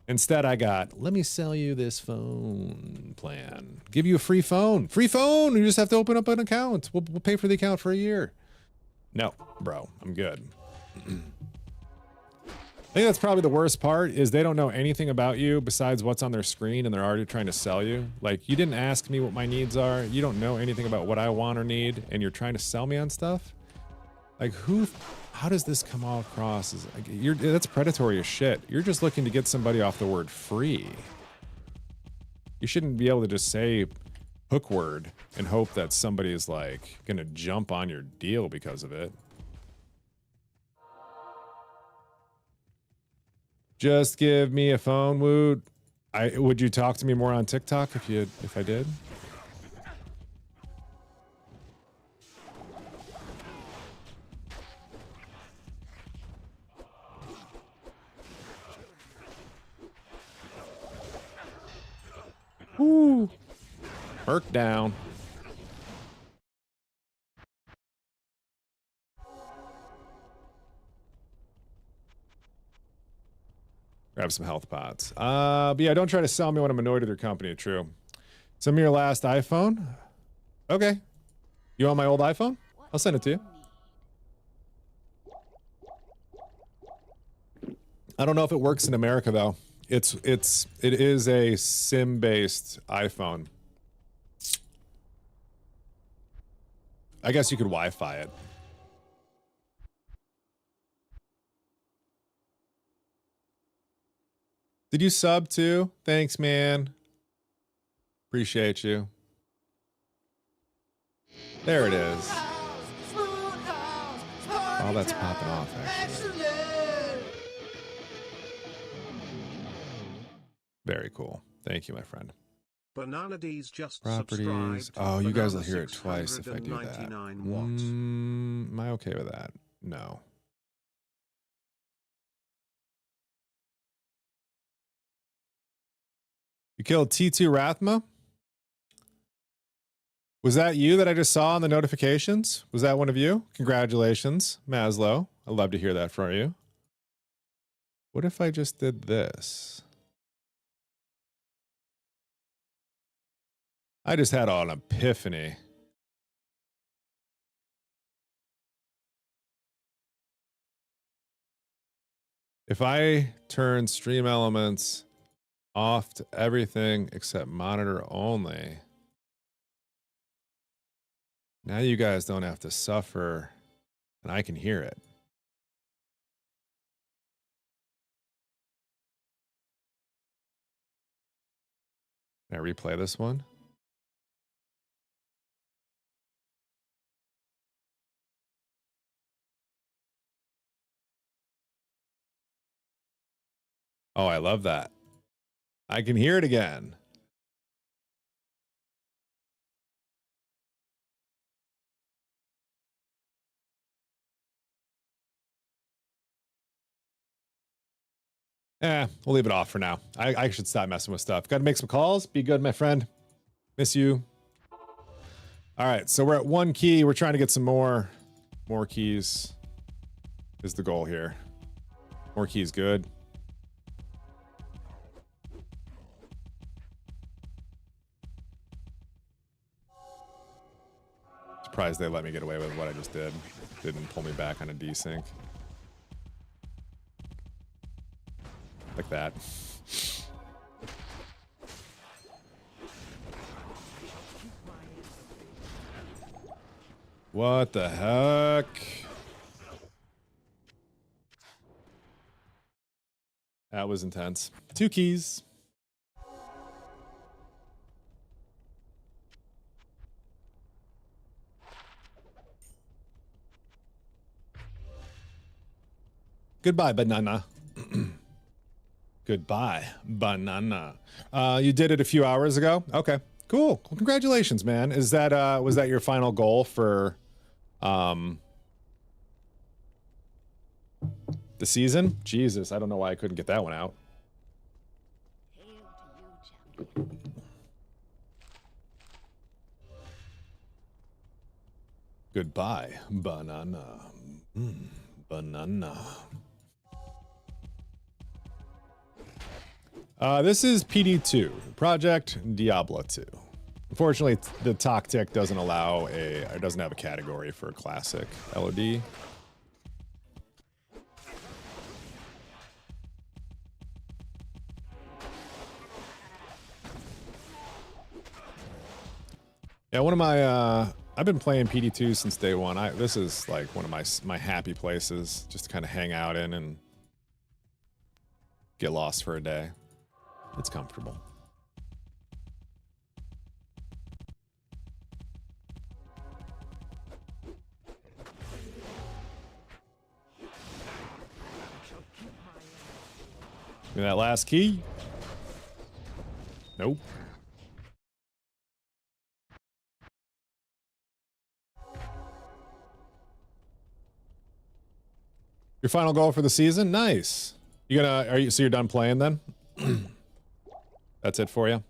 Instead, I got, let me sell you this phone plan. Give you a free phone. Free phone! You just have to open up an account. We'll pay for the account for a year. No, bro, I'm good. I think that's probably the worst part is they don't know anything about you besides what's on their screen and they're already trying to sell you. Like, you didn't ask me what my needs are. You don't know anything about what I want or need, and you're trying to sell me on stuff? Like, how does this come all across? As, like, that's predatory as shit. You're just looking to get somebody off the word free. You shouldn't be able to just say hook word and hope that somebody is like gonna jump on your deal because of it. Just give me a phone, Woot. Would you talk to me more on TikTok if I did? Woo. Merc down. Grab some health pots. But yeah, don't try to sell me when I'm annoyed with your company. True. Send me your last iPhone. Okay. You want my old iPhone? I'll send it to you. I don't know if it works in America though. It is a SIM-based iPhone. I guess you could Wi-Fi it. Did you sub too? Thanks, man. Appreciate you. There it is. Oh, that's popping off, actually. Very cool. Thank you, my friend. Banana D's just Properties. Oh, you guys will hear it twice if I do that. Am I okay with that? No. You killed T2 Rathma? Was that you that I just saw on the notifications? Was that one of you? Congratulations, Maslow. I'd love to hear that from you. What if I just did this? I just had an epiphany. If I turn stream elements Off to everything except monitor only. Now you guys don't have to suffer, and I can hear it. Can I replay this one? Oh, I love that. I can hear it again. We'll leave it off for now. I should stop messing with stuff. Got to make some calls. Be good, my friend. Miss you. All right, so we're at 1 key. We're trying to get some more keys is the goal here. More keys, good. Surprised they let me get away with what I just did. Didn't pull me back on a desync. Like that. What the heck? That was intense. 2 keys. Goodbye, banana. Goodbye, banana. You did it a few hours ago? Okay, cool. Well, congratulations, man. Is that was that your final goal for the season? Jesus, I don't know why I couldn't get that one out. Goodbye, banana. Banana. This is PD2, Project Diablo 2. Unfortunately, the Tactic doesn't allow it doesn't have a category for a classic LOD. Yeah, one of my, I've been playing PD2 since day one. This is like one of my happy places just to kind of hang out in and get lost for a day. It's comfortable. Give me that last key. Nope. Your final goal for the season? Nice. So you're done playing then? That's it for you?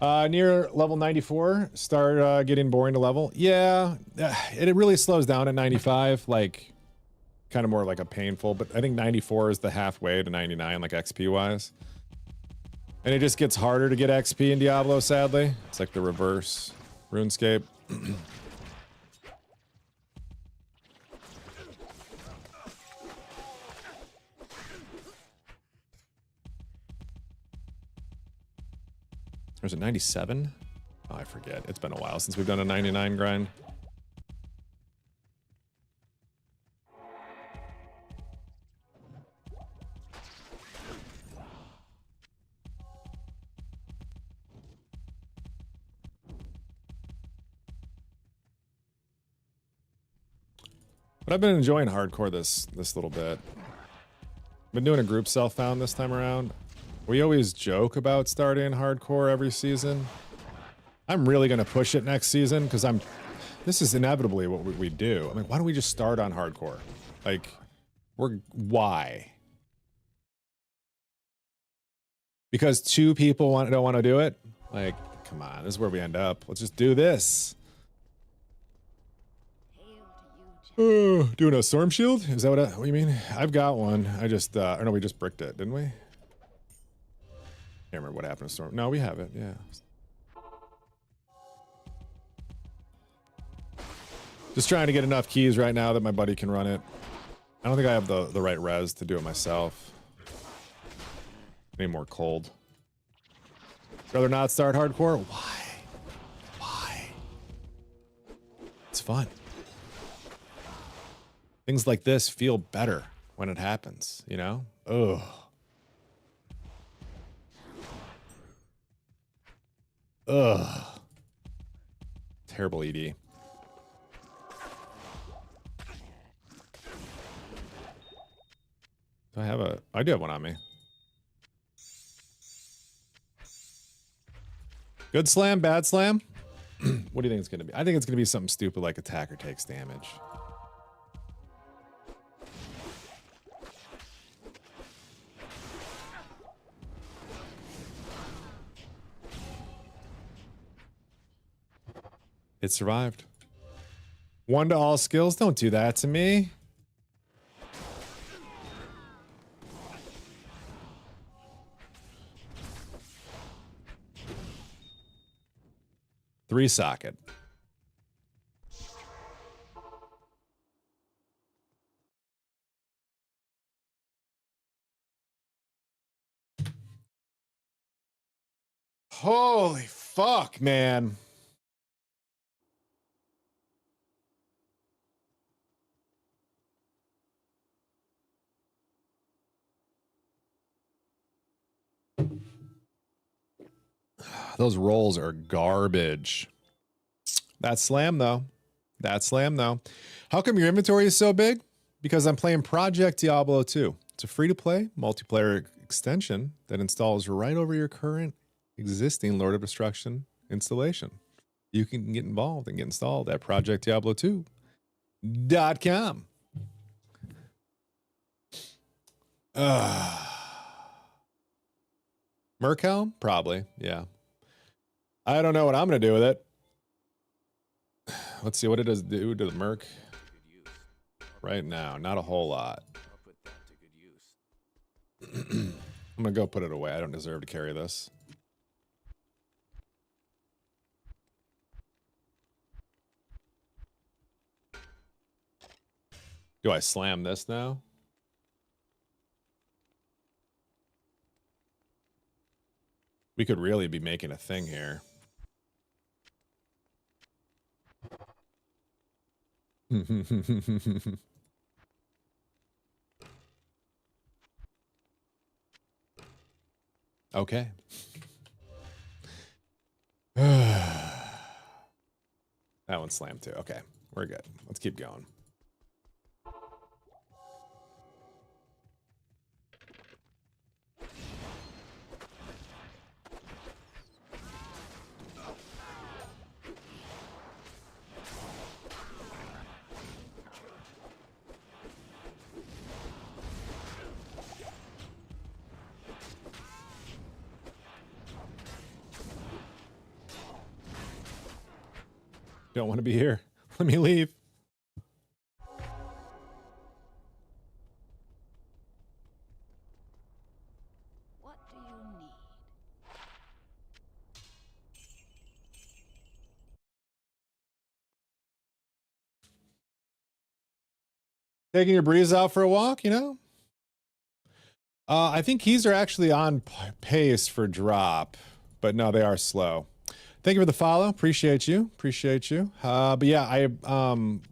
Near level 94, start getting boring to level. Yeah, it really slows down at 95, like kind of more like a painful, but I think 94 is the halfway to 99, like XP wise. And it just gets harder to get XP in Diablo, sadly. It's like the reverse RuneScape. Or is it 97? Oh, I forget. It's been a while since we've done a 99 grind. But I've been enjoying hardcore this little bit. Been doing a group self-found this time around. We always joke about starting hardcore every season. I'm really going to push it next season because this is inevitably what we do. I mean, why don't we just start on hardcore? Like, why? Because 2 people don't want to do it? Like, come on, this is where we end up. Let's just do this. Doing a storm shield? Is that what you mean? I've got one. I just, or no, we just bricked it, didn't we? Can't remember what happened to storm. No, we have it, yeah. Just trying to get enough keys right now that my buddy can run it. I don't think I have the right res to do it myself. Any more cold? Rather not start hardcore? Why? Why? It's fun. Things like this feel better when it happens, you know? Ugh. Ugh. Terrible ED. Do I have a... I do have one on me. Good slam, bad slam? What do you think it's going to be? I think it's going to be something stupid like attacker takes damage. It survived. 1 to all skills? Don't do that to me. Three socket. Holy fuck, man. Those rolls are garbage. That slam, though. That slam, though. How come your inventory is so big? Because I'm playing Project Diablo 2. It's a free-to-play multiplayer extension that installs right over your current existing Lord of Destruction installation. You can get involved and get installed at projectdiablo2.com. Merkel? Probably, yeah. I don't know what I'm going to do with it. Let's see what it does do to the Merc right now. Not a whole lot. I'm going to go put it away. I don't deserve to carry this. Do I slam this now? We could really be making a thing here. Okay. That one slammed too. Okay, we're good. Let's keep going. Don't want to be here. Let me leave. What do you need? Taking your breeze out for a walk, you know? I think keys are actually on pace for drop, but no, they are slow. Thank you for the follow. Appreciate you. Appreciate you. But yeah, been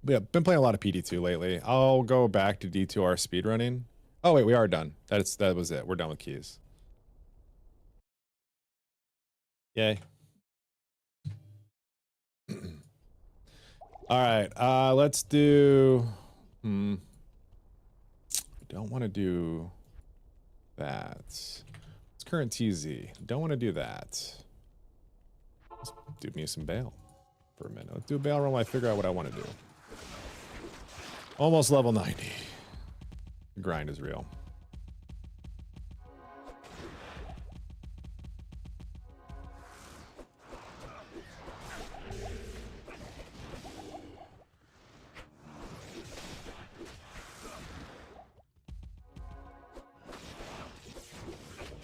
playing a lot of PD2 lately. I'll go back to D2R speedrunning. Oh wait, we are done. That was it. We're done with keys. Yay. All right. Let's do. I don't want to do that. It's current TZ. Don't want to do that. Let's do me some bail for a minute. Let's do a bail roll while I figure out what I want to do. Almost level 90. The grind is real.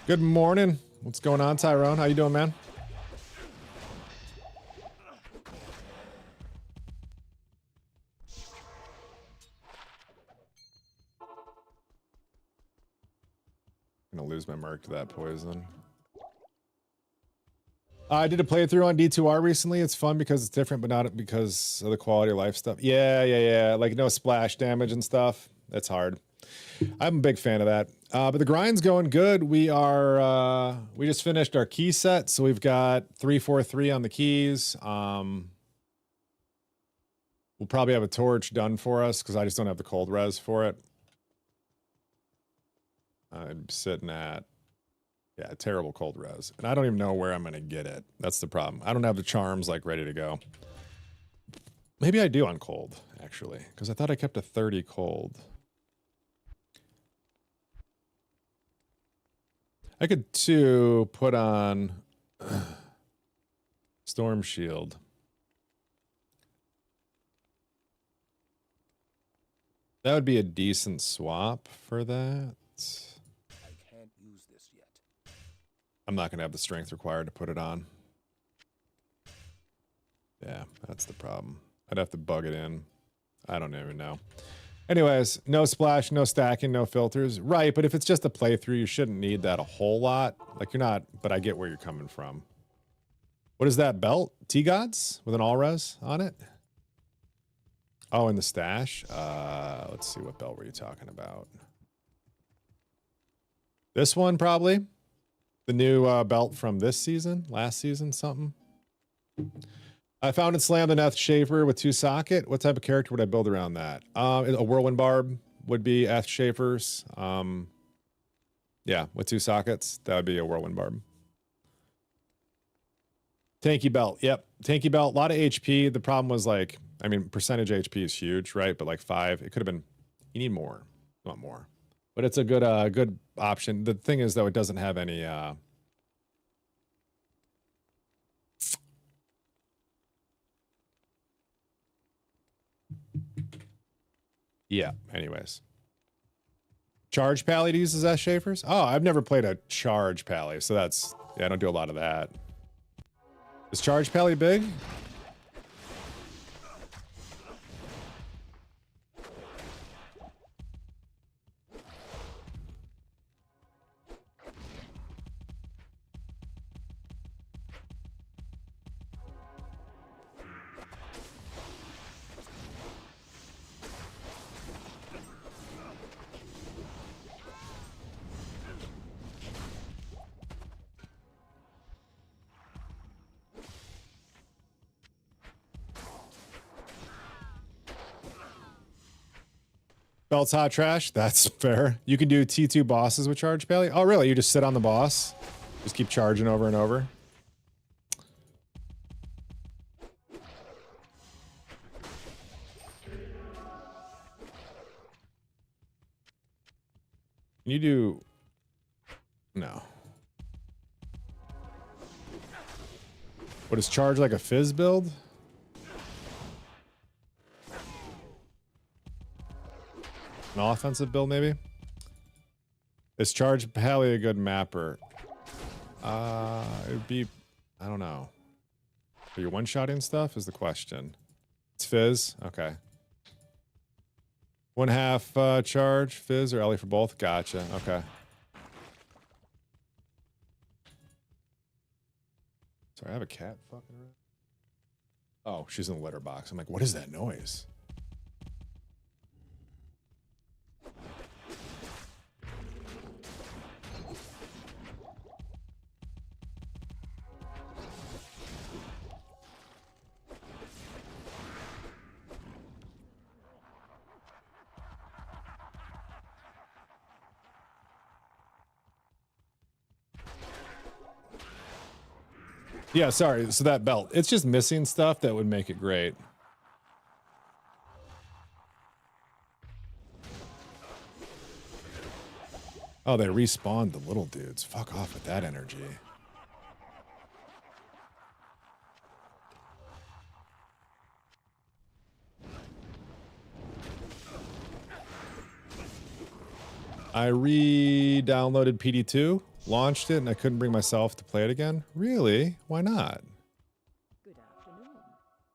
Good morning. What's going on, Tyrone? How you doing, man? gonna lose my mark to that poison. I did a playthrough on D2R recently. It's fun because it's different, but not because of the quality of life stuff. Yeah. Like no splash damage and stuff. That's hard. I'm a big fan of that. But the grind's going good. We just finished our key set, so we've got 343 on the keys. We'll probably have a torch done for us because I just don't have the cold res for it. I'm sitting at, yeah, terrible cold res. And I don't even know where I'm going to get it. That's the problem. I don't have the charms like ready to go. Maybe I do on cold, actually, because I thought I kept a 30 cold. I could, too, put on Storm Shield. That would be a decent swap for that. I can't use this yet. I'm not going to have the strength required to put it on. Yeah, that's the problem. I'd have to bug it in. I don't even know. Anyways, no splash, no stacking, no filters. Right, but if it's just a playthrough, you shouldn't need that a whole lot. Like, you're not, but I get where you're coming from. What is that belt? T-Gods with an all-res on it? Oh, in the stash? Let's see, what belt were you talking about? This one, probably. The new belt from this season, last season, something. I found and slammed the Neth Schaefer with 2 socket. What type of character would I build around that? A Whirlwind Barb would be Eth Schaefer's. Yeah, with 2 sockets, that would be a Whirlwind Barb. Tanky belt, yep. Tanky belt, a lot of HP. The problem was like, I mean, percentage HP is huge, right? But like 5, it could have been, you need more, you want more. But it's a good good option. The thing is, though, it doesn't have any... Yeah, anyways. Charge Pally uses S Schaefer's? Oh, I've never played a Charge Pally, so that's... Yeah, I don't do a lot of that. Is Charge Pally big? Belt's hot trash. That's fair. You can do T2 bosses with Charge Pally. Oh, really? You just sit on the boss? Just keep charging over and over? You do... No. What is Charge like a Fizz build? An offensive build, maybe? Is Charge Pally a good mapper? It would be... I don't know. Are you one-shotting stuff is the question. It's Fizz? Okay. 1/2 Charge, Fizz, or Ellie for both? Gotcha. Okay. Sorry, I have a cat fucking around. Oh, she's in the litter box. I'm like, what is that noise? Yeah, sorry. So that belt, it's just missing stuff that would make it great. Oh, they respawned the little dudes. Fuck off with that energy. I re-downloaded PD2. Launched it and I couldn't bring myself to play it again? Really? Why not? Good afternoon.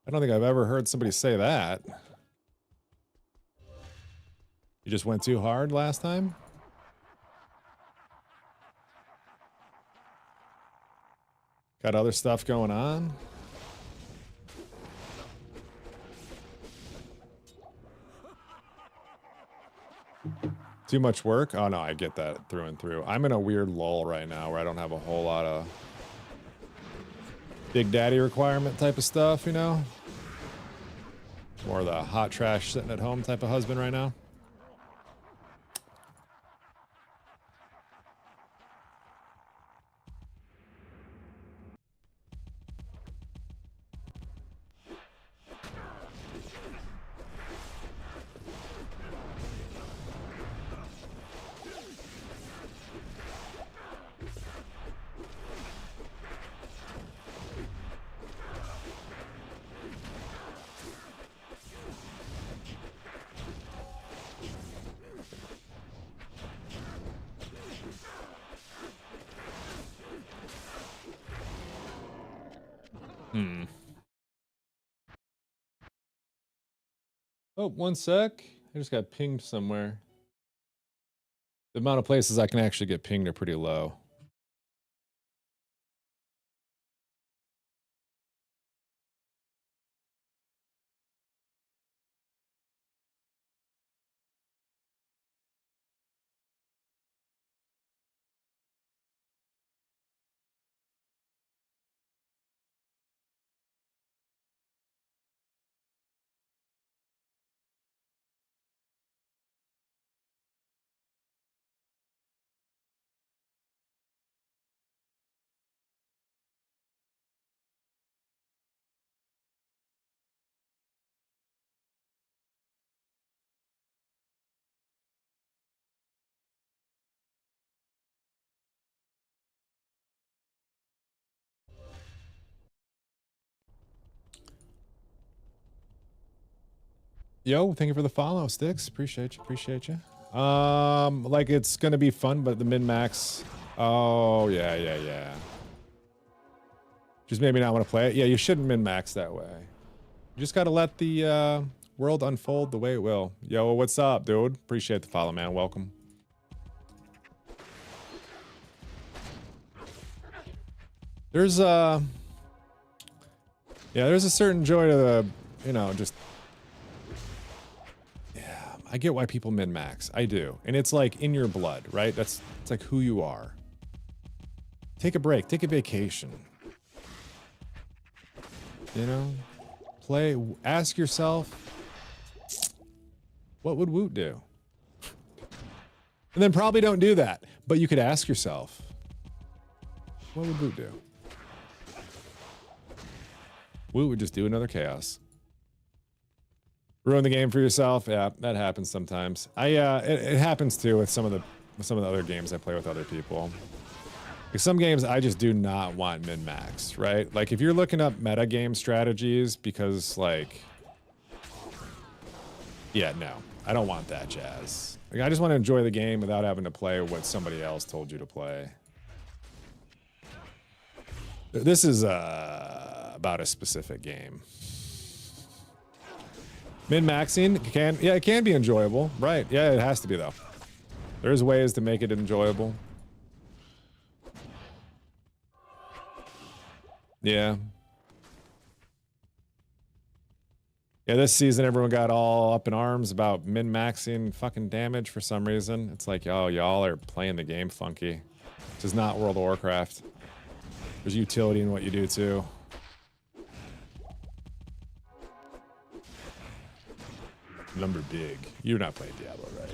I don't think I've ever heard somebody say that. You just went too hard last time? Got other stuff going on. Too much work? Oh no, I get that through and through. I'm in a weird lull right now where I don't have a whole lot of big daddy requirement type of stuff, you know? More the hot trash sitting at home type of husband right now. Oh, one sec. I just got pinged somewhere. The amount of places I can actually get pinged are pretty low. Yo, thank you for the follow, Sticks. Appreciate you. Appreciate you. Like it's gonna be fun, but the min-max. Oh, yeah. Just maybe not want to play it. Yeah, you shouldn't min-max that way. You just gotta let the world unfold the way it will. Yo, what's up, dude? Appreciate the follow, man. Welcome. There's there's a certain joy to the, you know, just I get why people min-max. I do. And it's like in your blood, right? It's like who you are. Take a break. Take a vacation. You know? Play. Ask yourself, what would Woot do? And then probably don't do that. But you could ask yourself, what would Woot do? Woot would just do another chaos. Ruin the game for yourself. Yeah, that happens sometimes. It happens too with some of the other games I play with other people. Like some games I just do not want min-max, right? Like if you're looking up meta game strategies because like, yeah, no, I don't want that jazz. Like I just want to enjoy the game without having to play what somebody else told you to play. This is about a specific game. Min-maxing it can be enjoyable, right? Yeah, it has to be though. There's ways to make it enjoyable. Yeah. Yeah, this season everyone got all up in arms about min-maxing fucking damage for some reason. It's like, oh, y'all are playing the game funky. This is not World of Warcraft. There's utility in what you do too. Number big. You're not playing Diablo, right?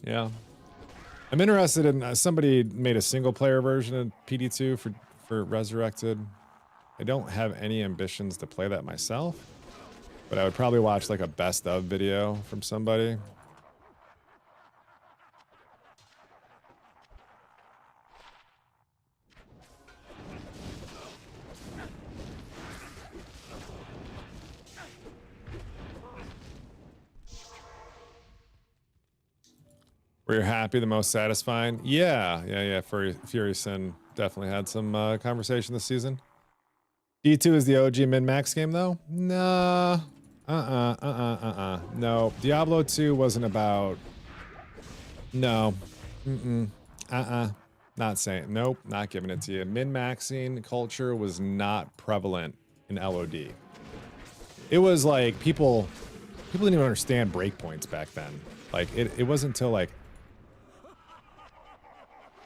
Yeah. I'm interested in, somebody made a single player version of PD2 for Resurrected. I don't have any ambitions to play that myself, but I would probably watch like a best of video from somebody. Were you happy, the most satisfying? Yeah. Fury Sin definitely had some conversation this season. D2 is the OG min-max game though? Nah. No. Diablo 2 wasn't about No. Mm-mm. Not saying. Nope. Not giving it to you. Min-maxing culture was not prevalent in LOD. It was like people didn't even understand breakpoints back then. Like it wasn't until like,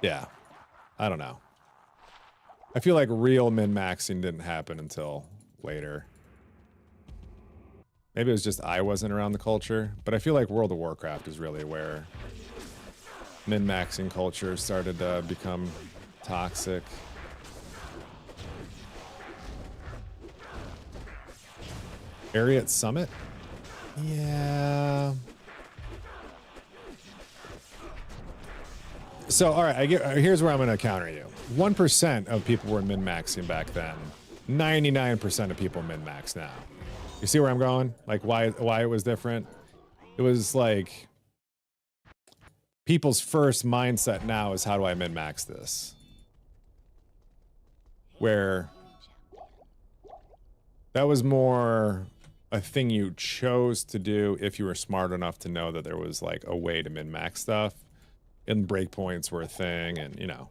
yeah, I don't know. I feel like real min-maxing didn't happen until later. Maybe it was just I wasn't around the culture, but I feel like World of Warcraft is really where min-maxing culture started to become toxic. Area at Summit? Yeah. So, all right, here's where I'm going to counter you. 1% of people were min-maxing back then. 99% of people min-max now. You see where I'm going? Like why it was different? It was like people's first mindset now is how do I min-max this? Where that was more a thing you chose to do if you were smart enough to know that there was like a way to min-max stuff. And breakpoints were a thing, and you know.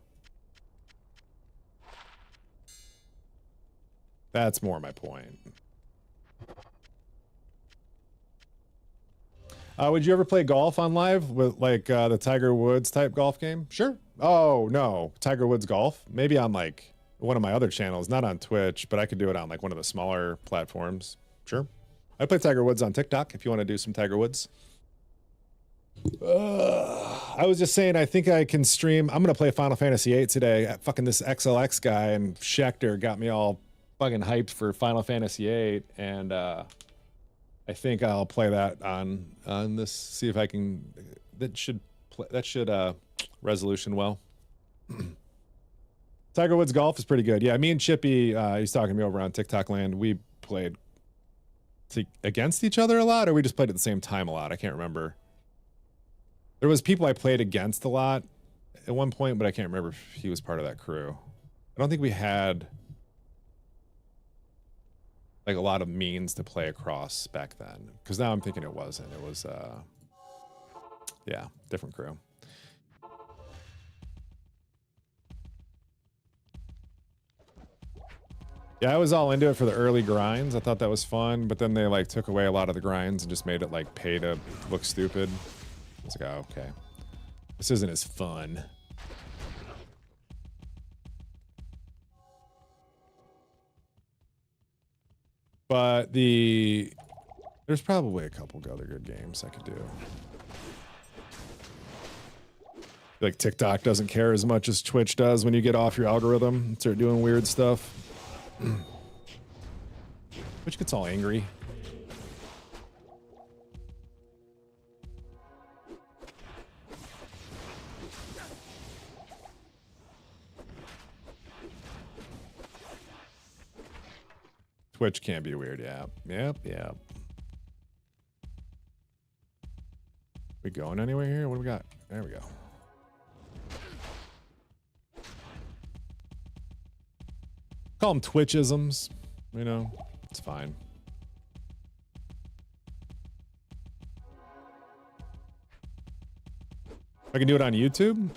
That's more my point. Would you ever play golf on live with like the Tiger Woods type golf game? Sure. Oh no, Tiger Woods golf. Maybe on like one of my other channels, not on Twitch, but I could do it on like one of the smaller platforms. Sure. I play Tiger Woods on TikTok if you want to do some Tiger Woods. I was just saying, I think I can stream. I'm gonna play Final Fantasy VIII today. Fucking this XLX guy and Schecter got me all fucking hyped for Final Fantasy VIII, and I think I'll play that on this. See if I can. That should resolution well. Tiger Woods golf is pretty good. Yeah, me and Chippy, he's talking to me over on TikTok land. We played against each other a lot, or we just played at the same time a lot. I can't remember. There was people I played against a lot at one point, but I can't remember if he was part of that crew. I don't think we had like a lot of means to play across back then, because now I'm thinking it wasn't. It was, yeah, different crew. Yeah, I was all into it for the early grinds. I thought that was fun, but then they like took away a lot of the grinds and just made it like pay to look stupid. It's like, oh, okay, this isn't as fun. But there's probably a couple other good games I could do. Like TikTok doesn't care as much as Twitch does when you get off your algorithm and start doing weird stuff. Twitch gets all angry. Twitch can be weird, yeah. Yep. We going anywhere here? What do we got? There we go. Call them Twitchisms, you know, it's fine. I can do it on YouTube?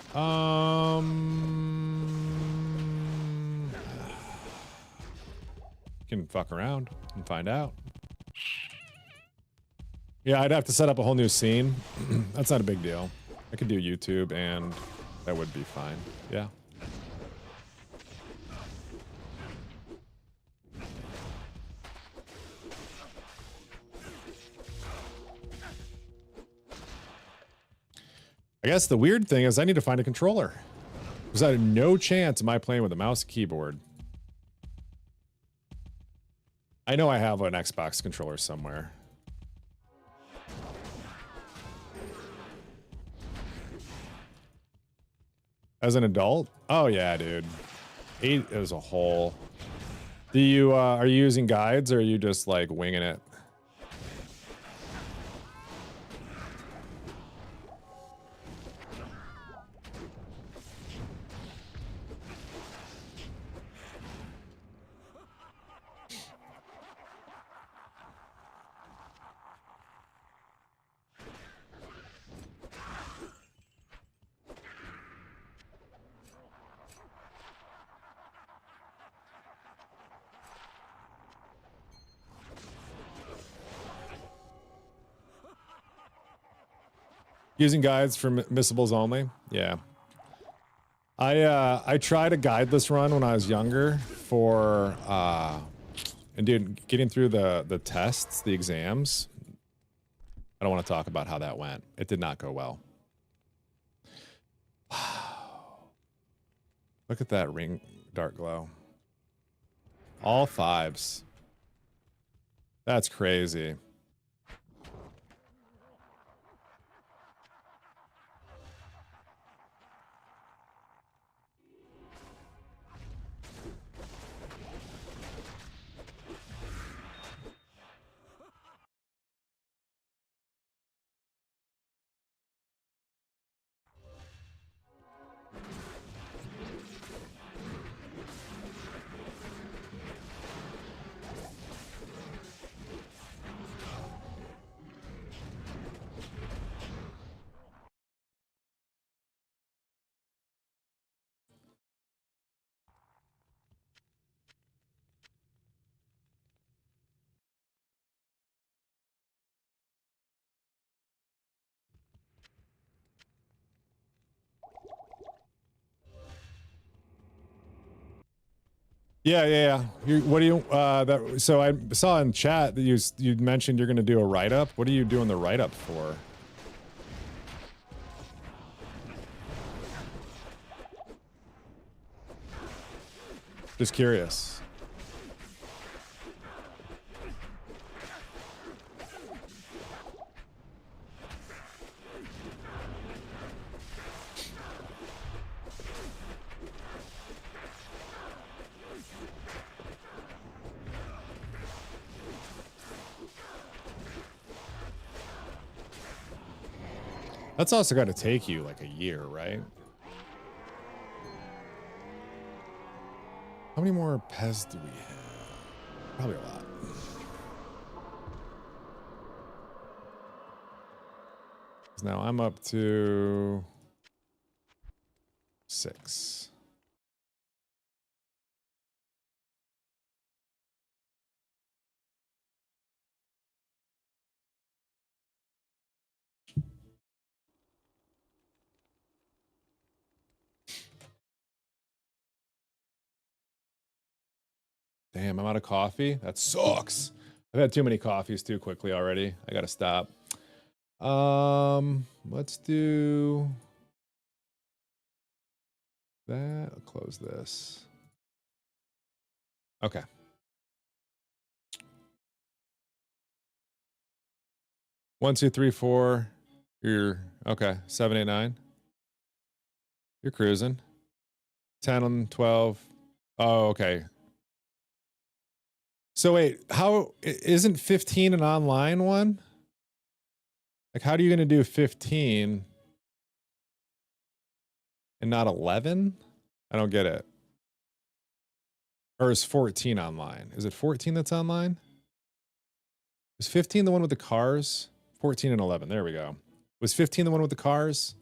Can fuck around and find out. Yeah, I'd have to set up a whole new scene. That's not a big deal. I could do YouTube and that would be fine. Yeah. I guess the weird thing is I need to find a controller, because I had no chance of I playing with a mouse and keyboard. I know I have an Xbox controller somewhere. As an adult? Oh yeah, dude. 8 as a whole. Do you are you using guides, or are you just like winging it? Using guides for missables only. Yeah. I tried a guideless run when I was younger for and dude, getting through the tests, the exams. I don't want to talk about how that went. It did not go well. Wow. Look at that ring dark glow. All 5s. That's crazy. Yeah. What do you? So I saw in chat that you mentioned you're going to do a write up. What are you doing the write up for? Just curious. That's also got to take you like a year, right? How many more Pez do we have? Probably a lot. Now I'm up to 6. Damn, I'm out of coffee. That sucks. I've had too many coffees too quickly already. I gotta stop. Let's do that. I'll close this. Okay. One, two, three, four. You're okay. 7, 8, 9. You're cruising. 10, 12. Oh, okay. So wait, how isn't 15 an online one? Like, how are you going to do 15 and not 11? I don't get it. Or is 14 online? Is it 14 that's online? Is 15 the one with the cars? 14 and 11. There we go. Was 15 the one with the cars?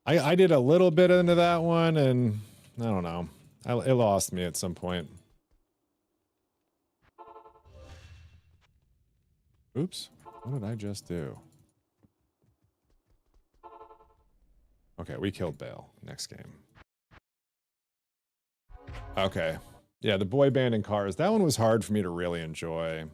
I did a little bit into that one, and I don't know. It lost me at some point. Oops. What did I just do? Okay, we killed Bale. Next game. Okay. Yeah, the boy band in cars. That one was hard for me to really enjoy.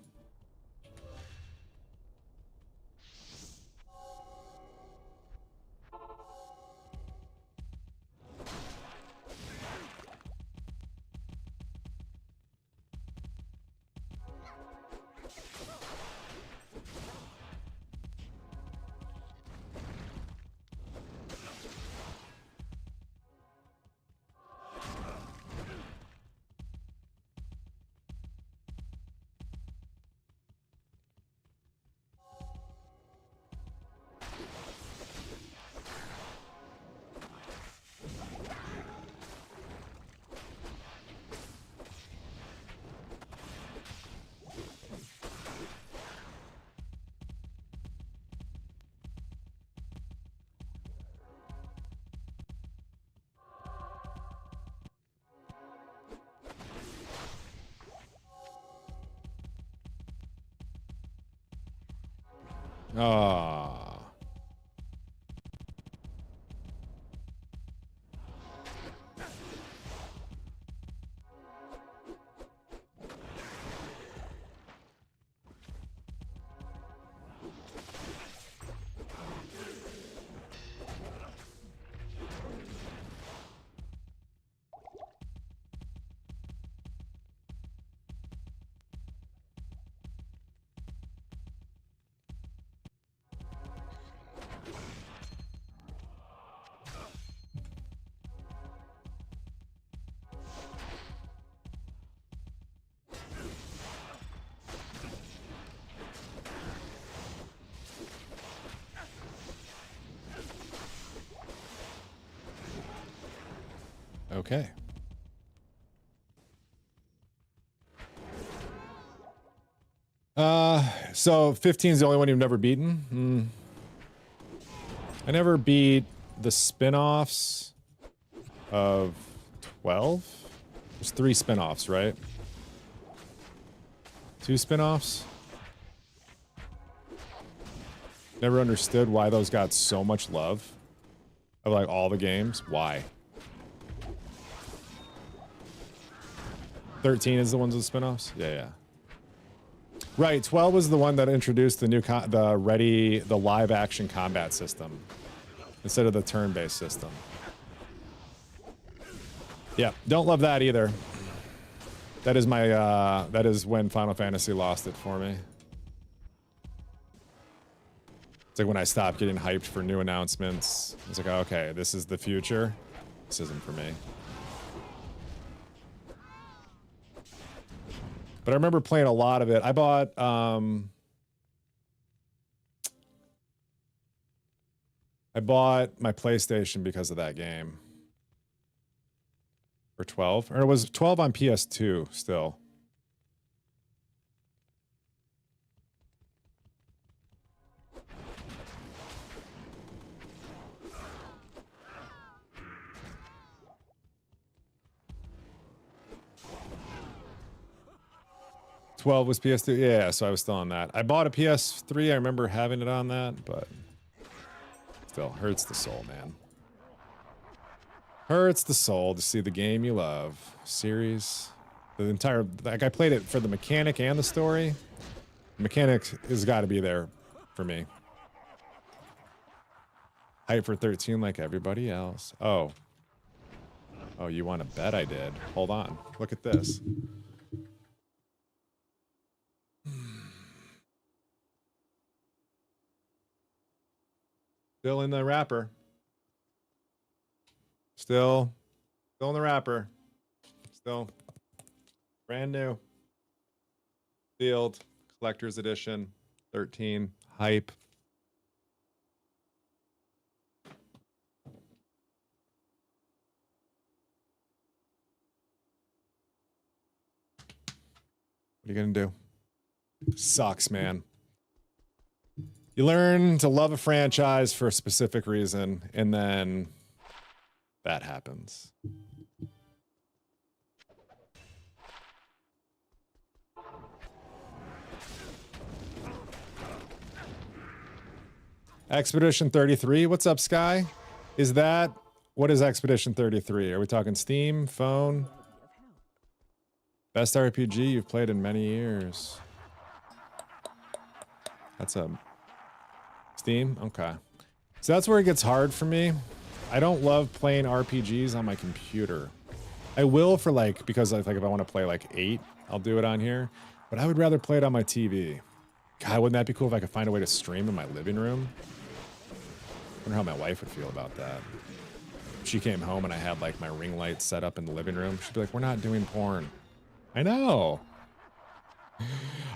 Ah. Okay. So 15 is the only one you've never beaten? I never beat the spin-offs of 12. There's 3 spin-offs, right? 2 spin-offs? Never understood why those got so much love. Of like all the games. Why? 13 is the ones with spin-offs? Yeah. Right, 12 was the one that introduced the new the live action combat system instead of the turn-based system. Yeah, don't love that either. That is my that is when Final Fantasy lost it for me. It's like when I stopped getting hyped for new announcements. It's like, okay, this is the future. This isn't for me. But I remember playing a lot of it. I bought my PlayStation because of that game. Or 12. Or it was 12 on PS2 still. $12 was PS2. Yeah, so I was still on that. I bought a PS3. I remember having it on that, but still hurts the soul, man. Hurts the soul to see the game you love. Series. The entire, like, I played it for the mechanic and the story. The mechanic has got to be there for me. Hype for 13 like everybody else. Oh. Oh, you want to bet I did? Hold on. Look at this. Still in the wrapper. Still in the wrapper. Still brand new. Sealed. Collector's edition. 13. Hype. What are you gonna do? Sucks, man. You learn to love a franchise for a specific reason, and then that happens. Expedition 33. What's up, Sky? Is that... What is Expedition 33? Are we talking Steam, phone? Best RPG you've played in many years. That's a... Steam? Okay. So that's where it gets hard for me. I don't love playing RPGs on my computer. I will for like, because I think if I want to play like 8, I'll do it on here. But I would rather play it on my TV. God, wouldn't that be cool if I could find a way to stream in my living room? I wonder how my wife would feel about that. If she came home and I had like my ring light set up in the living room, she'd be like, we're not doing porn. I know.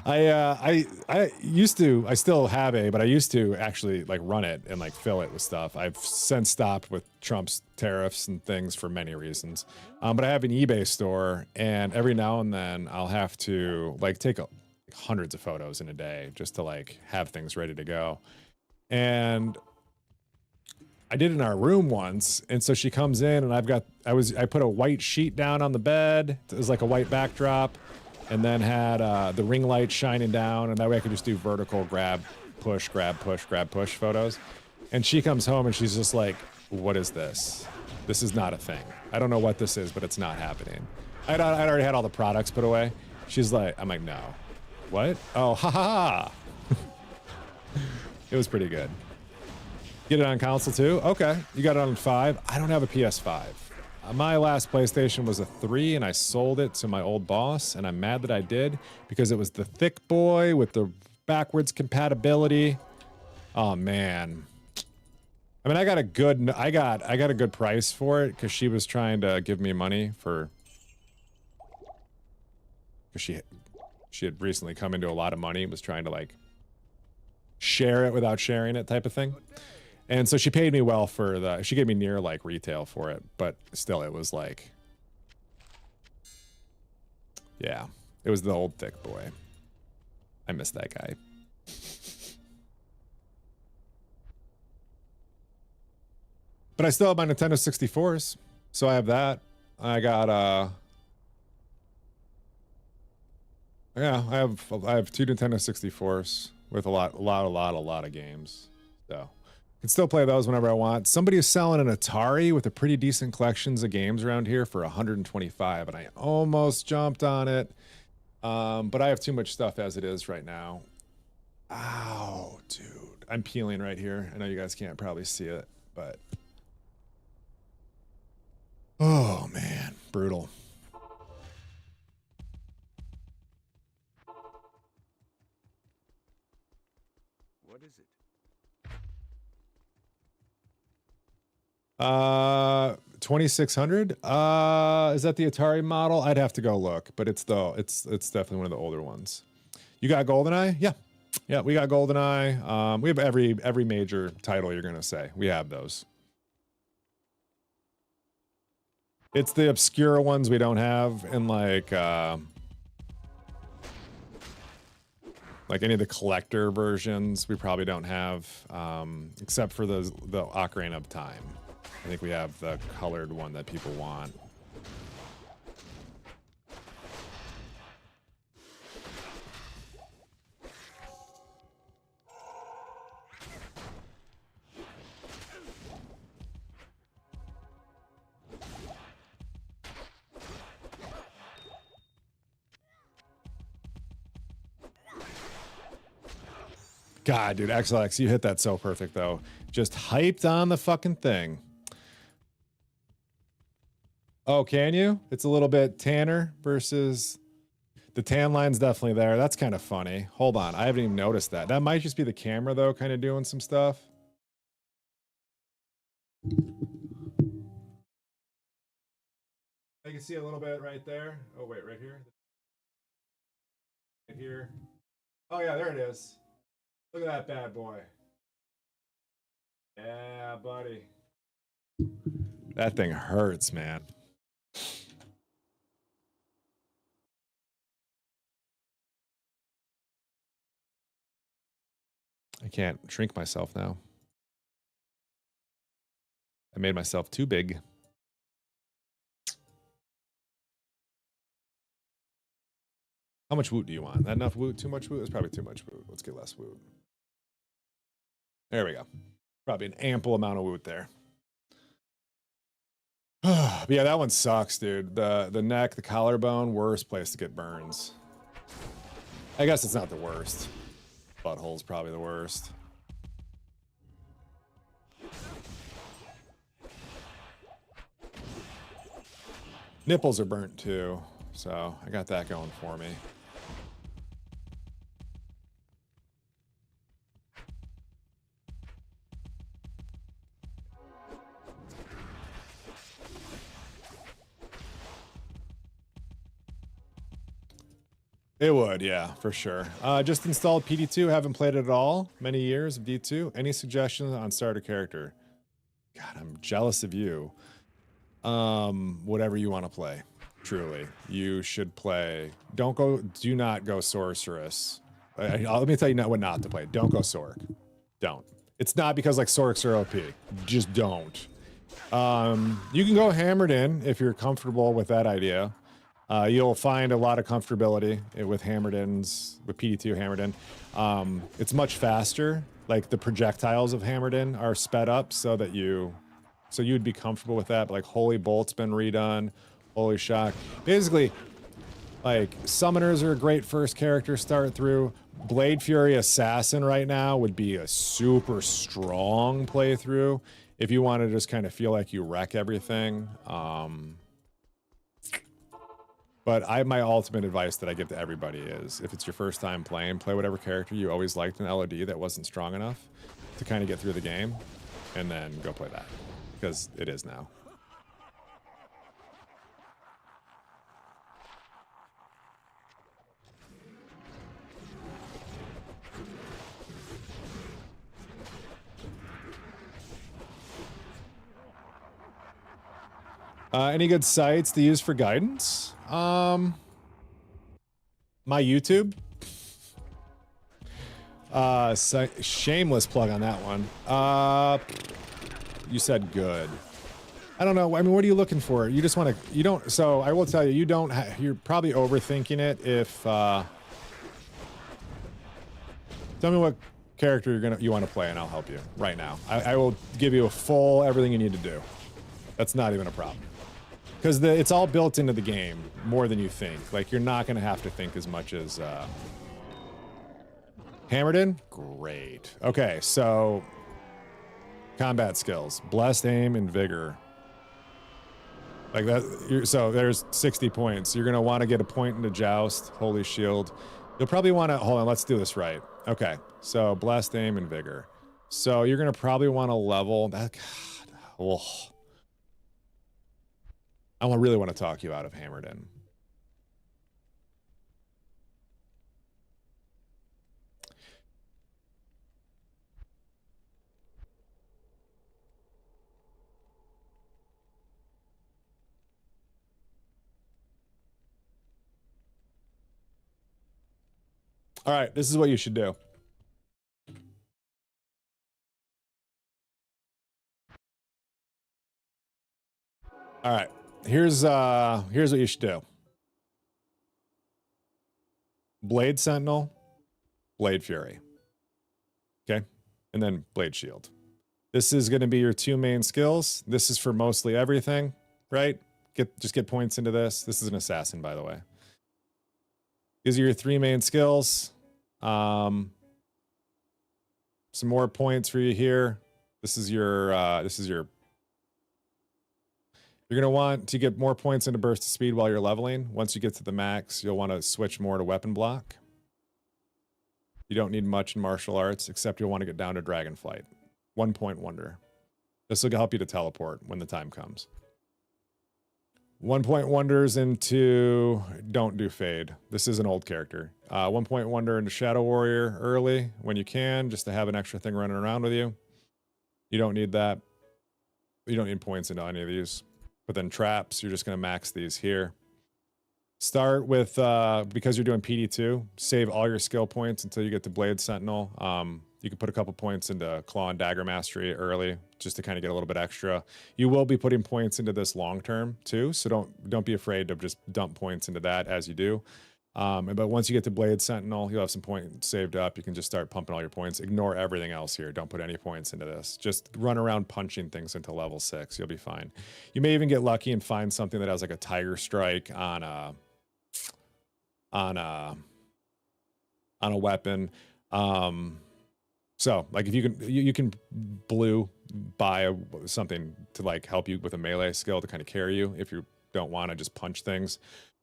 I used to, I still have but I used to actually like run it and like fill it with stuff. I've since stopped with Trump's tariffs and things for many reasons. But I have an eBay store, and every now and then I'll have to like take hundreds of photos in a day just to like have things ready to go. And I did it in our room once, and so she comes in, and I put a white sheet down on the bed. It was like a white backdrop, and then had the ring light shining down, and that way I could just do vertical grab push, grab, push photos. And she comes home and she's just like, what is this? This is not a thing. I don't know what this is, but it's not happening. I'd already had all the products put away. She's like, I'm like, no. What? Oh, ha ha ha. It was pretty good. Get it on console too? Okay. You got it on 5. I don't have a PS5. My last PlayStation was a 3 and I sold it to my old boss, and I'm mad that I did because it was the thick boy with the backwards compatibility. Oh man. I mean, I got a good price for it because she was trying to give me money for, because she had recently come into a lot of money, was trying to like share it without sharing it type of thing. And so she paid me well for the, she gave me near like retail for it, but still it was like, yeah, it was the old thick boy. I miss that guy. But I still have my Nintendo 64s, so I have that. I got yeah, I have 2 Nintendo 64s with a lot of games. So I can still play those whenever I want. Somebody is selling an Atari with a pretty decent collections of games around here for 125, and I almost jumped on it. But I have too much stuff as it is right now. Ow, dude. I'm peeling right here. I know you guys can't probably see it, but oh man, brutal. What is it? 2600. Is that the Atari model? I'd have to go look, but it's definitely one of the older ones. You got GoldenEye? Yeah, we got GoldenEye. We have every major title you're gonna say. We have those. It's the obscure ones we don't have, and like any of the collector versions we probably don't have, except for the Ocarina of Time. I think we have the colored one that people want. God, dude, XLX, you hit that so perfect, though. Just hyped on the fucking thing. Oh, can you? It's a little bit tanner versus... The tan line's definitely there. That's kind of funny. Hold on, I haven't even noticed that. That might just be the camera, though, kind of doing some stuff. I can see a little bit right there. Oh, wait, right here? Right here. Oh, yeah, there it is. Look at that bad boy. Yeah, buddy. That thing hurts, man. I can't shrink myself now. I made myself too big. How much woot do you want? Not enough woot? Too much woot? It's probably too much woot. Let's get less woot. There we go. Probably an ample amount of woot there. But yeah, that one sucks, dude. The neck, the collarbone, worst place to get burns. I guess it's not the worst. Butthole's probably the worst. Nipples are burnt too, so I got that going for me. It would, yeah, for sure. Just installed PD2, haven't played it at all. Many years of D2. Any suggestions on starter character? God, I'm jealous of you. Whatever you want to play. Truly, you should play. Do not go sorceress. Let me tell you what not to play. Don't go Sork. Don't. It's not because like Sorks are OP. Just don't. You can go Hammered In if you're comfortable with that idea. You'll find a lot of comfortability with hammered ins, with PD2 hammered in. It's much faster. Like the projectiles of hammered in are sped up so that you'd be comfortable with that. But like Holy Bolt's been redone, Holy Shock. Basically, like summoners are a great first character start through. Blade Fury Assassin right now would be a super strong playthrough if you want to just kind of feel like you wreck everything. But my ultimate advice that I give to everybody is, if it's your first time playing, play whatever character you always liked in LOD that wasn't strong enough to kind of get through the game, and then go play that, because it is now. Any good sites to use for guidance? My YouTube. Shameless plug on that one. You said good. I don't know. I mean, what are you looking for? You just want to, you don't, so I will tell you, you're probably overthinking it if, tell me what character you want to play and I'll help you right now. I will give you a full everything you need to do. That's not even a problem. Because it's all built into the game more than you think. Like, you're not going to have to think as much as... Hammered in? Great. Okay, so... Combat skills. Blessed aim and vigor. Like that... So there's 60 points. You're going to want to get a point into Joust, Holy Shield. You'll probably want to... Hold on, let's do this right. Okay, so blessed aim and vigor. So you're going to probably want to level... That, God, oh. I really want to talk you out of hammered in. All right, this is what you should do. All right. Here's what you should do. Blade Sentinel, Blade Fury. Okay? And then Blade Shield. This is going to be your two main skills. This is for mostly everything, right? Just get points into this. This is an assassin, by the way. These are your three main skills. Some more points for you here. This is your You're going to want to get more points into burst of speed while you're leveling. Once you get to the max, you'll want to switch more to weapon block. You don't need much in martial arts, except you'll want to get down to Dragonflight. 1 point wonder. This will help you to teleport when the time comes. 1 point wonders into... Don't do Fade. This is an old character. 1 point wonder into Shadow Warrior early when you can, just to have an extra thing running around with you. You don't need that. You don't need points into any of these. But then traps, you're just going to max these here. Start with, because you're doing PD2, save all your skill points until you get to Blade Sentinel. You can put a couple points into Claw and Dagger Mastery early, just to kind of get a little bit extra. You will be putting points into this long term too, so don't be afraid to just dump points into that as you do. But once you get to Blade Sentinel, you'll have some points saved up. You can just start pumping all your points. Ignore everything else here. Don't put any points into this. Just run around punching things into level 6. You'll be fine. You may even get lucky and find something that has like a Tiger Strike on a weapon. So like if you can buy something to like help you with a melee skill to kind of carry you if you don't want to just punch things.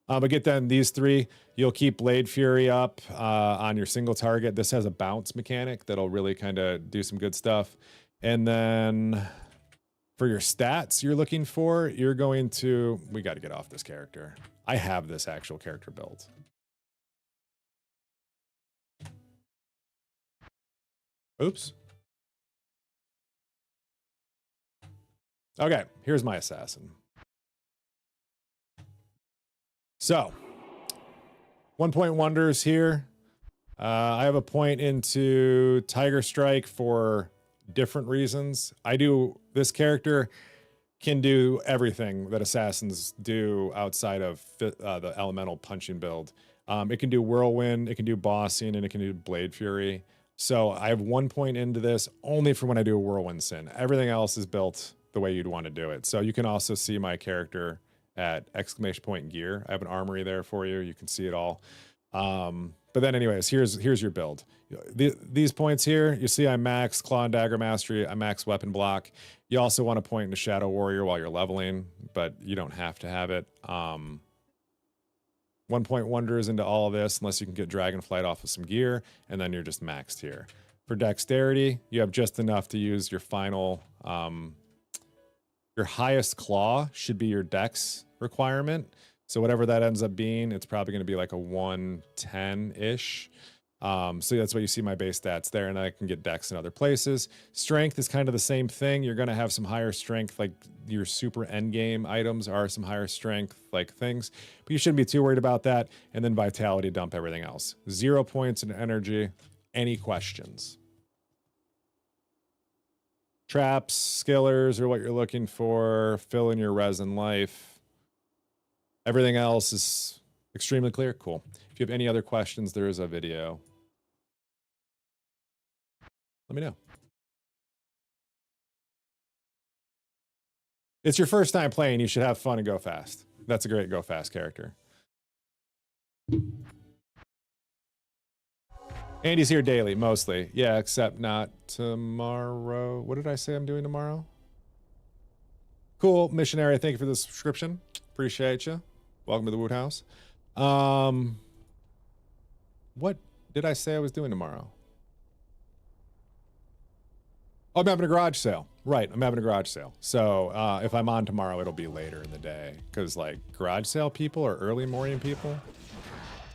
But get then these three, you'll keep Blade Fury up on your single target. This has a bounce mechanic that'll really kind of do some good stuff. And then for your stats you're looking for, you're going to... We got to get off this character. I have this actual character built. Oops. Okay, here's my assassin. So, 1 point wonders here. I have a point into Tiger Strike for different reasons. I do this character. can do everything that assassins do outside of the elemental punching build. It can do whirlwind, it can do bossing, and it can do blade fury. So I have 1 point into this only for when I do a whirlwind sin. Everything else is built the way you'd want to do it. So you can also see my character at exclamation point gear. I have an armory there for you. You can see it all. But then anyways, here's your build. These points here, you see I max Claw and Dagger Mastery, I max Weapon Block. You also want to point into Shadow Warrior while you're leveling, but you don't have to have it. 1 point wonders into all of this, unless you can get Dragonflight off of some gear, and then you're just maxed here. For Dexterity, you have just enough to use your final, your highest claw should be your Dex requirement. So whatever that ends up being, it's probably going to be like a 110-ish. So that's why you see my base stats there, and I can get Dex in other places. Strength is kind of the same thing. You're going to have some higher strength, like your super endgame items are some higher strength like things, but you shouldn't be too worried about that. And then Vitality, dump everything else. 0 points in energy. Any questions? Traps, skillers are what you're looking for. Fill in your resin life. Everything else is extremely clear. Cool. If you have any other questions, there is a video. Let me know. It's your first time playing. You should have fun and go fast. That's a great go fast character. Andy's here daily, mostly. Yeah, except not tomorrow. What did I say I'm doing tomorrow? Cool. Missionary, thank you for the subscription. Appreciate you. Welcome to the Wood House. What did I say I was doing tomorrow? Oh, I'm having a garage sale. Right, I'm having a garage sale. So if I'm on tomorrow, it'll be later in the day. Because, like, garage sale people or early morning people,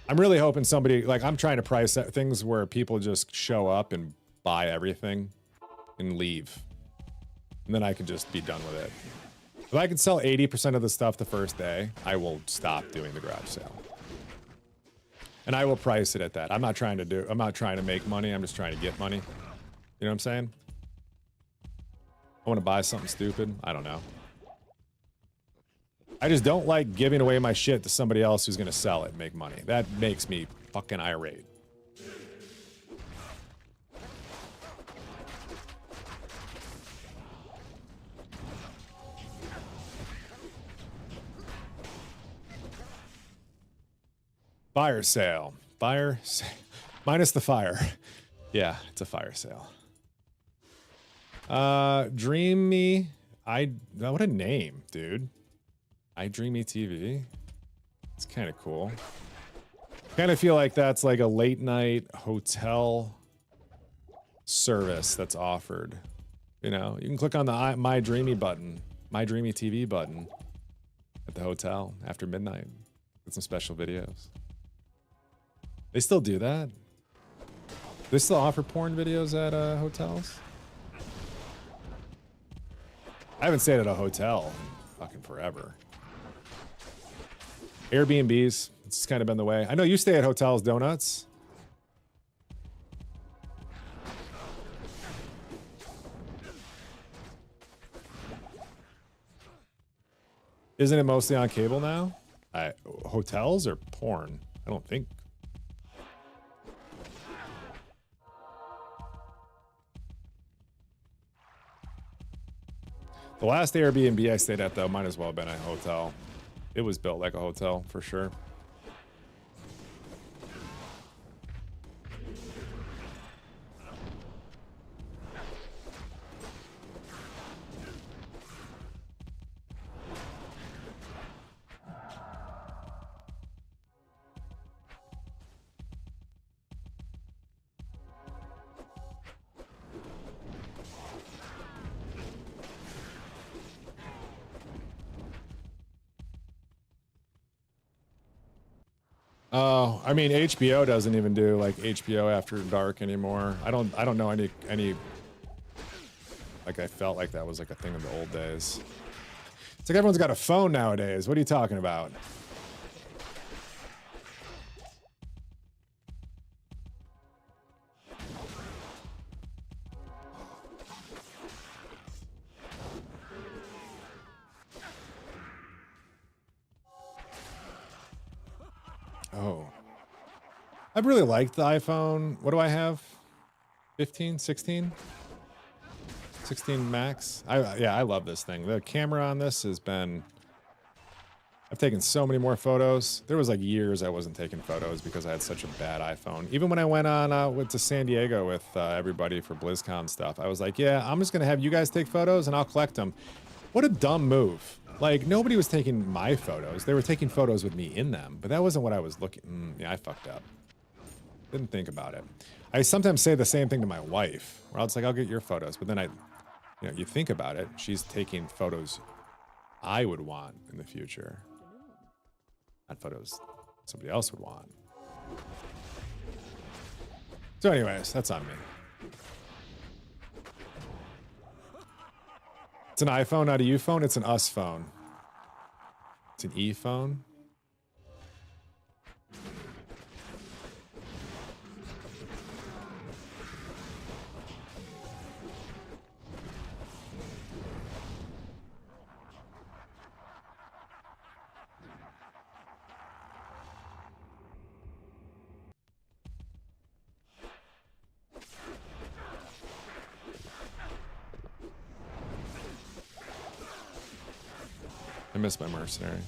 I'm really hoping somebody, like, I'm trying to price things where people just show up and buy everything and leave. And then I can just be done with it. If I can sell 80% of the stuff the first day, I will stop doing the garage sale. And I will price it at that. I'm not trying to make money. I'm just trying to get money. You know what I'm saying? I want to buy something stupid. I don't know. I just don't like giving away my shit to somebody else who's going to sell it and make money. That makes me fucking irate. Fire sale. Minus the fire. Yeah, it's a fire sale. Dream Me. What a name, dude. I Dream Me TV. It's kind of cool. Kind of feel like that's like a late night hotel service that's offered. You know, you can click on the My Dreamy button, My Dreamy TV button at the hotel after midnight. Get some special videos. They still do that? They still offer porn videos at hotels? I haven't stayed at a hotel in fucking forever. Airbnbs, it's kind of been the way. I know you stay at hotels, donuts. Isn't it mostly on cable now? Hotels or porn? I don't think. The last Airbnb I stayed at, though, might as well have been a hotel. It was built like a hotel, for sure. Oh, I mean, HBO doesn't even do like HBO After Dark anymore. I don't know any. Like, I felt like that was like a thing in the old days. It's like everyone's got a phone nowadays. What are you talking about? Oh. I've really liked the iPhone. What do I have? 15, 16? 16 Max. Yeah, I love this thing. The camera on this has been... I've taken so many more photos. There was like years I wasn't taking photos because I had such a bad iPhone. Even when I went to San Diego with everybody for BlizzCon stuff, I was like, yeah, I'm just gonna have you guys take photos and I'll collect them. What a dumb move. Like, nobody was taking my photos. They were taking photos with me in them, but that wasn't what I was looking. Yeah, I fucked up. Didn't think about it. I sometimes say the same thing to my wife, where I was like, I'll get your photos, but then you think about it, she's taking photos I would want in the future. Not photos somebody else would want. So anyways, that's on me. It's an iPhone, not a U phone. It's an us phone. It's an E phone. I miss my mercenary.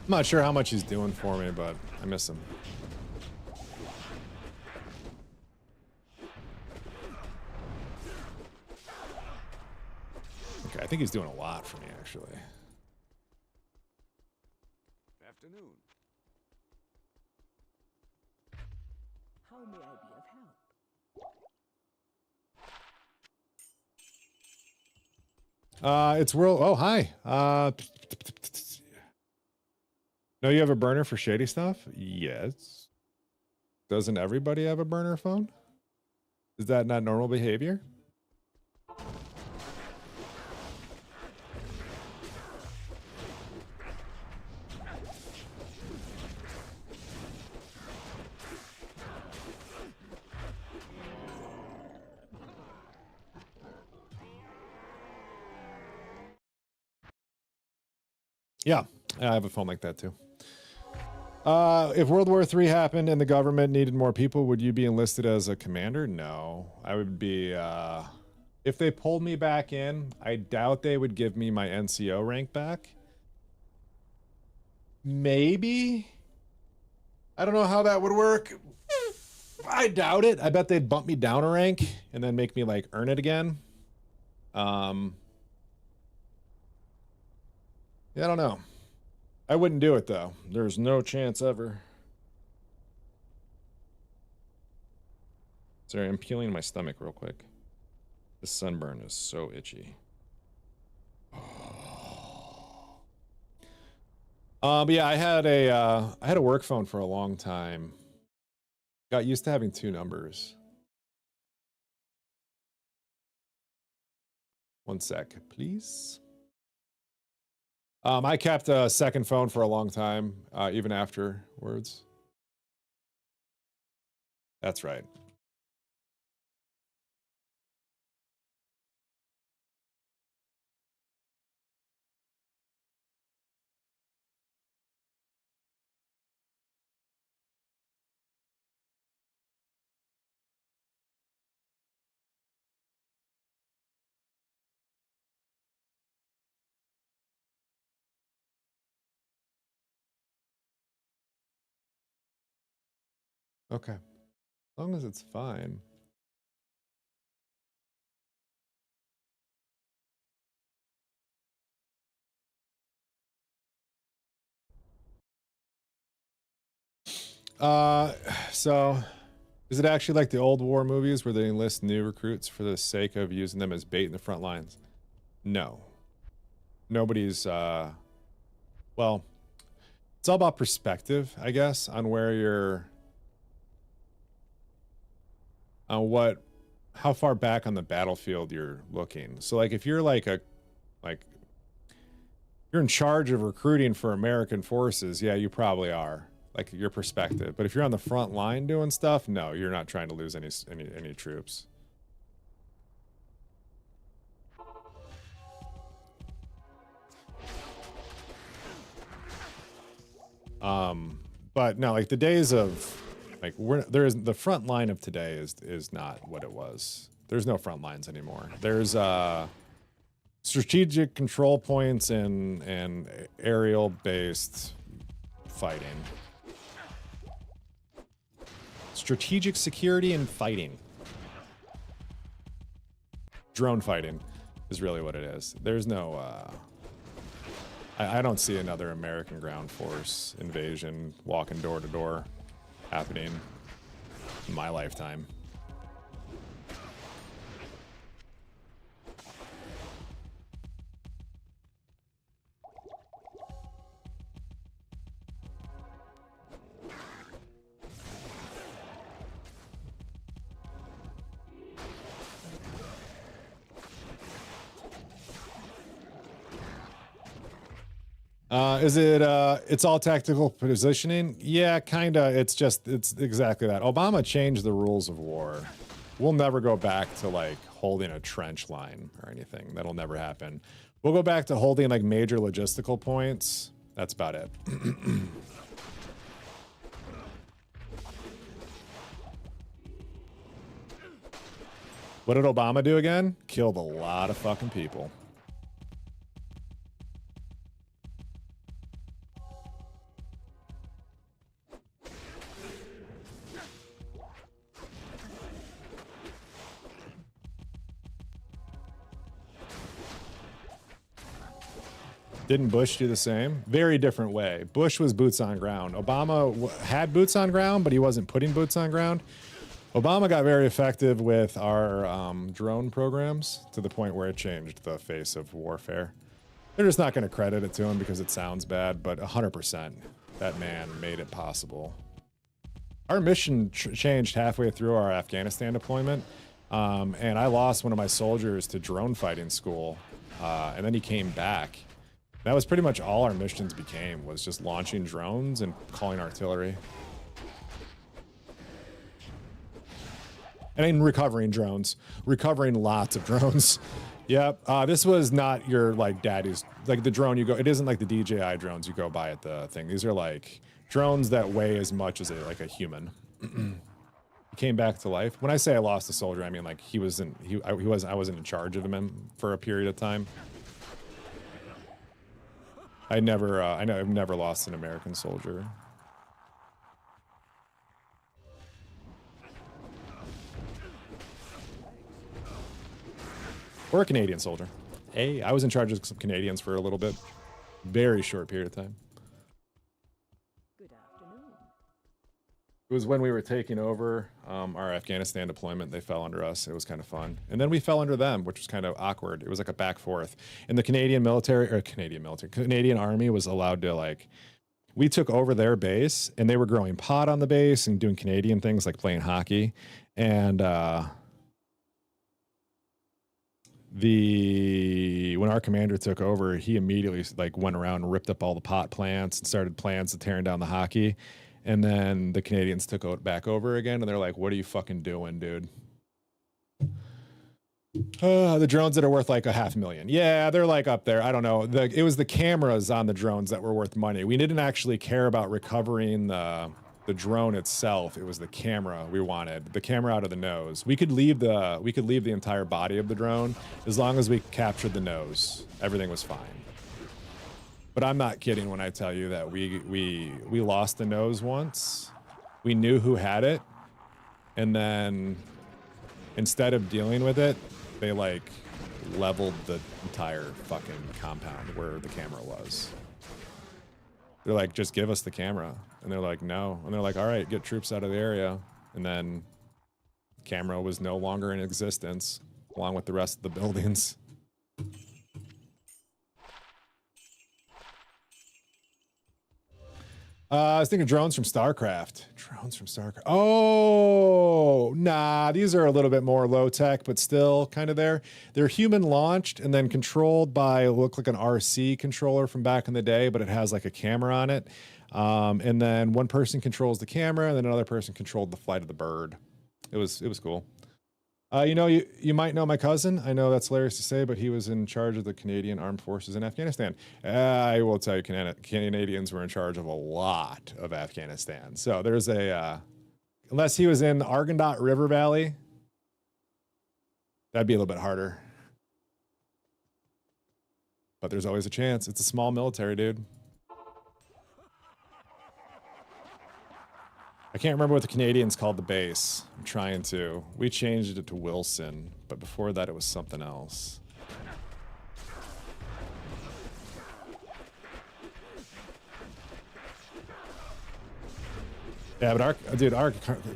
I'm not sure how much he's doing for me, but I miss him. Okay, I think he's doing a lot for me, actually. Afternoon. How may I be of help? It's world. Oh, hi. No, you have a burner for shady stuff? Yes. Doesn't everybody have a burner phone? Is that not normal behavior? Yeah, I have a phone like that too. If World War III happened and the government needed more people, would you be enlisted as a commander? No. I would be, if they pulled me back in, I doubt they would give me my NCO rank back. Maybe? I don't know how that would work. I doubt it. I bet they'd bump me down a rank and then make me, like, earn it again. Yeah, I don't know. I wouldn't do it, though. There's no chance ever. Sorry, I'm peeling my stomach real quick. The sunburn is so itchy. But yeah, I had a work phone for a long time. Got used to having two numbers. One sec, please. I kept a second phone for a long time, even afterwards. That's right. Okay. As long as it's fine. So is it actually like the old war movies where they enlist new recruits for the sake of using them as bait in the front lines? No. Nobody's, well, it's all about perspective, I guess, on where you're, on how far back on the battlefield you're looking. So like if you're like you're in charge of recruiting for American forces, yeah, you probably are. Like your perspective. But if you're on the front line doing stuff, no, you're not trying to lose any troops. But no, like the days of like the front line of today is not what it was. There's no front lines anymore. There's strategic control points and aerial based fighting. Strategic security and fighting. Drone fighting is really what it is. There's no I don't see another American ground force invasion walking door to door happening in my lifetime. It's all tactical positioning? Yeah, kinda. It's exactly that. Obama changed the rules of war. We'll never go back to like holding a trench line or anything. That'll never happen. We'll go back to holding like major logistical points. That's about it. What did Obama do again? Killed a lot of fucking people. Didn't Bush do the same? Very different way. Bush was boots on ground. Obama had boots on ground, but he wasn't putting boots on ground. Obama got very effective with our drone programs to the point where it changed the face of warfare. They're just not going to credit it to him because it sounds bad, but 100%, that man made it possible. Our mission changed halfway through our Afghanistan deployment, and I lost one of my soldiers to drone fighting school, and then he came back. That was pretty much all our missions became, was just launching drones and calling artillery. And then recovering drones. Recovering lots of drones. Yep. This was not your, like, daddy's, like, the drone you go, it isn't like the DJI drones you go buy at the thing. These are, like, drones that weigh as much as, a human. He came back to life. When I say I lost a soldier, I mean, like, I wasn't in charge of him for a period of time. I've never lost an American soldier. Or a Canadian soldier. Hey, I was in charge of some Canadians for a little bit. Very short period of time. Good afternoon. It was when we were taking over our Afghanistan deployment. They fell under us. It was kind of fun. And then we fell under them, which was kind of awkward. It was like a back forth. And the Canadian Army was allowed to, like, we took over their base and they were growing pot on the base and doing Canadian things like playing hockey. And when our commander took over, he immediately, like, went around and ripped up all the pot plants and started plans to tearing down the hockey. And then the Canadians took it back over again, and they're like, what are you fucking doing, dude? The drones that are worth like $500,000. Yeah, they're like up there. I don't know. It was the cameras on the drones that were worth money. We didn't actually care about recovering the drone itself. It was the camera we wanted. The camera out of the nose. We could leave the entire body of the drone as long as we captured the nose. Everything was fine. But I'm not kidding when I tell you that we lost the nose once. We knew who had it, and then instead of dealing with it, they like leveled the entire fucking compound where the camera was. They're like, just give us the camera. And they're like, no. And they're like, all right, get troops out of the area. And then the camera was no longer in existence, along with the rest of the buildings. I was thinking drones from StarCraft. Drones from StarCraft. Oh, nah. These are a little bit more low tech, but still kind of there. They're human launched and then controlled by, look like an RC controller from back in the day, but it has like a camera on it. And then one person controls the camera and then another person controlled the flight of the bird. It was cool. You know, you might know my cousin. I know that's hilarious to say, but he was in charge of the Canadian Armed Forces in Afghanistan. I will tell you, Canadians were in charge of a lot of Afghanistan. So there's a, unless he was in the Arghandot River Valley, that'd be a little bit harder. But there's always a chance. It's a small military, dude. I can't remember what the Canadians called the base. I'm trying to. We changed it to Wilson, but before that it was something else. Yeah, but our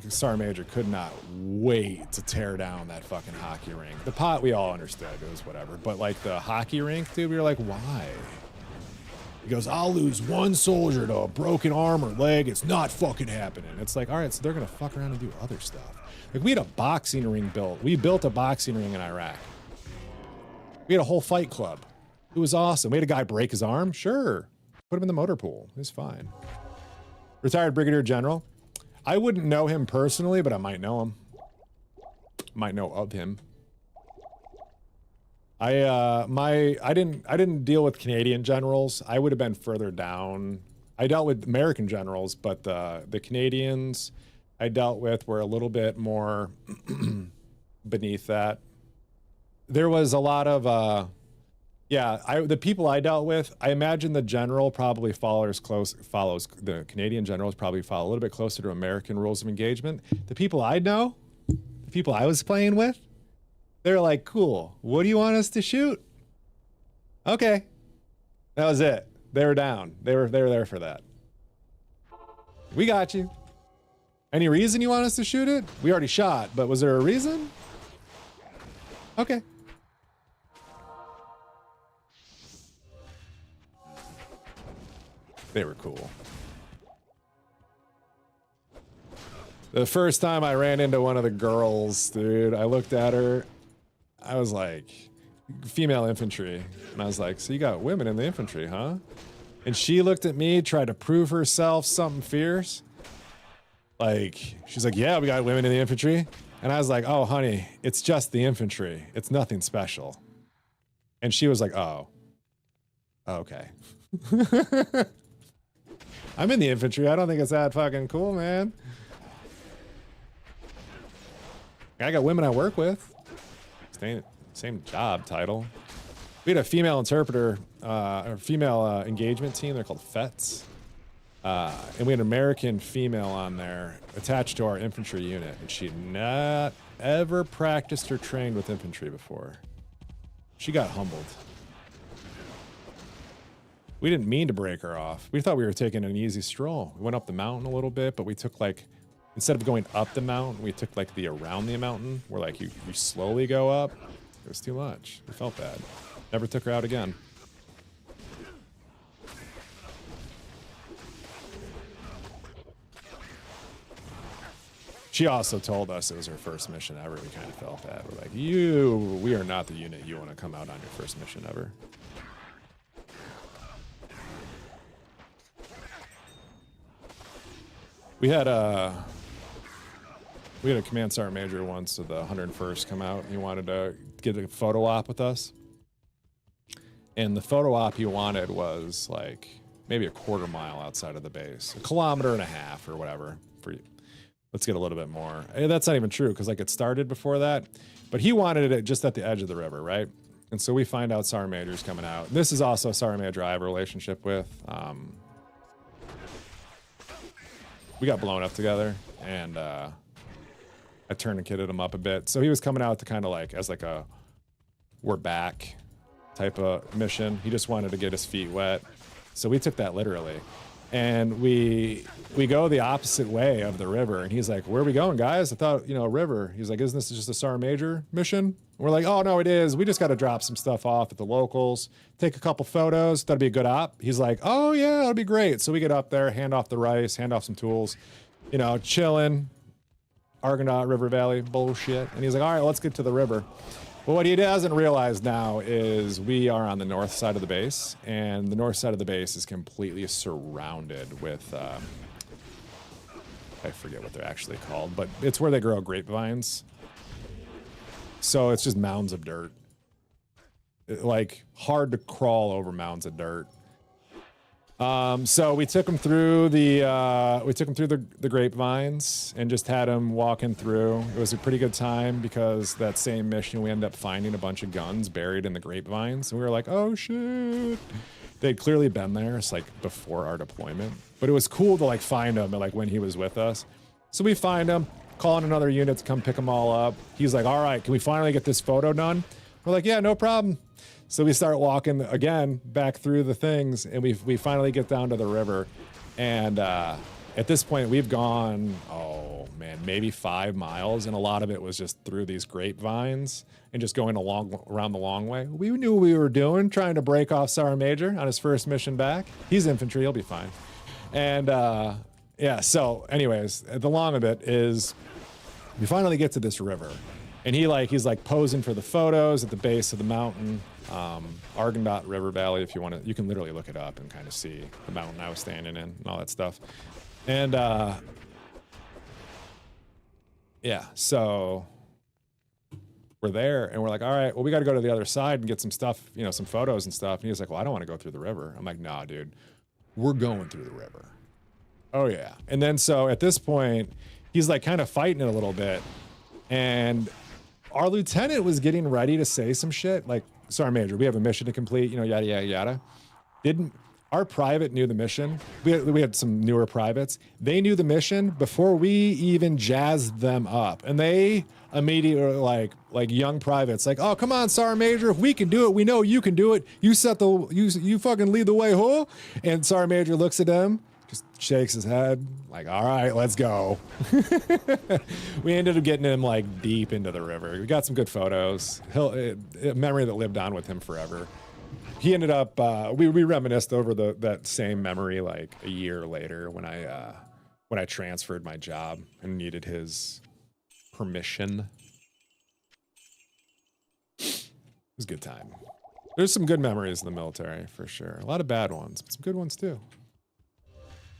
Sergeant Major could not wait to tear down that fucking hockey rink. The pot, we all understood. It was whatever. But like the hockey rink, dude, we were like, why? He goes, I'll lose one soldier to a broken arm or leg. It's not fucking happening. It's like, all right, so they're going to fuck around and do other stuff. Like, we had a boxing ring built. We built a boxing ring in Iraq. We had a whole fight club. It was awesome. We had a guy break his arm. Sure. Put him in the motor pool. It was fine. Retired Brigadier General. I wouldn't know him personally, but I might know him. Might know of him. I didn't deal with Canadian generals. I would have been further down. I dealt with American generals, but the Canadians I dealt with were a little bit more beneath that. There was a lot of the people I dealt with, I imagine the general probably follows the Canadian generals probably follow a little bit closer to American rules of engagement. The people I know, the people I was playing with, they're like, cool, what do you want us to shoot? Okay. That was it. They were down. They were there for that. We got you. Any reason you want us to shoot it? We already shot, but was there a reason? Okay. They were cool. The first time I ran into one of the girls, dude, I looked at her. I was like, female infantry. And I was like, so you got women in the infantry, huh? And she looked at me, tried to prove herself something fierce. Like, she's like, yeah, we got women in the infantry. And I was like, oh, honey, it's just the infantry. It's nothing special. And she was like, oh, okay. I'm in the infantry. I don't think it's that fucking cool, man. I got women I work with. Same job title. We had a female interpreter, or female engagement team. They're called FETs. And we had an American female on there attached to our infantry unit. And she had not ever practiced or trained with infantry before. She got humbled. We didn't mean to break her off. We thought we were taking an easy stroll. We went up the mountain a little bit, but we took like, instead of going up the mountain, we took like the around the mountain where like you slowly go up. It was too much. We felt bad. Never took her out again. She also told us it was her first mission ever. We kind of felt bad. We're like, we are not the unit you want to come out on your first mission ever. We had a command sergeant major once of the 101st come out. He wanted to get a photo op with us. And the photo op he wanted was like maybe a quarter mile outside of the base, 1.5 kilometers or whatever. Let's get a little bit more. That's not even true because like it started before that, but he wanted it just at the edge of the river, right? And so we find out sergeant major's coming out. This is also a sergeant major I have a relationship with. We got blown up together, and I tourniqueted him up a bit. So he was coming out to kind of like as like a we're back type of mission. He just wanted to get his feet wet. So we took that literally. And we go the opposite way of the river. And he's like, where are we going, guys? I thought, river. He's like, isn't this just a sergeant major mission? And we're like, oh, no, it is. We just got to drop some stuff off at the locals, take a couple photos. That'd be a good op. He's like, oh, yeah, that'd be great. So we get up there, hand off the rice, hand off some tools, chilling, Arghandot River Valley bullshit. And he's like, all right, let's get to the river. Well, what he doesn't realize now is we are on the north side of the base, and the north side of the base is completely surrounded with, I forget what they're actually called, but it's where they grow grapevines. So it's just mounds of dirt. Like hard to crawl over mounds of dirt. So we took him through the grapevines and just had him walking through. It was a pretty good time because that same mission we ended up finding a bunch of guns buried in the grapevines, and we were like, oh shit. They'd clearly been there. It's like before our deployment, but it was cool to like find him like when he was with us. So we find him, calling another unit to come pick them all up. He's like, all right, can we finally get this photo done? We're like, yeah, no problem. So we start walking again back through the things, and we finally get down to the river. And at this point, we've gone, oh man, maybe 5 miles, and a lot of it was just through these grapevines and just going around the long way. We knew what we were doing, trying to break off Sergeant Major on his first mission back. He's infantry, he'll be fine. And yeah, so anyways, the long of it is we finally get to this river, and he's like posing for the photos at the base of the mountain. Argonauts River Valley, if you want to, you can literally look it up and kind of see the mountain I was standing in and all that stuff. And yeah, so we're there and we're like, all right, well, we got to go to the other side and get some stuff, you know, some photos and stuff. And he's like, well, I don't want to go through the river. I'm like, nah, dude, we're going through the river. Oh yeah. And then so at this point, he's like kind of fighting it a little bit, and our lieutenant was getting ready to say some shit like, Sergeant Major, we have a mission to complete, you know, yada, yada, yada. Our private knew the mission. We had some newer privates. They knew the mission before we even jazzed them up. And they immediately were like young privates, like, oh, come on, Sergeant Major, if we can do it, we know you can do it. You fucking lead the way, huh? And Sergeant Major looks at them, just shakes his head, like, all right, let's go. We ended up getting him like deep into the river. We got some good photos. A memory that lived on with him forever. He ended up, we reminisced over that same memory like a year later when I transferred my job and needed his permission. It was a good time. There's some good memories in the military for sure. A lot of bad ones, but some good ones too.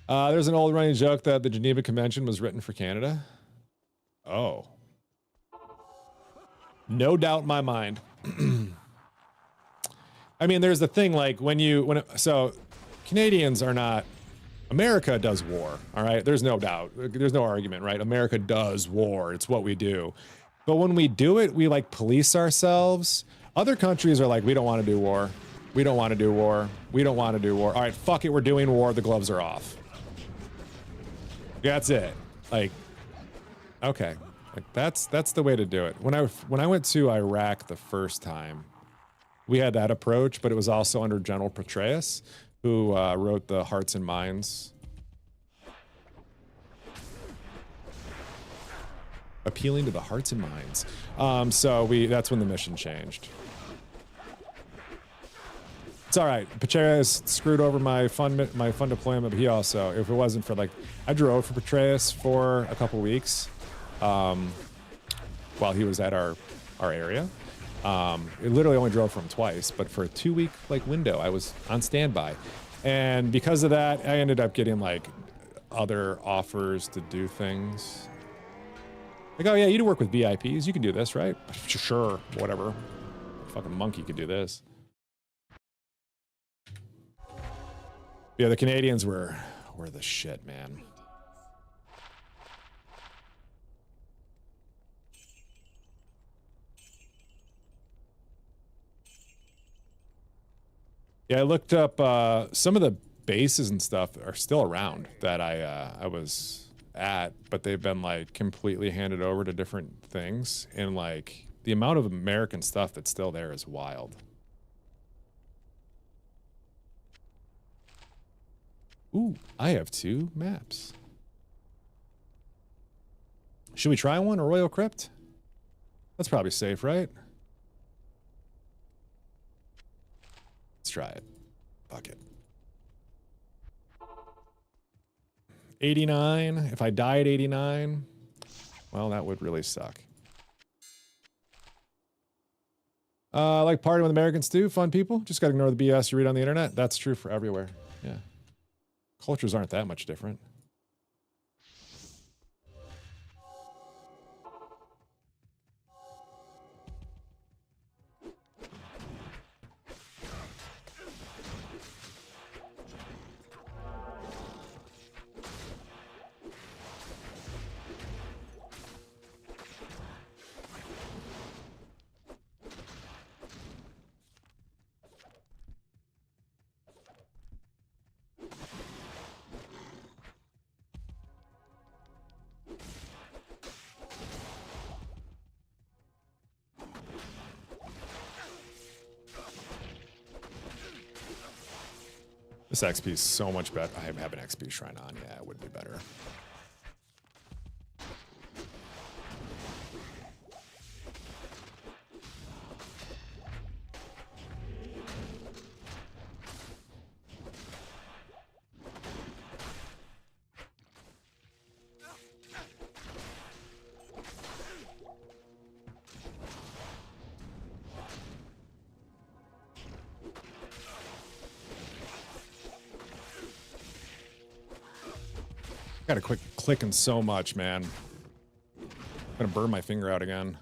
There's an old running joke that the Geneva Convention was written for Canada. Oh. No doubt in my mind. I mean, there's the thing, like, so Canadians are not, America does war, all right? There's no doubt. There's no argument, right? America does war. It's what we do. But when we do it, we, like, police ourselves. Other countries are like, we don't want to do war. We don't want to do war. We don't want to do war. All right, fuck it, we're doing war. The gloves are off. That's it. Like, okay, like that's the way to do it. When I went to Iraq the first time, we had that approach, but it was also under General Petraeus, who wrote the Hearts and Minds. Appealing to the hearts and minds. So that's when the mission changed. It's all right. Petraeus screwed over my fun deployment, but he also, if it wasn't for like, I drove for Petraeus for a couple weeks while he was at our area. It literally only drove for him twice, but for a 2-week like window, I was on standby. And because of that, I ended up getting like other offers to do things. Like, oh yeah, you do work with VIPs. You can do this, right? Sure, whatever. Fucking monkey could do this. Yeah, the Canadians were the shit, man. Yeah, I looked up some of the bases and stuff are still around that I was at, but they've been like completely handed over to different things, and like the amount of American stuff that's still there is wild. Ooh, I have 2 maps. Should we try one, a Royal Crypt? That's probably safe, right? Let's try it. Fuck it. 89. If I die at 89, well, that would really suck. I like partying with Americans too. Fun people. Just gotta ignore the BS you read on the internet. That's true for everywhere. Yeah. Cultures aren't that much different. This XP is so much better. I have an XP shrine on. Yeah, it would be better. Gotta quit clicking so much, man. I'm gonna burn my finger out again.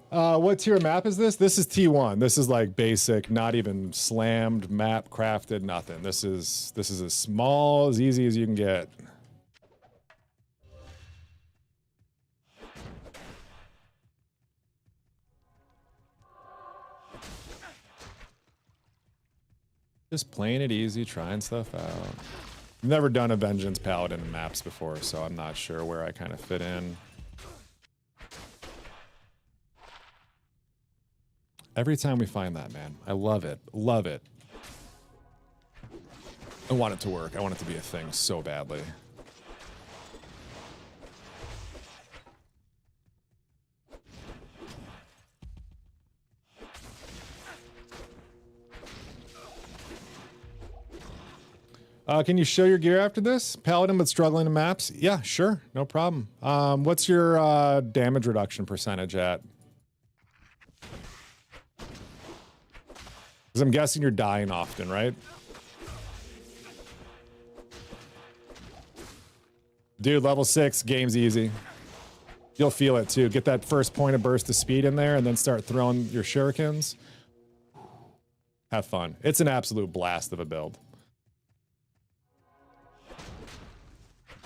What tier map is this? This is T1. This is like basic, not even slammed, map crafted, nothing. This is as small, as easy as you can get. Just playing it easy, trying stuff out. I've never done a Vengeance Paladin in maps before, so I'm not sure where I kind of fit in. Every time we find that, man, I love it. Love it. I want it to work. I want it to be a thing so badly. Can you show your gear after this? Paladin but struggling in maps? Yeah, sure. No problem. What's your damage reduction percentage at? Because I'm guessing you're dying often, right? Dude, level 6, game's easy. You'll feel it too. Get that first point of burst of speed in there and then start throwing your shurikens. Have fun. It's an absolute blast of a build.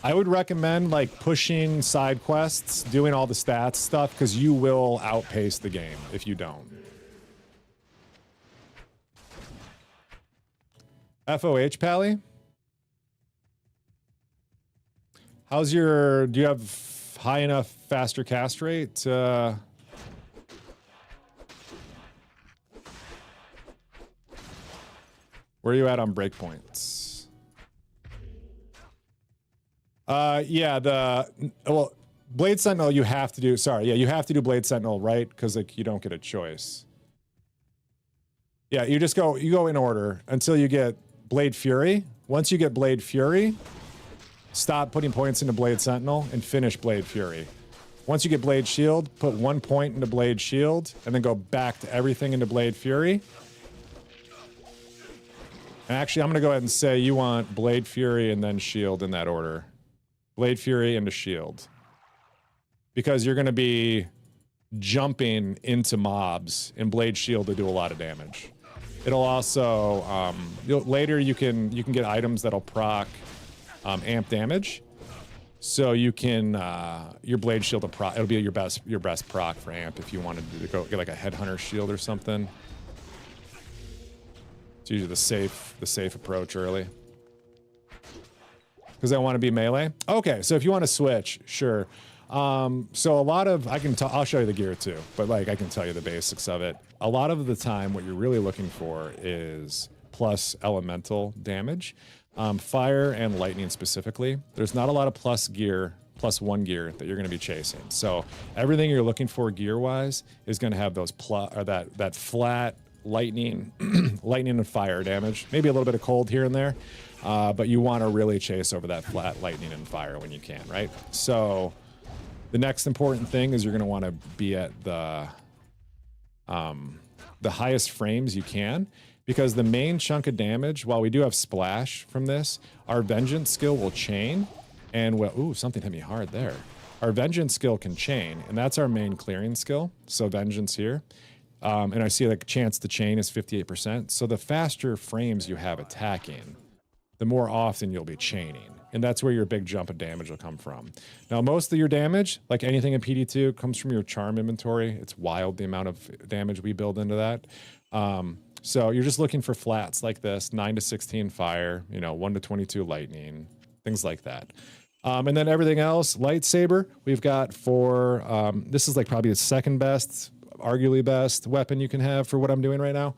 I would recommend like pushing side quests, doing all the stats stuff, because you will outpace the game if you don't. FOH, Pally? How's your, do you have high enough faster cast rate? Where are you at on breakpoints? Yeah, well, Blade Sentinel you have to do, sorry, yeah, you have to do Blade Sentinel, right? Because like you don't get a choice. Yeah, you just go, you go in order until you get Blade Fury. Once you get Blade Fury, stop putting points into Blade Sentinel and finish Blade Fury. Once you get Blade Shield, put 1 point into Blade Shield and then go back to everything into Blade Fury. And actually, I'm going to go ahead and say you want Blade Fury and then Shield in that order. Blade Fury into Shield. Because you're going to be jumping into mobs and Blade Shield to do a lot of damage. It'll also, later you can get items that'll proc amp damage. So you can, your Blade Shield, it'll be your best proc for amp if you wanted to go get like a Headhunter Shield or something. It's usually the safe approach early. Because I want to be melee. Okay, so if you want to switch, sure. So a lot of, I'll show you the gear too, but like I can tell you the basics of it. A lot of the time, what you're really looking for is plus elemental damage, fire and lightning specifically. There's not a lot of plus one gear that you're going to be chasing. So everything you're looking for gear-wise is going to have those that flat lightning, lightning and fire damage. Maybe a little bit of cold here and there, but you want to really chase over that flat lightning and fire when you can, right? So the next important thing is you're going to want to be at the highest frames you can, because the main chunk of damage, while we do have splash from this, our vengeance skill will chain, and ooh, something hit me hard there. Our vengeance skill can chain, and that's our main clearing skill. So vengeance here. And I see the chance to chain is 58%. So the faster frames you have attacking, the more often you'll be chaining. And that's where your big jump of damage will come from. Now, most of your damage, like anything in PD2, comes from your charm inventory. It's wild the amount of damage we build into that. So you're just looking for flats like this, 9 to 16 fire, 1 to 22 lightning, things like that. And then everything else, lightsaber, we've got for, this is like probably the second best, arguably best weapon you can have for what I'm doing right now.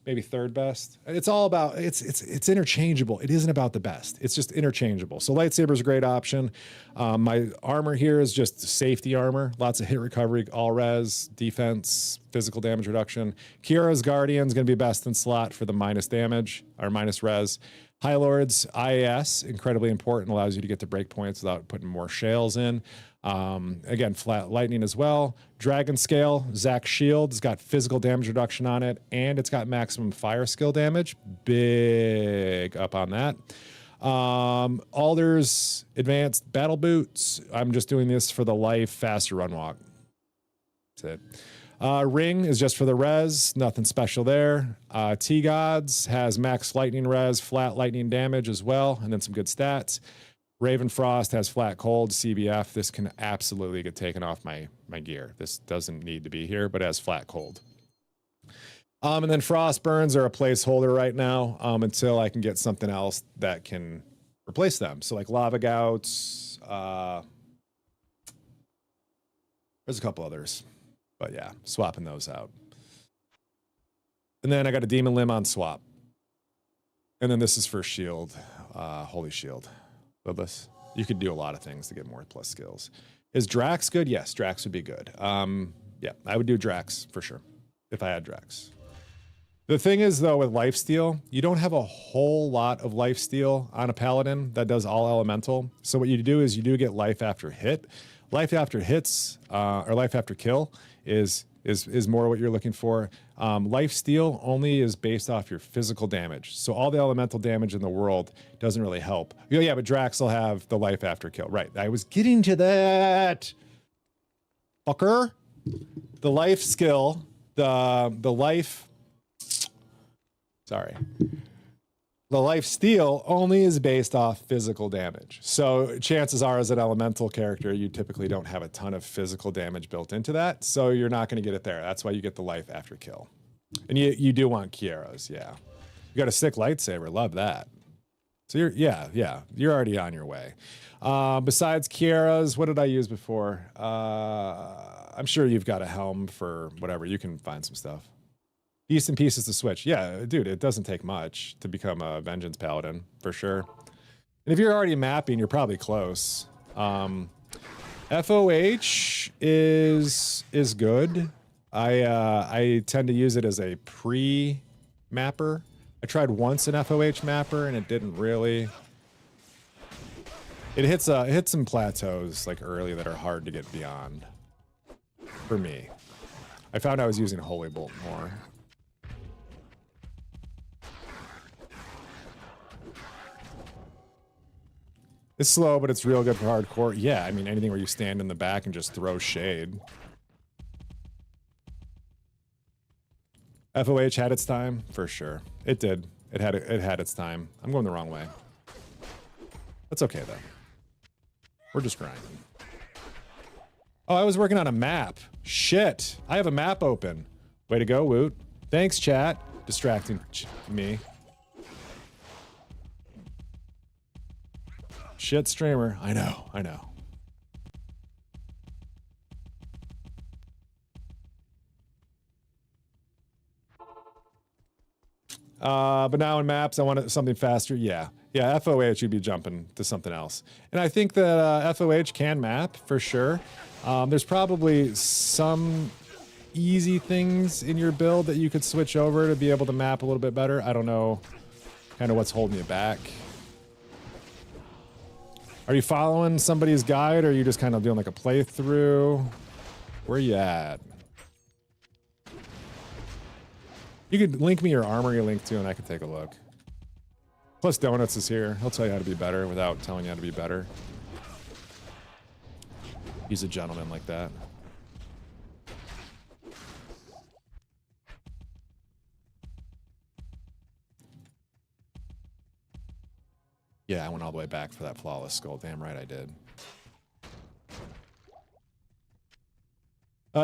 maybe third best. It's all about, it's interchangeable. It isn't about the best. It's just interchangeable. So lightsaber is a great option. My armor here is just safety armor. Lots of hit recovery, all res, defense, physical damage reduction. Kiara's Guardian is going to be best in slot for the minus damage or minus res. High Lord's IAS, incredibly important, allows you to get to break points without putting more shales in. Again, flat lightning as well. Dragon Scale, Zach's shield has got physical damage reduction on it, and it's got maximum fire skill damage. Big up on that. Alder's advanced battle boots. I'm just doing this for the life, faster run walk. That's it. Ring is just for the res, nothing special there. T-Gods has max lightning res, flat lightning damage as well, and then some good stats. Raven Frost has flat cold, CBF. This can absolutely get taken off my gear. This doesn't need to be here, but it has flat cold. And then Frost Burns are a placeholder right now until I can get something else that can replace them. So like Lava Gouts. There's a couple others. But yeah, swapping those out. And then I got a Demon Limb on swap. And then this is for shield, Holy Shield. Lidless. You could do a lot of things to get more plus skills. Is Drax good? Yes, Drax would be good. Yeah, I would do Drax for sure if I had Drax. The thing is, though, with lifesteal, you don't have a whole lot of lifesteal on a paladin that does all elemental. So what you do is you do get life after hit. Life after hits or life after kill is more what you're looking for. Lifesteal only is based off your physical damage. So all the elemental damage in the world doesn't really help. Yeah, but Drax will have the life after kill. Right, I was getting to that. Fucker. The life skill, the life... Sorry. The life steal only is based off physical damage. So chances are as an elemental character, you typically don't have a ton of physical damage built into that. So you're not going to get it there. That's why you get the life after kill. And you do want Kiara's, yeah. You got a sick lightsaber, love that. So you're already on your way. Besides Kiara's, what did I use before? I'm sure you've got a helm for whatever. You can find some stuff. Decent pieces to switch. Yeah, dude, it doesn't take much to become a Vengeance Paladin, for sure. And if you're already mapping, you're probably close. FOH is good. I tend to use it as a pre-mapper. I tried once an FOH mapper, and it didn't really... It hits some plateaus, like, early that are hard to get beyond. For me. I found I was using Holy Bolt more. It's slow, but it's real good for hardcore. Yeah, I mean, anything where you stand in the back and just throw shade. FOH had its time, for sure. It did. It had its time. I'm going the wrong way. That's okay, though. We're just grinding. Oh, I was working on a map. Shit. I have a map open. Way to go, Woot. Thanks, chat. Distracting me. Shit streamer. I know. But now in maps, I want something faster. Yeah, FOH, you'd be jumping to something else. And I think that FOH can map, for sure. There's probably some easy things in your build that you could switch over to be able to map a little bit better. I don't know kind of what's holding you back. Are you following somebody's guide, or are you just kind of doing like a playthrough? Where are you at? You could link me your armor you link to, and I could take a look. Plus Donuts is here. He'll tell you how to be better without telling you how to be better. He's a gentleman like that. Yeah, I went all the way back for that flawless skull. Damn right I did.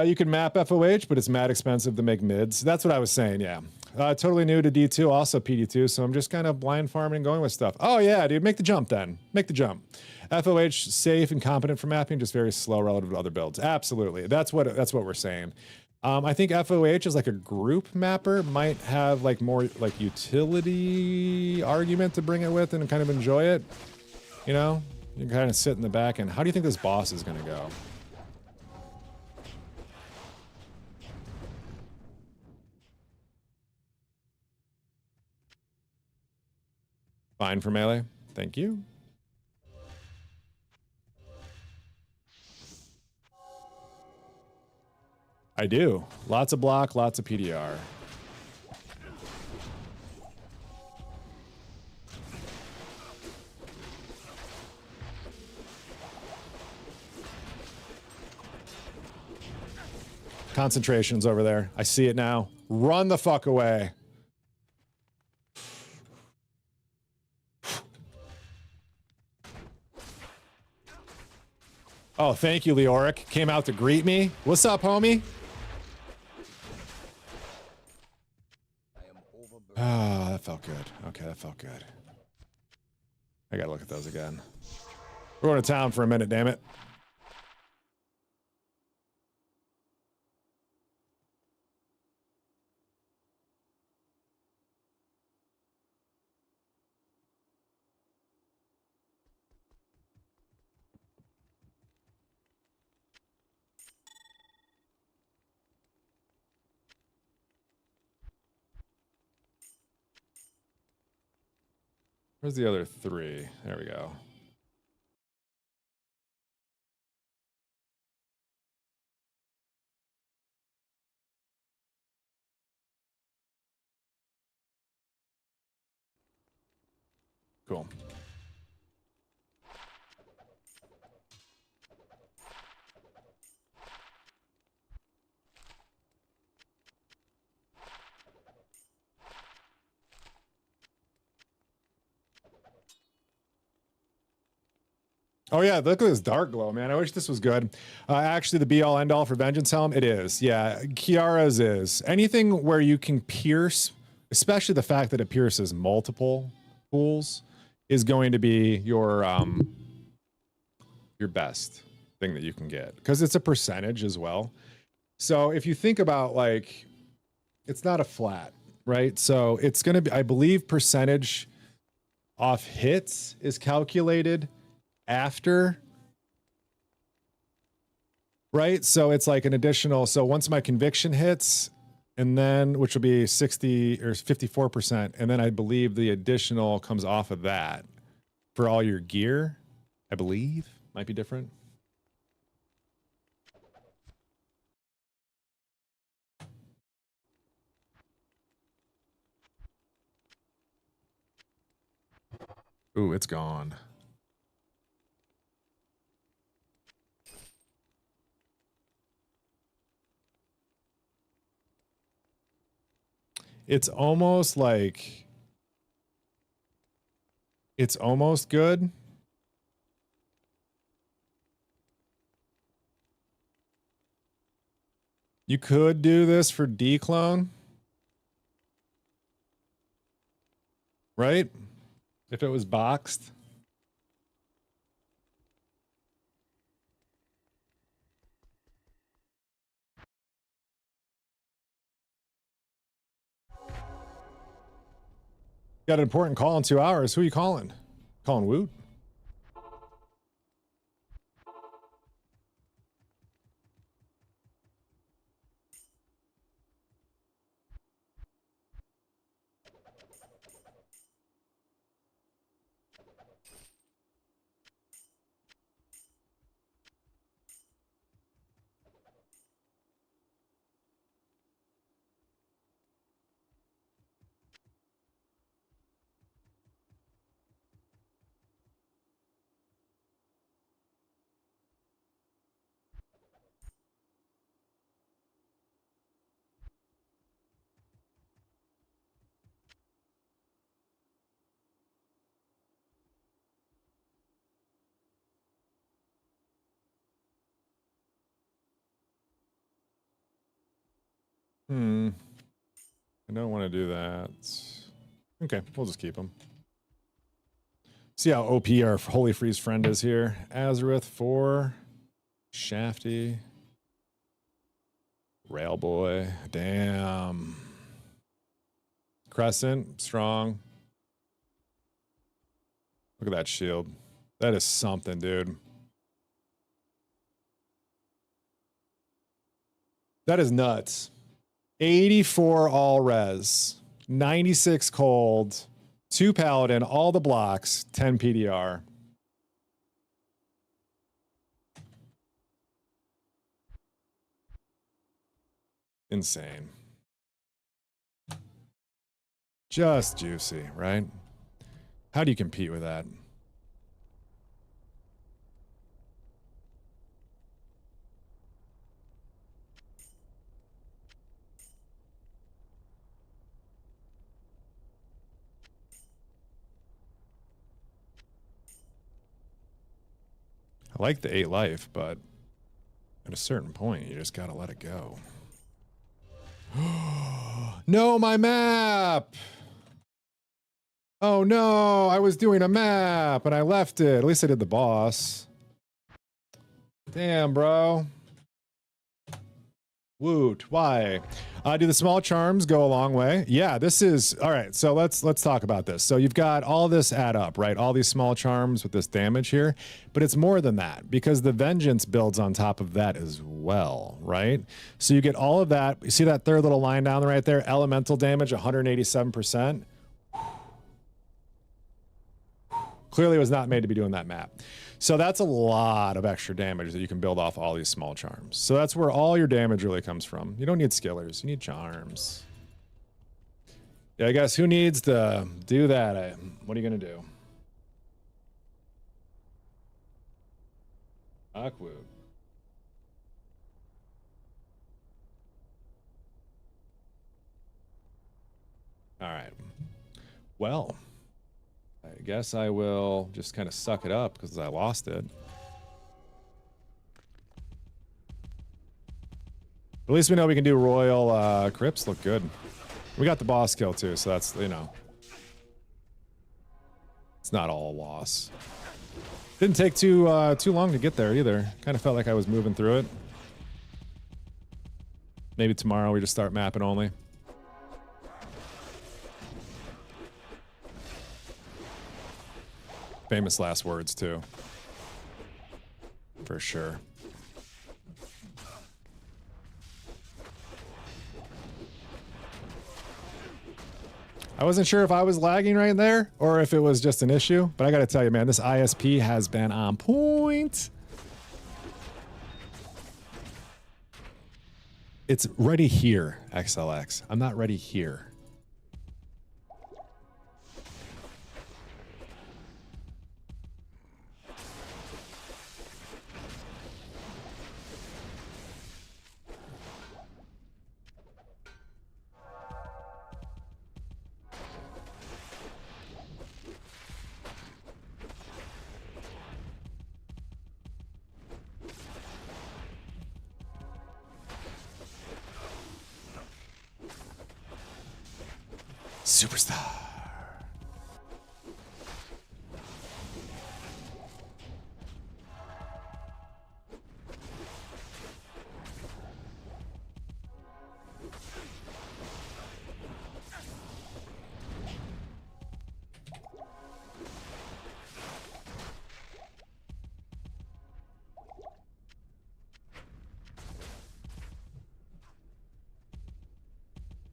You can map FOH, but it's mad expensive to make mids. That's what I was saying, yeah. Totally new to D2, also PD2, so I'm just kind of blind farming and going with stuff. Oh yeah, dude, make the jump then. Make the jump. FOH, safe and competent for mapping, just very slow relative to other builds. Absolutely. That's what we're saying. I think FOH is like a group mapper, might have like more like utility argument to bring it with and kind of enjoy it. You know, you can kind of sit in the back and how do you think this boss is going to go? Fine for melee. Thank you. I do. Lots of block, lots of PDR. Concentration's over there. I see it now. Run the fuck away. Oh, thank you, Leoric. Came out to greet me. What's up, homie? Ah, that felt good. Okay, that felt good. I gotta look at those again. We're going to town for a minute, damn it. Where's the other three? There we go. Cool. Oh yeah, look at this dark glow, man. I wish this was good. Actually, the be-all end-all for Vengeance Helm, it is. Yeah, Kiara's is. Anything where you can pierce, especially the fact that it pierces multiple pools, is going to be your best thing that you can get. Because it's a percentage as well. So if you think about, like, it's not a flat, right? So it's going to be, I believe, percentage off hits is calculated after, right? So it's like an additional, so once my conviction hits, and then, which will be 60 or 54%, and then I believe the additional comes off of that for all your gear, I believe. Might be different. Ooh, it's gone. It's almost like, it's almost good. You could do this for declone, right? If it was boxed. Got an important call in 2 hours. Who are you calling? Calling Woot? I don't want to do that. Okay, we'll just keep him. See how OP our Holy Freeze friend is here. Azareth 4. Shafty. Rail boy. Damn. Crescent, strong. Look at that shield. That is something, dude. That is nuts. 84 all res, 96 cold, 2 paladin, all the blocks, 10 PDR. Insane. Just juicy, right? How do you compete with that? I like the 8 life, but at a certain point, you just gotta let it go. No, my map! Oh no, I was doing a map and I left it. At least I did the boss. Damn, bro. Woot, why? Do the small charms go a long way? Yeah, this is all right. So let's talk about this. So you've got all this add up, right? All these small charms with this damage here, but it's more than that because the vengeance builds on top of that as well, right? So you get all of that. You see that third little line down right there? Elemental damage, 187%. Clearly was not made to be doing that map. So that's a lot of extra damage that you can build off all these small charms. So that's where all your damage really comes from. You don't need skillers, you need charms. Yeah, I guess who needs to do that? What are you gonna do? Aqua. All right. Well, I guess I will just kind of suck it up because I lost it. At least we know we can do royal crypts. Look good. We got the boss kill too, so that's, you know, it's not all a loss. Didn't take too long to get there either. Kind of felt like I was moving through it. Maybe tomorrow we just start mapping only. Famous last words too. For sure. I wasn't sure if I was lagging right there or if it was just an issue, but I gotta tell you, man, this ISP has been on point. It's ready here, XLX. I'm not ready here. Superstar.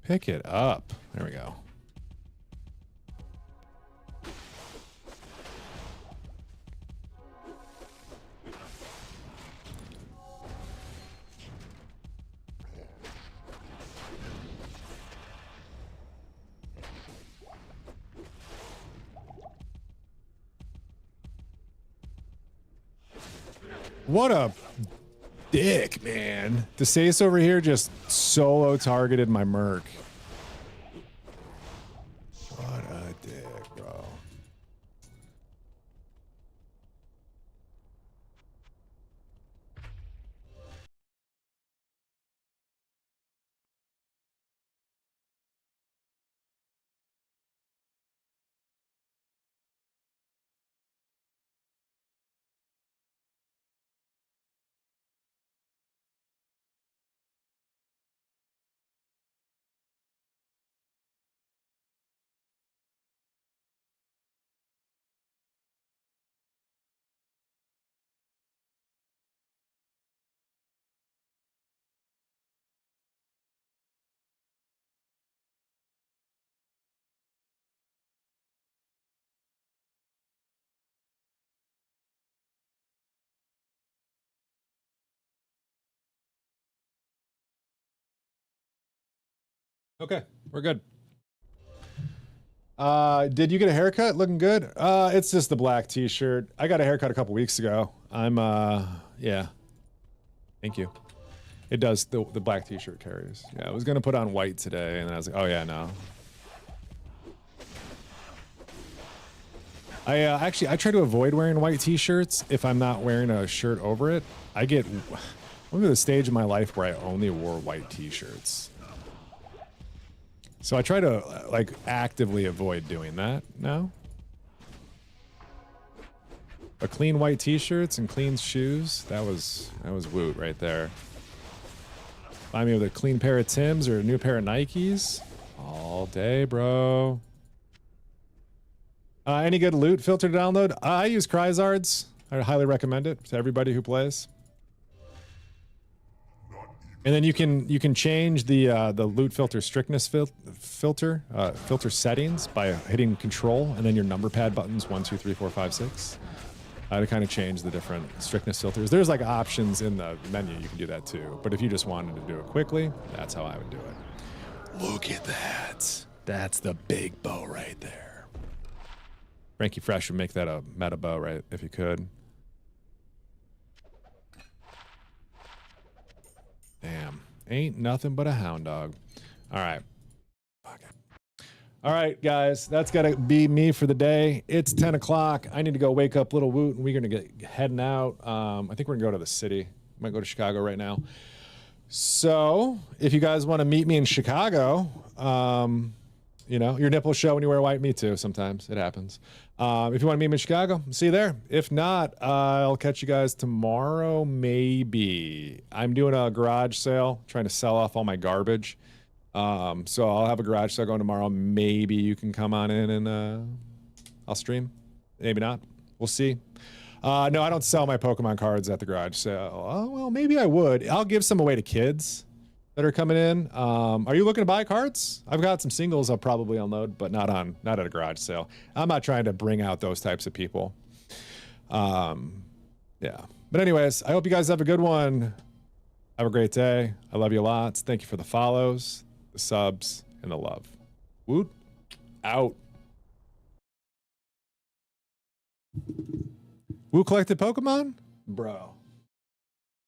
Pick it up. There we go. What a dick, man. DeSace over here just solo targeted my Merc. What a dick, bro. Okay, we're good. Did you get a haircut? Looking good. It's just the black t-shirt. I got a haircut a couple weeks ago. I'm yeah. Thank you. It does, the black t-shirt carries. Yeah, I was gonna put on white today, and I was like, oh yeah, no. Actually, I try to avoid wearing white t-shirts if I'm not wearing a shirt over it. I'm at the stage in my life where I only wore white t-shirts. So I try to like actively avoid doing that now. But clean white t-shirts and clean shoes, that was woot right there. Find me with a clean pair of Timbs or a new pair of Nikes all day, bro. Any good loot filter to download? I use Cryzards. I highly recommend it to everybody who plays. And then you can change the loot filter strictness filter settings by hitting Control and then your number pad buttons 1, 2, 3, 4, 5, 6 to kind of change the different strictness filters. There's like options in the menu. You can do that too. But if you just wanted to do it quickly, that's how I would do it. Look at that. That's the big bow right there. Frankie Fresh would make that a meta bow, right? If you could. Damn. Ain't nothing but a hound dog. All right. Fuck it. All right, guys. That's got to be me for the day. It's 10 o'clock. I need to go wake up Little Woot, and we're going to get heading out. I think we're going to go to the city. Might go to Chicago right now. So if you guys want to meet me in Chicago, you know, your nipples show when you wear white. Me too. Sometimes it happens. If you want to meet me in Chicago, see you there. If not, I'll catch you guys tomorrow. Maybe I'm doing a garage sale, trying to sell off all my garbage. So I'll have a garage sale going tomorrow. Maybe you can come on in and I'll stream. Maybe not. We'll see. No, I don't sell my Pokemon cards at the garage sale. Oh, well, maybe I would. I'll give some away to kids that are coming in. Are you looking to buy cards? I've got some singles I'll probably unload, but not at a garage sale. I'm not trying to bring out those types of people. Yeah. But anyways, I hope you guys have a good one. Have a great day. I love you lots. Thank you for the follows, the subs, and the love. Woot out. Woo collected Pokemon? Bro.